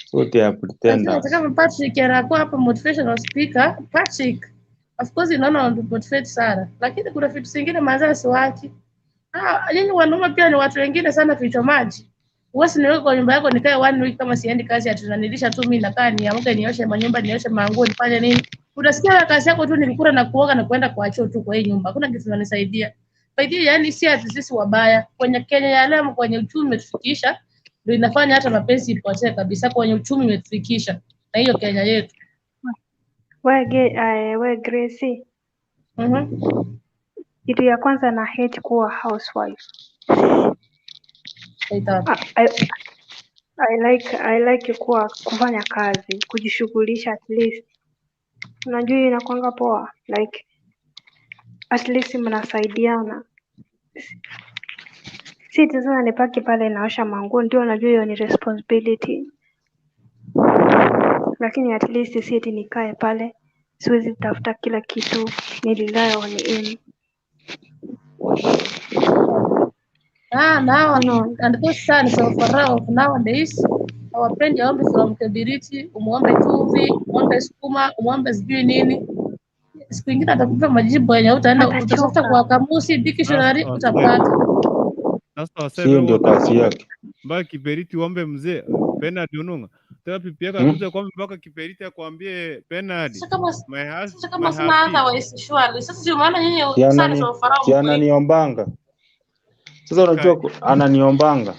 So they are pretenders. Kama Patrick anakuwa hapa motivational speaker, Patrick of course inaona motivate sana, lakini kuna vitu vingine mazasi waki. Nyinyi wanaume pia ni watu wengine sana vichwa maji. Uwezi niweke kwa nyumba yako nikae 1 week kama siendi kazi atunanilisha tu mimi nakaa niamke nioshe manyumba nioshe manguo nifanye nini? Utasikia kazi yako tu nilikula na kuoga na kwenda kwa choo tu kwa hii nyumba. Hakuna kitu kinanisaidia. Baadhi yani si ati sisi wabaya. Kwenye Kenya ya leo kwenye uchumi umetufikisha ndio inafanya hata mapenzi ipotee kabisa, kwenye uchumi umetufikisha. Na hiyo Kenya yetu. We Gracie. Kitu ya kwanza na hate kuwa housewife. I like kuwa kufanya kazi, kujishughulisha at least. Unajua inakuanga poa, like at least mnasaidiana. Si tazama nipaki pale naosha manguo, ndio unajua hiyo ni responsibility. Lakini at least si eti nikae pale siwezi tafuta kila kitu nililala on in. And those sons of Pharaoh nowadays hawapendi aombe from kibiriti, umuombe chumvi, umuombe sukuma, umuombe sijui nini. Siku nyingine atakupa majibu yenye utaenda utafuta kwa kamusi dictionary utapata. Sio ndio kazi yake. mpaka kiberiti uombe mzee Bernard Ununga. Tena pipi yako akuja kwamba mpaka kiberiti akwambie Bernard. Sasa kama sina hata waisi shwari. Sasa sio maana nyinyi sana sio farao. Kiana niombanga. Sasa unajua ananiombanga.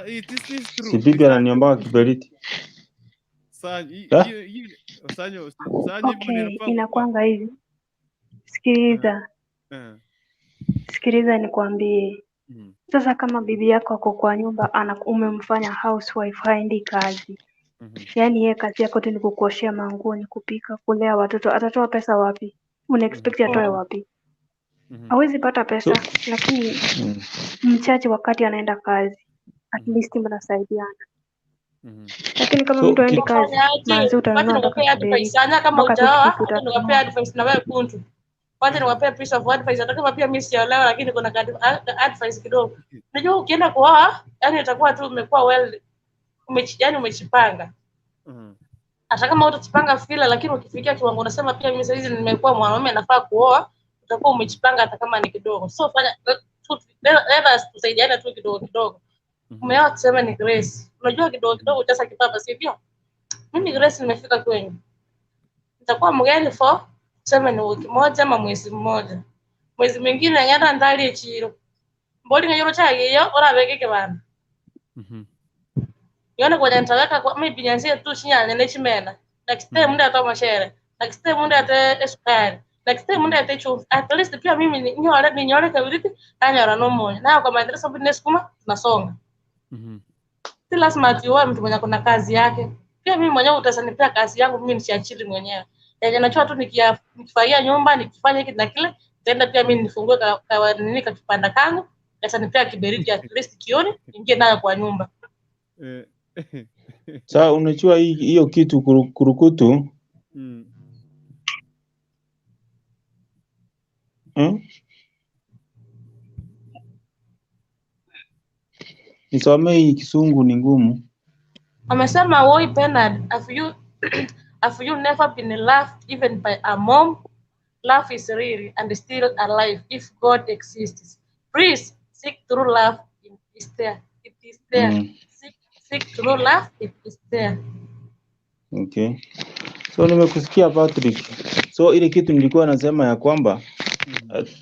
It is true. Si bibi ananiombanga kiberiti. Okay, inakwanga hivi. Sikiliza nikwambie. Sasa kama bibi yako ako kwa nyumba umemfanya housewife haendi kazi. Yaani yeye kazi yako tu ni kukuoshea manguo, ni kupika, kulea watoto. Atatoa pesa wapi? Una-expect atoe wapi? Hawezi pata pesa, lakini mchache wakati anaenda kazi. At least mnasaidiana. Lakini kama mtu haendi kazi, manzi utanunua mpaka kiberiti. Kama utaoa, unapea advice na wewe kuntu. Kwanza niwapea piece of advice, hata kama pia mimi sielewa, lakini kuna advice kidogo. Unajua ukienda kuoa, yani itakuwa tu umekuwa yani umejipanga. Hata kama utajipanga vile, lakini ukifikia kiwango unasema pia mimi sasa nimekuwa mwanaume nafaa kuoa, utakuwa umejipanga hata kama ni kidogo. So fanya let us tusaidiane tu kidogo. Umeoa tuseme ni Grace. Unajua kidogo utasa kipapa sivyo? Mimi Grace nimefika kwenye. Nitakuwa mgeni tuseme ni wiki moja ama mwezi mmoja. Mwezi mwingine ngenda ndali chiro. Mboli ngayoro chagiyo orabeke kebana. Yone kwa jantaweka kwa mimi binyanzie tu chinyanya nechimena. Next time munde atoma shere. Next time munde ate esukari. Next time munde ate chumvi. At least pia mimi ninyore kabiriti anyora no moyo. Na kwa maendeleo business kuma tunasonga. Si lazima atiwe mtu mwenye kuna kazi yake. Pia mimi mwenyewe utasanipea kazi yangu mimi nisiachili mwenyewe. Yaani nachoa tu nikifanyia nyumba, nikifanya hiki na kile, tenda pia mimi nifungue nini kipanda kangu, atanipea kiberiti at least kioni, ingie nayo kwa nyumba. Sasa unajua hiyo kitu kurukutu. Nisome hii Kisungu ni ngumu. Amesema woi Bernard, have you never been loved even by a mom? Love is real and still alive if God exists. Please seek true love. It is there. Seek true love. It is there. Okay. So nimekusikia Patrick. So ile kitu nilikuwa nasema ya kwamba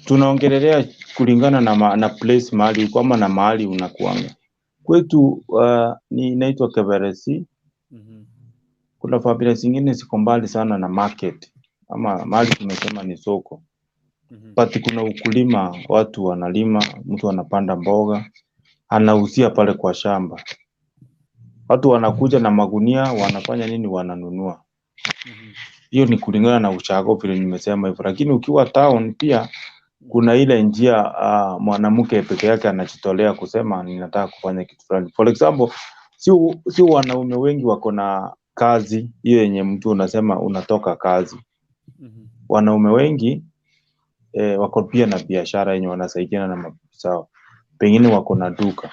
tunaongelelea kulingana na place mahali kwamba na mahali unakuanga. Kwetu ni naitwa Keberesi. Kuna familia zingine ziko mbali sana na market ama mahali tumesema ni soko. But kuna ukulima, watu wanalima, mtu anapanda mboga, anauzia pale kwa shamba. Watu wanakuja na magunia, wanafanya nini, wananunua. Hiyo ni kulingana na uchago vile nimesema hivyo. Lakini ukiwa town pia kuna ile njia mwanamke peke yake anajitolea kusema ninataka kufanya kitu fulani. For example, si wanaume wengi wako na kazi hiyo yenye mtu unasema unatoka kazi. Wanaume wengi wako pia na biashara yenye wanasaidiana na mabibi zao. Pengine wako na duka.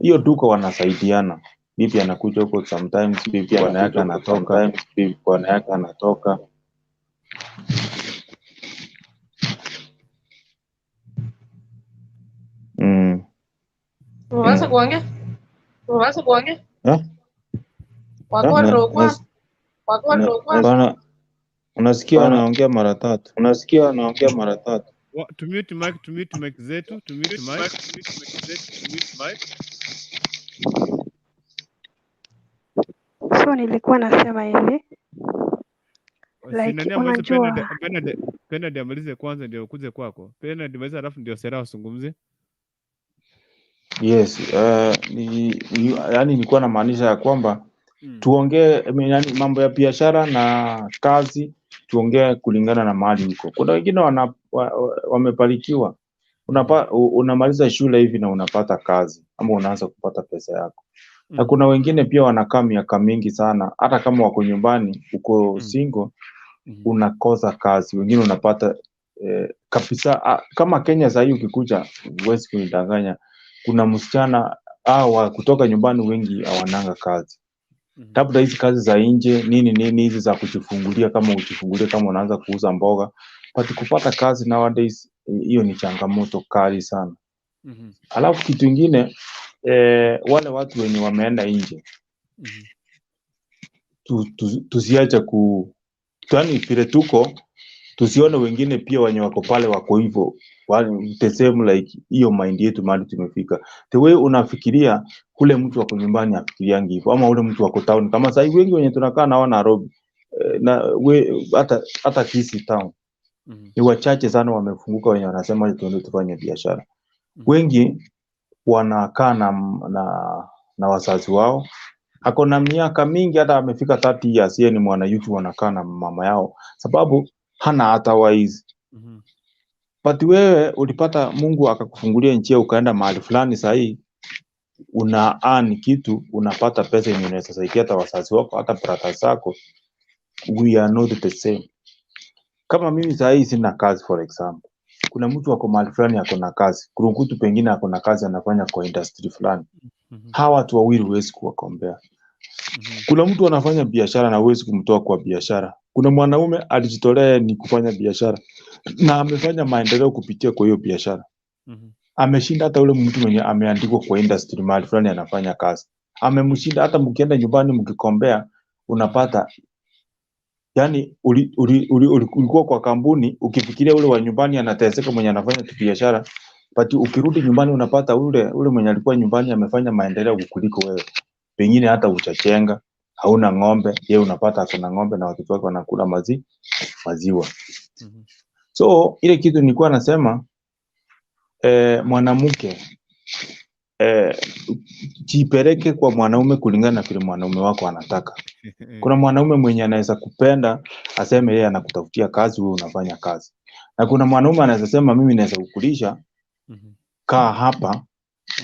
Hiyo duka wanasaidiana. Bibi anakuja huko sometimes, bibi wanayaka anatoka, bibi wanayaka anatoka. Unaweza kuongea? Bana, unasikia anaongea mara tatu. To mute mic zetu, So nilikuwa nasema hivi. Like unajua Bernard amalize kwanza ndio ukuje kwako. Bernard maliza alafu ndio Sera wasungumze. Yes, yani nilikuwa namaanisha ya kwamba tuongee yani mambo ya biashara na kazi, tuongee kulingana na mahali huko. Kuna wengine wamebarikiwa. Unamaliza shule hivi na unapata kazi ama unaanza kupata pesa yako. Na kuna wengine pia wanakaa miaka mingi sana, hata kama wako nyumbani, uko single, unakosa kazi. Wengine unapata kabisa. Kama Kenya sasa hivi ukikuja, huwezi kunidanganya, kuna msichana kutoka nyumbani wengi hawananga kazi. Labda hizi kazi za nje nini hizi za kujifungulia, kama ujifungulie kama unaanza kuuza mboga, but kupata kazi nowadays hiyo ni changamoto kali sana. Alafu kitu kingine wale watu wenye wameenda nje tusiache yani vile tuko tusione wengine pia wenye wako pale wako hivyo the same like hiyo mind yetu mahali tumefika. The way unafikiria kule mtu wako nyumbani afikiriangi hivyo, ama ule mtu wako town kama sasa hivi wengi wenye tunakaa nao Nairobi na hata Kisii town ni wachache sana wamefunguka wenye wanasema tuende tufanye biashara. Wengi wanakaa na wazazi wao, ako na miaka mingi hata amefika 30 years, yeye ni mwana youth, wanakaa na mama yao sababu hana otherwise. But wewe ulipata Mungu akakufungulia njia ukaenda mahali fulani, sahi una earn kitu, unapata pesa yenye inaweza saidia hata wazazi wako hata brother zako. We are not the same. Kama mimi sahi sina kazi for example, kuna mtu wako mahali fulani ako na kazi, kuna mtu pengine ako na kazi anafanya kwa industry fulani. Hawa watu wawili huwezi kuwakombea. Kuna mtu anafanya biashara na huwezi kumtoa kwa biashara. Kuna mwanaume alijitolea ni kufanya biashara na amefanya maendeleo kupitia kwa hiyo biashara. Ameshinda hata ule mtu mwenye ameandikwa kwa industry mahali fulani anafanya kazi. Amemshinda. Hata mkienda nyumbani mkikombea unapata yani ulikuwa kwa kampuni ukifikiria ule wa nyumbani anateseka mwenye anafanya biashara, but ukirudi nyumbani unapata ule mwenye alikuwa nyumbani amefanya maendeleo kukuliko wewe. Pengine hata uchachenga, hauna ng'ombe, yeye unapata akona ng'ombe na watoto wake wanakula maziwa. So ile kitu nilikuwa nasema mwanamke jipeleke kwa mwanaume kulingana na vile mwanaume wako anataka. Kuna mwanaume mwenye anaweza kupenda aseme yeye anakutafutia kazi, wewe unafanya kazi. Na kuna mwanaume anaweza sema mimi naweza kukulisha, kaa hapa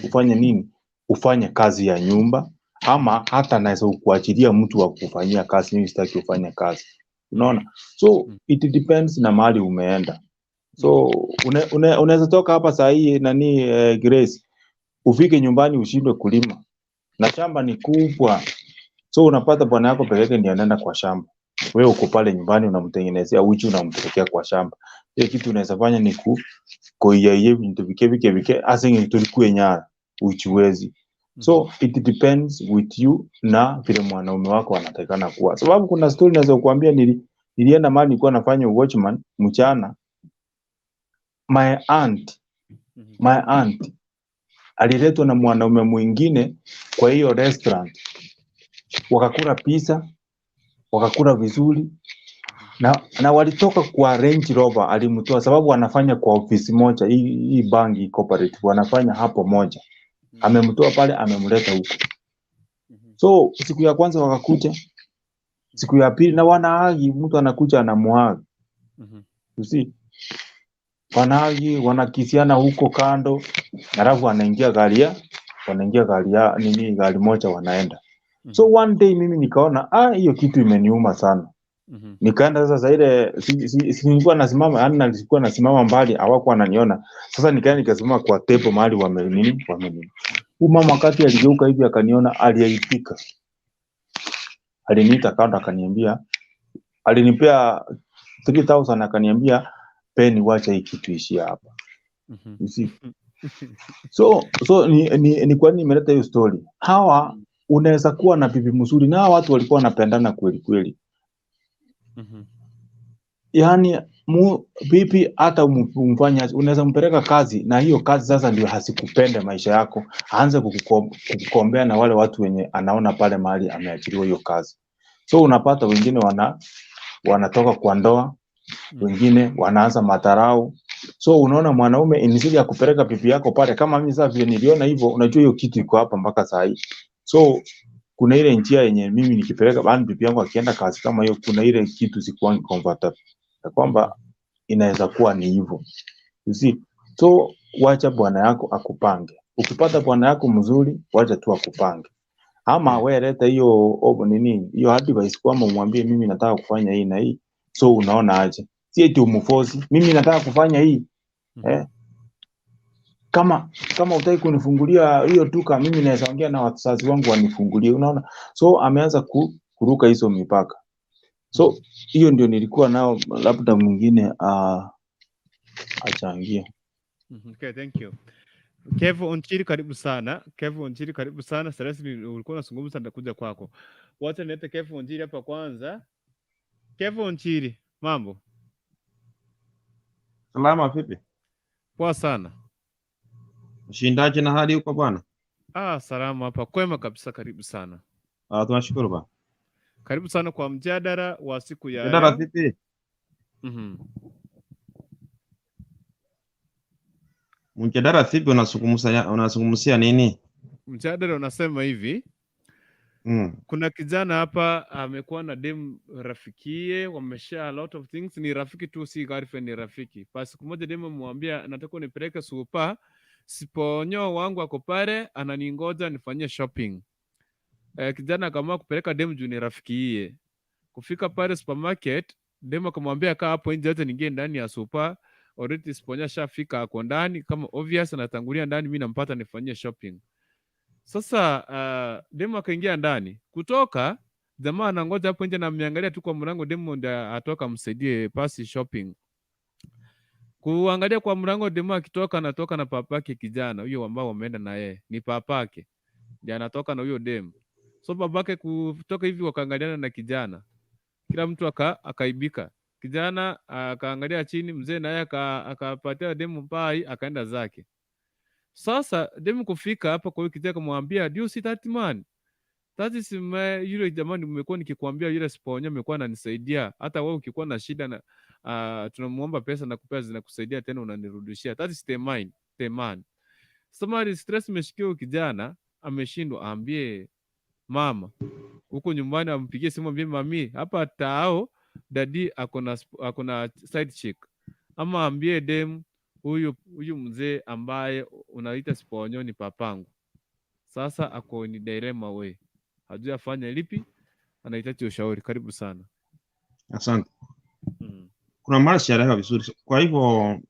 ufanye nini? Ufanye kazi ya nyumba, ama hata naweza kukuachilia mtu wa kufanyia kazi, mimi sitaki ufanye kazi. Unaona? So it depends na mahali umeenda. So unaweza toka hapa saa hii Grace, ufike nyumbani ushindwe kulima na shamba ni kubwa, so unapata bwana yako peke yake ndiye anaenda kwa shamba, wewe uko pale nyumbani unamtengenezea uchi unampelekea kwa shamba. Ile kitu unaweza fanya ni kuiyaye vitu vike asingi tulikue nyara uchiwezi. So it depends with you na vile mwanaume wako anatakana kuwa. Sababu kuna story naweza kukuambia, nilienda mahali nilikuwa nafanya watchman mchana. My aunt aliletwa na mwanaume mwingine kwa hiyo restaurant, wakakula pizza, wakakula vizuri, na walitoka kwa Range Rover alimtoa, sababu anafanya kwa ofisi moja hii banki cooperative, wanafanya hapo moja. Amemtoa pale amemleta huko. So siku ya kwanza wakakuja, siku ya pili na wanaagi, mtu anakuja anamuaga. You see? Wanaagi wanakisiana huko kando, halafu wanaingia gari moja wanaenda. So one day mimi nikaona hiyo kitu imeniuma sana. Nikaenda sasa ile nilikuwa nasimama, yani nilikuwa nasimama mbali, hawakuwa wananiona. Sasa nikaenda nikasimama kwa table mahali wamenini. Huyu mama wakati aligeuka hivi akaniona, aliaipika. Aliniita kando akaniambia, alinipea 3000 akaniambia, "Peni wacha hii kitu ishia hapa." You see? So ni kwa nini nimeleta hiyo story? Hawa unaweza kuwa na bibi mzuri na watu walikuwa wanapendana kweli kweli. Yani bibi hata umfanya unaweza mpeleka kazi na hiyo kazi sasa ndio hasikupende maisha yako, aanze kukukombea na wale watu wenye anaona pale mahali ameachiliwa hiyo kazi. So unapata wengine wanatoka kwa ndoa, wengine wanaanza madharau. So unaona mwanaume inizidi ya kupeleka bibi yako pale, kama mimi sasa vile niliona hivyo, unajua hiyo kitu iko hapa mpaka saa hii. So kuna ile njia yenye mimi nikipeleka bani bibi yangu akienda kazi kama hiyo, kuna ile kitu sikuangi comfortable na kwamba inaweza kuwa ni hivyo. You see? So wacha bwana yako akupange. Ukipata bwana yako mzuri, wacha tu akupange. Ama wewe leta hiyo hiyo advice kwamba umwambie mimi nataka kufanya hii na hii. So unaona aje? Si eti umforce, mimi nataka kufanya hii. Kama utaki kunifungulia hiyo duka, mimi naweza ongea na wazazi wangu wanifungulie, unaona? So ameanza kuruka hizo mipaka. So hiyo ndio nilikuwa nao, labda mwingine achangie. Okay, thank you. Kevo Onchiri karibu sana. Kevo Onchiri karibu sana. Celestine ulikuwa unazungumza nitakuja kwako. Wacha niete Kevo Onchiri hapa kwanza. Kevo Onchiri, mambo? Salama vipi? Poa sana. Ushindaje na hali huko bwana? Salama hapa. Kwema kabisa, karibu sana. Tunashukuru bwana. Karibu sana kwa mjadala wa siku ya Mjadala leo. vipi? Mjadala vipi, unazungumzia nini? Mjadala unasema hivi. Kuna kijana hapa amekuwa na demu rafikie, wameshare a lot of things, ni rafiki tu, si girlfriend, ni rafiki. Basi siku moja demu amemwambia nataka unipeleke super, siponyo wangu ako pale ananingoja nifanyie shopping. Kijana akaamua kupeleka demu juu ni rafiki yeye. Kufika pale supermarket, demu akamwambia kaa hapo nje hata ningie ndani ya super. Already siponya shafika ako ndani, kama obvious anatangulia ndani, mimi nampata nifanyie shopping. Sasa demu akaingia ndani. Kutoka jamaa anangoja hapo nje na mniangalia tu kwa mlango, demu ndio atoka msaidie pasi shopping. Kuangalia kwa mlango, demu akitoka anatoka na papake kijana, huyo ambao wameenda na yeye. Ni papake. Ndiye anatoka na huyo demu. So babake kutoka hivi wakaangaliana na kijana. Kila mtu akaibika. Kijana akaangalia chini, mzee naye akapatia demu pai akaenda zake. Sasa demu kufika hapa kwa hiyo kijana kumwambia, "Do you see that man? That is yule jamani nimekuwa nikikwambia yule siponyo amekuwa ananisaidia. Hata wewe ukikuwa na shida na tunamuomba pesa na kupea zinakusaidia tena unanirudishia. That is the man." Somali stress imeshikia kijana, ameshindwa aambie mama. Huko nyumbani ampigie simu ambie mami, hapa tao dadi akona side chick. Ama ambie demu huyu mzee ambaye unaita siponyo ni papangu. Sasa ako ni dilemma we. Hajui afanye lipi, anahitaji ushauri. Karibu sana. Asante. Kuna mara sijaelewa vizuri. Kwa hivyo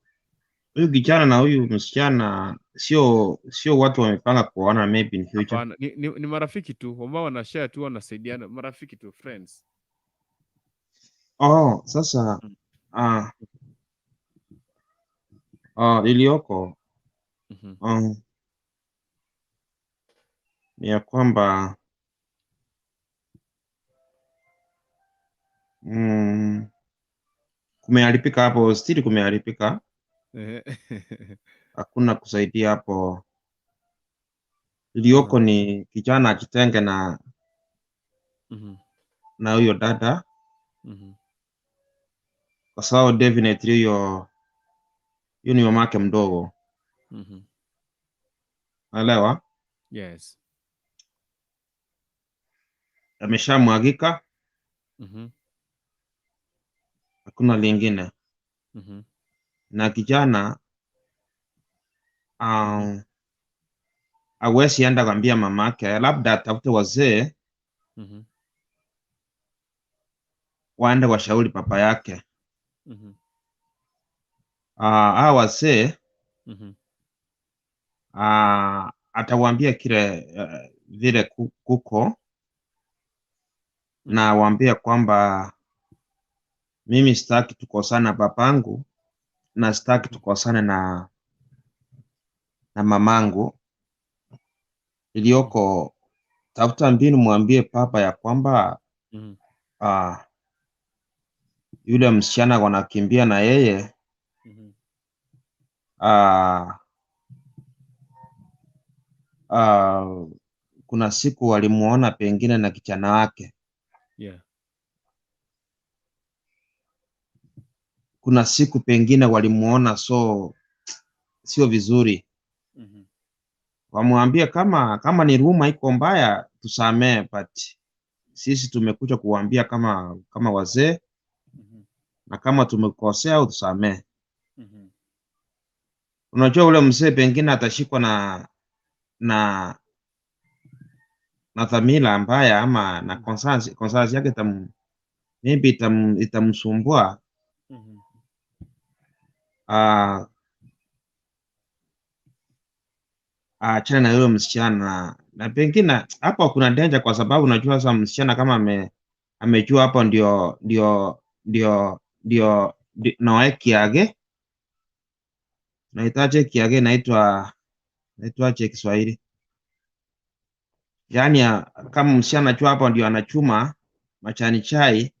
huyu kijana na huyu msichana sio watu wamepanga kuoana maybe in future. Hapana, ni marafiki tu, ambao wanashare tu, wanasaidiana, marafiki tu, friends. Sasa iliyoko ni ya kwamba kumeharibika hapo, stili kumeharibika. Hakuna kusaidia hapo. Iliyoko ni kijana akitenge na huyo dada. Kwa sababu definitely hiyo ni mamake mdogo. Naelewa? Yes. Ameshamwagika. Hakuna lingine. Na kijana hawezi enda kuambia mamake, labda atafute wazee waende washauri papa yake. Hao wazee atawaambia kile vile kuko na waambia kwamba mimi sitaki tukosana babangu na sitaki tukosane na mamangu. Iliyoko tafuta mbinu, mwambie papa ya kwamba yule msichana wanakimbia na yeye kuna siku walimuona pengine na kijana wake. Kuna siku pengine walimuona, so sio vizuri. Wamwambie kama ni ruma iko mbaya tusamee, but sisi tumekuja kuambia kama wazee, na kama tumekosea au tusamee. Unajua ule mzee pengine atashikwa na dhamira mbaya ama na conscience yake maybe itamsumbua. Achana na yule msichana, na pengine hapo kuna danger, kwa sababu unajua sasa msichana kama amejua hapo ndio nawe kiage nahitaji kiage naitwa naitwaje Kiswahili? Yaani kama msichana anajua hapa ndio anachuma machani chai,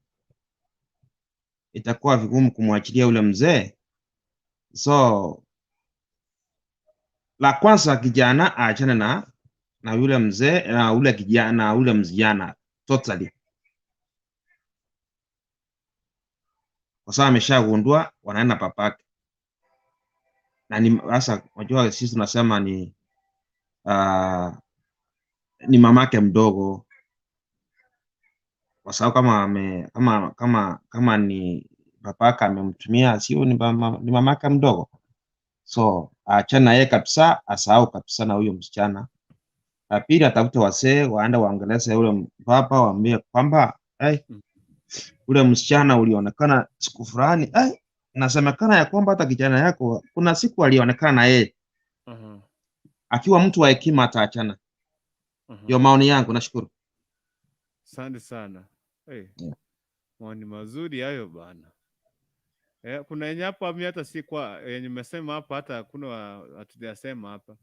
itakuwa vigumu kumwachilia ule mzee. So la kwanza kijana aachane na yule mzee na ule kijana na ule msichana totally, kwa sababu ameshagundua wanaenda papake. Na ni sasa, unajua sisi tunasema ni mamake mdogo, kwa sababu kama ni papaka amemtumia, sio ni mamake mdogo. So achana naye kabisa, asahau kabisa na huyo msichana. Na pili, atafute wasee waende waongeleze yule baba, waambie kwamba ule msichana ulionekana siku fulani, nasemekana ya kwamba hata kijana yako kuna siku alionekana na yeye. Akiwa mtu wa hekima ataachana. Ndio maoni yangu, nashukuru. Asante sana. Maoni mazuri hayo bana. Kuna yenye hapa mimi hata si kwa yenye nimesema hapa, hata hakuna hatujasema hapa.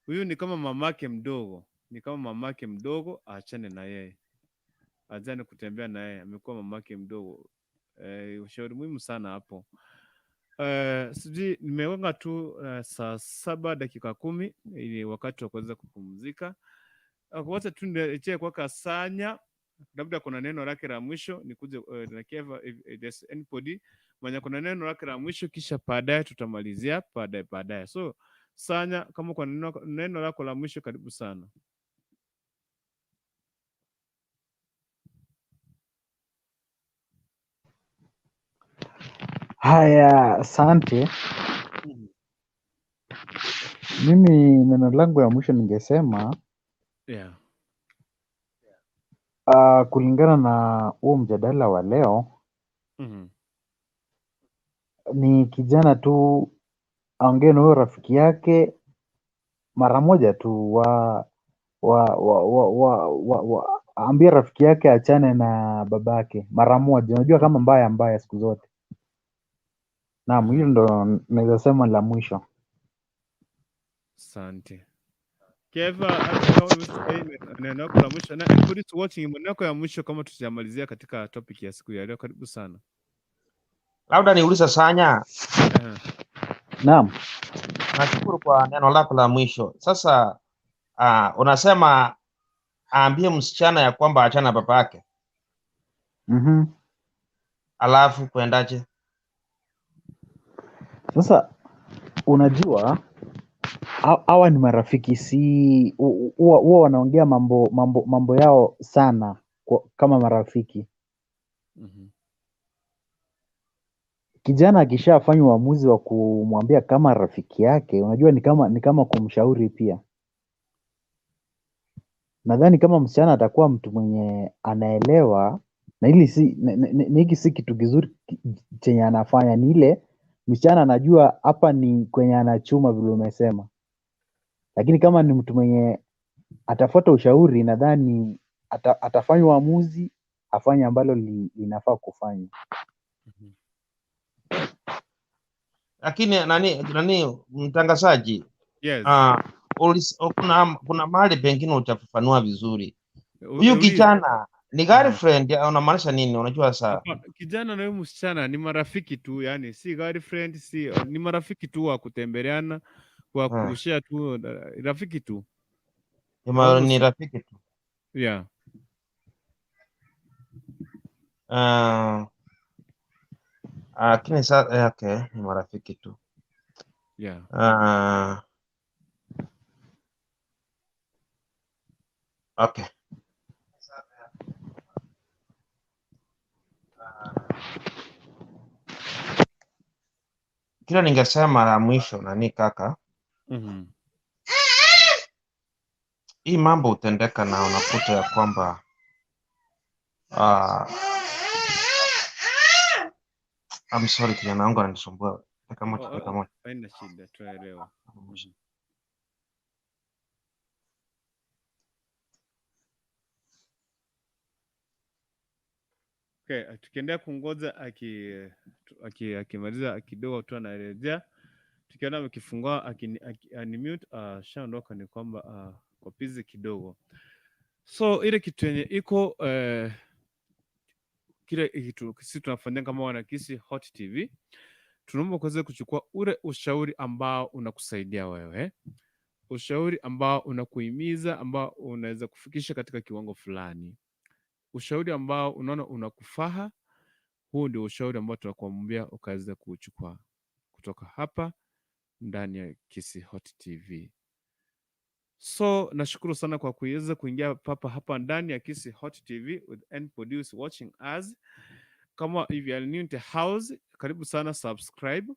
Huyu ni kama mamake mdogo. Ni kama mamake mdogo, aachane na yeye. Ajane kutembea na yeye, amekuwa mamake mdogo. Ushauri muhimu sana hapo. Sijui nimewanga tu saa 7:10 ili wakati wa kuweza kupumzika. Wacha tu nicheke kwa Kasanya, labda kuna neno lake la mwisho nikuje na Keva, if there's anybody mwenye kuna neno lake la mwisho, kisha baadaye tutamalizia baadaye. So Sanya, kama kuna neno lako la mwisho, karibu sana. Haya, asante. Mimi neno langu ya mwisho ningesema kulingana na huo mjadala wa leo, ni kijana tu aongee na huyo rafiki yake mara moja tu, ambie rafiki yake achane na babake mara moja. Unajua kama mbaya siku zote. Naam, hilo ndo naweza sema la mwisho. Asante. Keva, neno lako la mwisho, na everybody watching, neno lako ya mwisho kama tutamalizia katika topic ya siku ya leo. Karibu sana. Labda niulize Sanya. Naam. Nashukuru kwa neno lako la mwisho. Sasa unasema aambie msichana ya kwamba achana na babake. Alafu kuendaje? Sasa unajua hawa ni marafiki, si huwa wanaongea mambo yao sana kama marafiki. Kijana akishafanya uamuzi wa kumwambia kama rafiki yake, unajua ni kama kumshauri pia. Nadhani kama msichana atakuwa mtu mwenye anaelewa, na hiki si kitu kizuri chenye anafanya, ni ile msichana anajua hapa ni kwenye anachuma vile umesema. Lakini kama ni mtu mwenye atafuata ushauri, nadhani atafanya uamuzi, afanye ambalo linafaa kufanya. Lakini nani mtangazaji? Yes. Kuna mahali pengine utafafanua vizuri. Huyu kijana ni girlfriend au unamaanisha nini? Unajua saa kijana na huyu msichana ni marafiki tu, yani si girlfriend, ni marafiki tu wa kutembeleana, wa kushare tu, rafiki tu. Ni rafiki tu. Yeah. Lakini sasa okay, ni marafiki tu. Yeah. Okay. Kila ningesema la mwisho nani kaka? Hii mambo utendeka na unakuta ya kwamba I'm sorry, kijana wangu ananisumbua. Dakika moja. Haina shida, tuelewa. Okay, tukiendelea kungoja akimaliza kidogo tu anarejea. tukiona amekifungua akinimute, shaondoka, ni kwamba kwa busy kidogo. So ile kitu yenye iko kile kitu sisi tunafanya kama wanakisi Hot TV, tunaomba kuweza kuchukua ule ushauri ambao unakusaidia wewe, ushauri ambao unakuhimiza, ambao unaweza kufikisha katika kiwango fulani, ushauri ambao unaona unakufaha. Huu ndio ushauri ambao tunakuambia ukaweza kuchukua kutoka hapa ndani ya Kisi Hot TV. So nashukuru sana kwa kuweza kuingia hapa ndani ya Kisi Hot TV with any produce watching us. Kama if you are new to house, karibu sana, subscribe,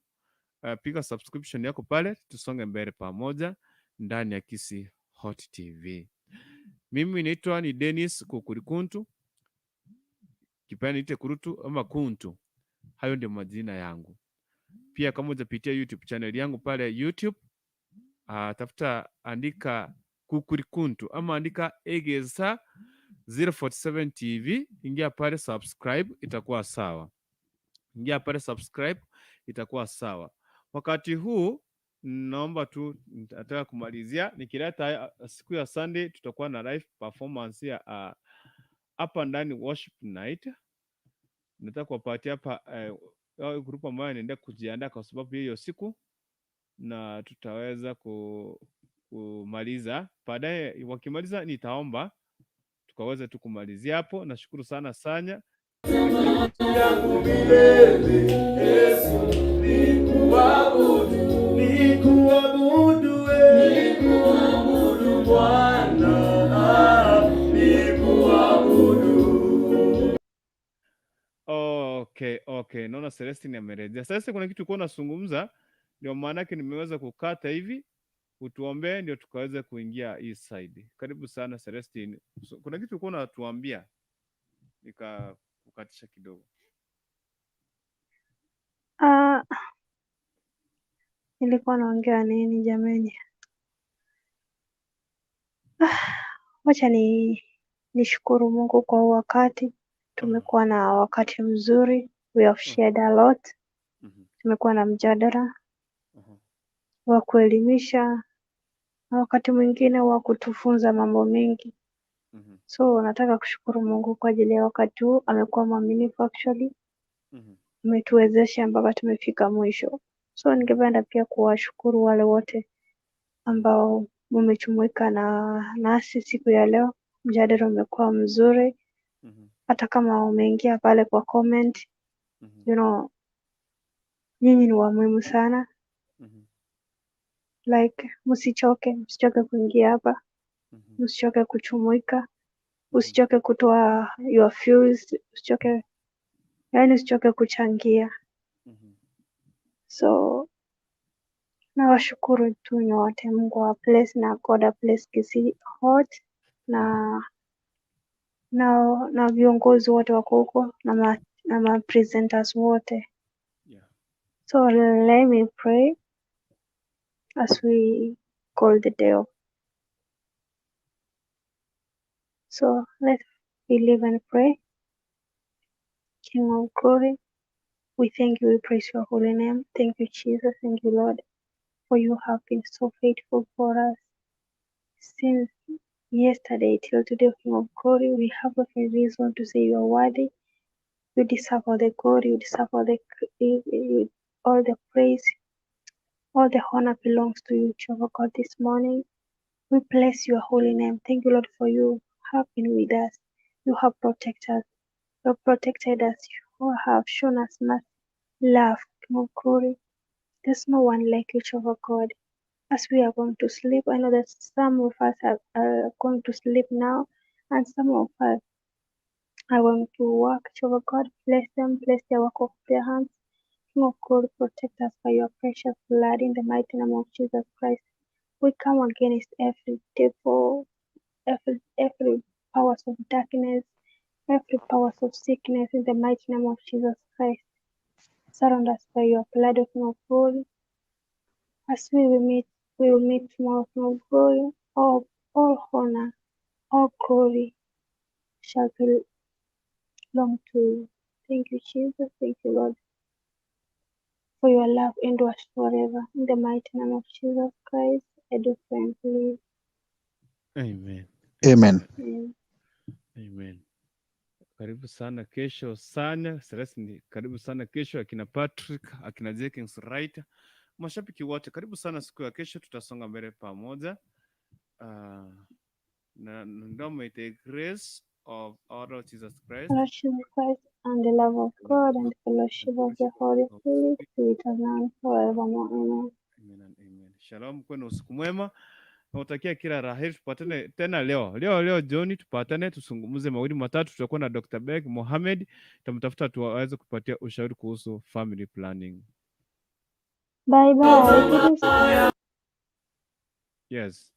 piga subscription yako pale, tusonge mbele pamoja ndani ya Kisi Hot TV. Mimi naitwa ni Dennis Kukurikuntu, kipenda niite Kurutu ama Kuntu, hayo ndio majina yangu. Pia kama hujapitia YouTube channel yangu pale YouTube, tafuta, andika Kukurikuntu ama andika Egeza 047 TV, ingia pale subscribe, itakuwa sawa. Ingia pale subscribe, itakuwa sawa. Wakati huu naomba tu, nataka kumalizia nikileta siku ya Sunday tutakuwa na live performance ya hapa ndani worship night. Nataka kuwapatia hapa group ambayo inaendelea kujiandaa kwa sababu hiyo siku, na tutaweza kumaliza baadaye. Wakimaliza nitaomba tukaweza tu kumalizia hapo. Nashukuru sana Sanya. Okay, naona Celestine amerejea. Sasa kuna kitu kwa unazungumza, ndio maana yake nimeweza kukata hivi, utuombee ndio tukaweza kuingia hii side. Karibu sana Celestine. So, kuna kitu kwa unatuambia nikakukatisha kidogo. Nilikuwa naongea nini jamani? Wacha nishukuru Mungu kwa wakati. Tumekuwa na wakati mzuri. We have shared a lot. Tumekuwa na mjadala wa kuelimisha na wakati mwingine wa kutufunza mambo mengi. So nataka kushukuru Mungu kwa ajili ya wakati huu. Amekuwa mwaminifu actually. Ametuwezesha mpaka tumefika mwisho. So ningependa pia kuwashukuru wale wote ambao mmejumuika nasi siku ya leo. Mjadala umekuwa mzuri. Hata kama umeingia pale kwa comment, you know, nyinyi ni wa muhimu sana. Like, msichoke kuingia hapa. Msichoke kuchumuika. Usichoke kutoa your views. Usichoke kuchangia. So nawashukuru tu nyote. Mungu wa bless na God bless Kisi Hot na viongozi wote wako huko na ma presenters wote. So let me pray as we call the day off. So let's believe and pray. King of glory, we thank you, we praise your holy name. Thank you, Jesus. Thank you, Lord, for you have been so faithful for us since yesterday till today. King of glory, we have every reason to say you are worthy. You deserve all the glory, you deserve all the praise. All the honor belongs to you, Jehovah God, this morning. We bless your holy name. Thank you, Lord, for you have been with us. You have protected us. You have protected us. You have shown us much love, King of glory. There's no one like you, Jehovah God. As we are going to sleep, I know that some of us are going to sleep now, and some of us are going to work. Jehovah God, bless them, bless the work of their hands. King of glory, protect us by your precious blood in the mighty name of Jesus Christ. We come against every devil, every powers of darkness, every powers of sickness in the mighty name of Jesus Christ. Surround us by your blood, of King of glory. As we will meet tomorrow, King of glory. All honor, all glory shall belong to you. Thank you, Jesus. Thank you, Lord. for your love endures forever. In the mighty name of Jesus Christ, I do pray and believe. Amen. Amen. Amen. Karibu sana kesho sana. Celestine, karibu sana kesho, akina Patrick, akina Jenkins Wright. Mashabiki wote karibu sana siku ya kesho, tutasonga mbele pamoja. Na ndio the grace of our Lord Jesus Christ, Fellowship of Christ and the love of God and the fellowship of the Holy Spirit be with us now and forevermore. Amen. Amen and amen. Shalom kwenu, usiku mwema. Nautakia kila raheri, tupatane tena leo jioni, tupatane tusungumuze mawili matatu. Tutakuwa na Dr. Beg Mohamed, tutamtafuta tuweze kupatia ushauri kuhusu family planning. Bye bye. Yes.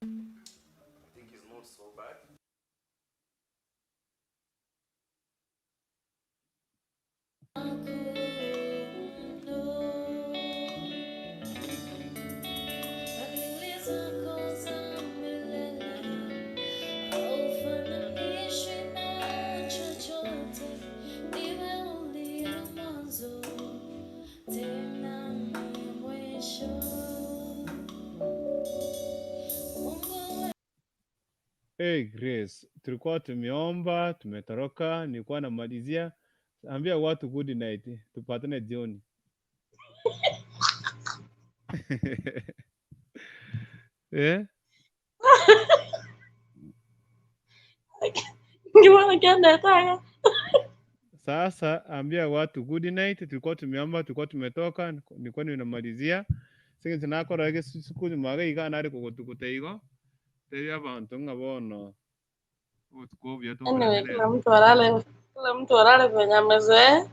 I think it's not so bad. Hey Grace, tulikuwa tumeomba, tumetoroka, nilikuwa namalizia. Ambia watu good night, tupatane jioni. Eh? Sasa ambia watu good night, tulikuwa tumeomba, tulikuwa tumetoka, nilikuwa ninamalizia. Singi sinakora ke siku ni maga igana ari kukutukuteigo. Tebi abantu ngabono. Utukobya to. Anyway, kila mtu alale kwenye amezoea.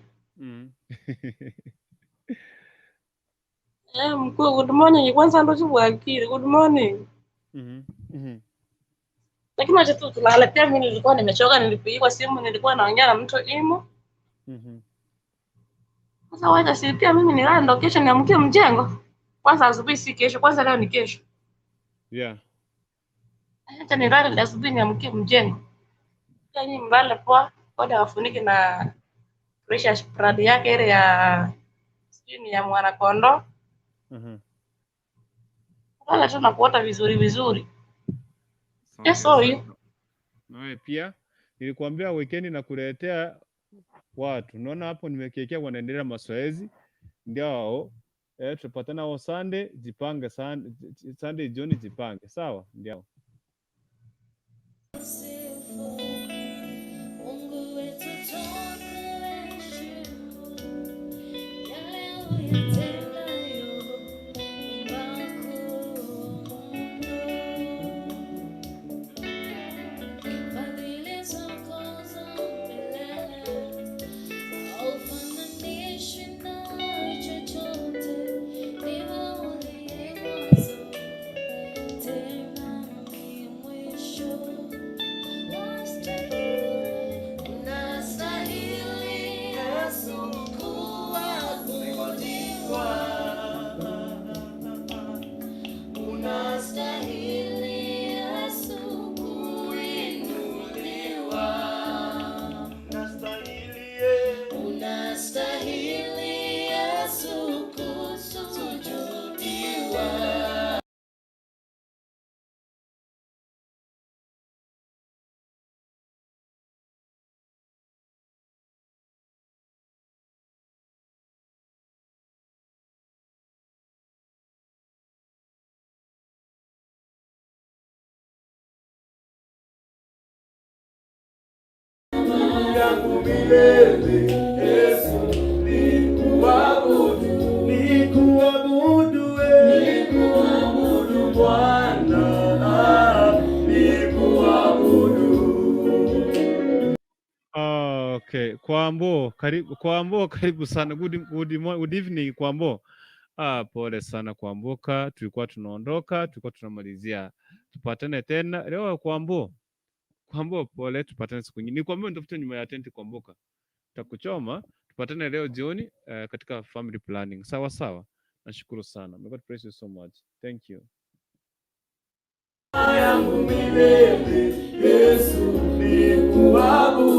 Mkuu, good morning. Kwanza ndo chibu akili. Good morning. Lakini acha tu tulale. Pia mimi nilikuwa nimechoka, nilipigiwa simu, nilikuwa naongea na mtu imo. Sasa wacha si pia mimi nilale ndo kesho niamkie mjengo. Kwanza asubuhi si kesho, kwanza leo ni kesho. Yeah. Acha nilale asubuhi niamkie mjengo. Yaani mbale poa, koda wafunike na precious prad yake ile ya sijui ni ya mwana kondo. Wala tu nakuota vizuri. Yes, sorry. Nawe pia nilikwambia weekend na kuletea watu. Unaona hapo nimekekea wanaendelea mazoezi. Ndio tupatana au Sunday, jipange Sunday jioni jipange. Sawa? Ndio. yangu milele. Yesu nikuabudu, nikuabudu Bwana, nikuabudu. Okay, Kwambo, karibu sana. Good evening Kwambo. Pole sana kuambuka, tulikuwa tunaondoka, tulikuwa tunamalizia. Tupatane tena leo Kwambo. Pole, tupatane siku nyingine. Nikwambia nitafute nyuma ya tenti Kwamboka. Takuchoma, tupatane leo jioni katika family planning. Sawa sawa. Nashukuru sana. May God bless you so much. Thank you. Yangu milele, Yesu nikuabudu.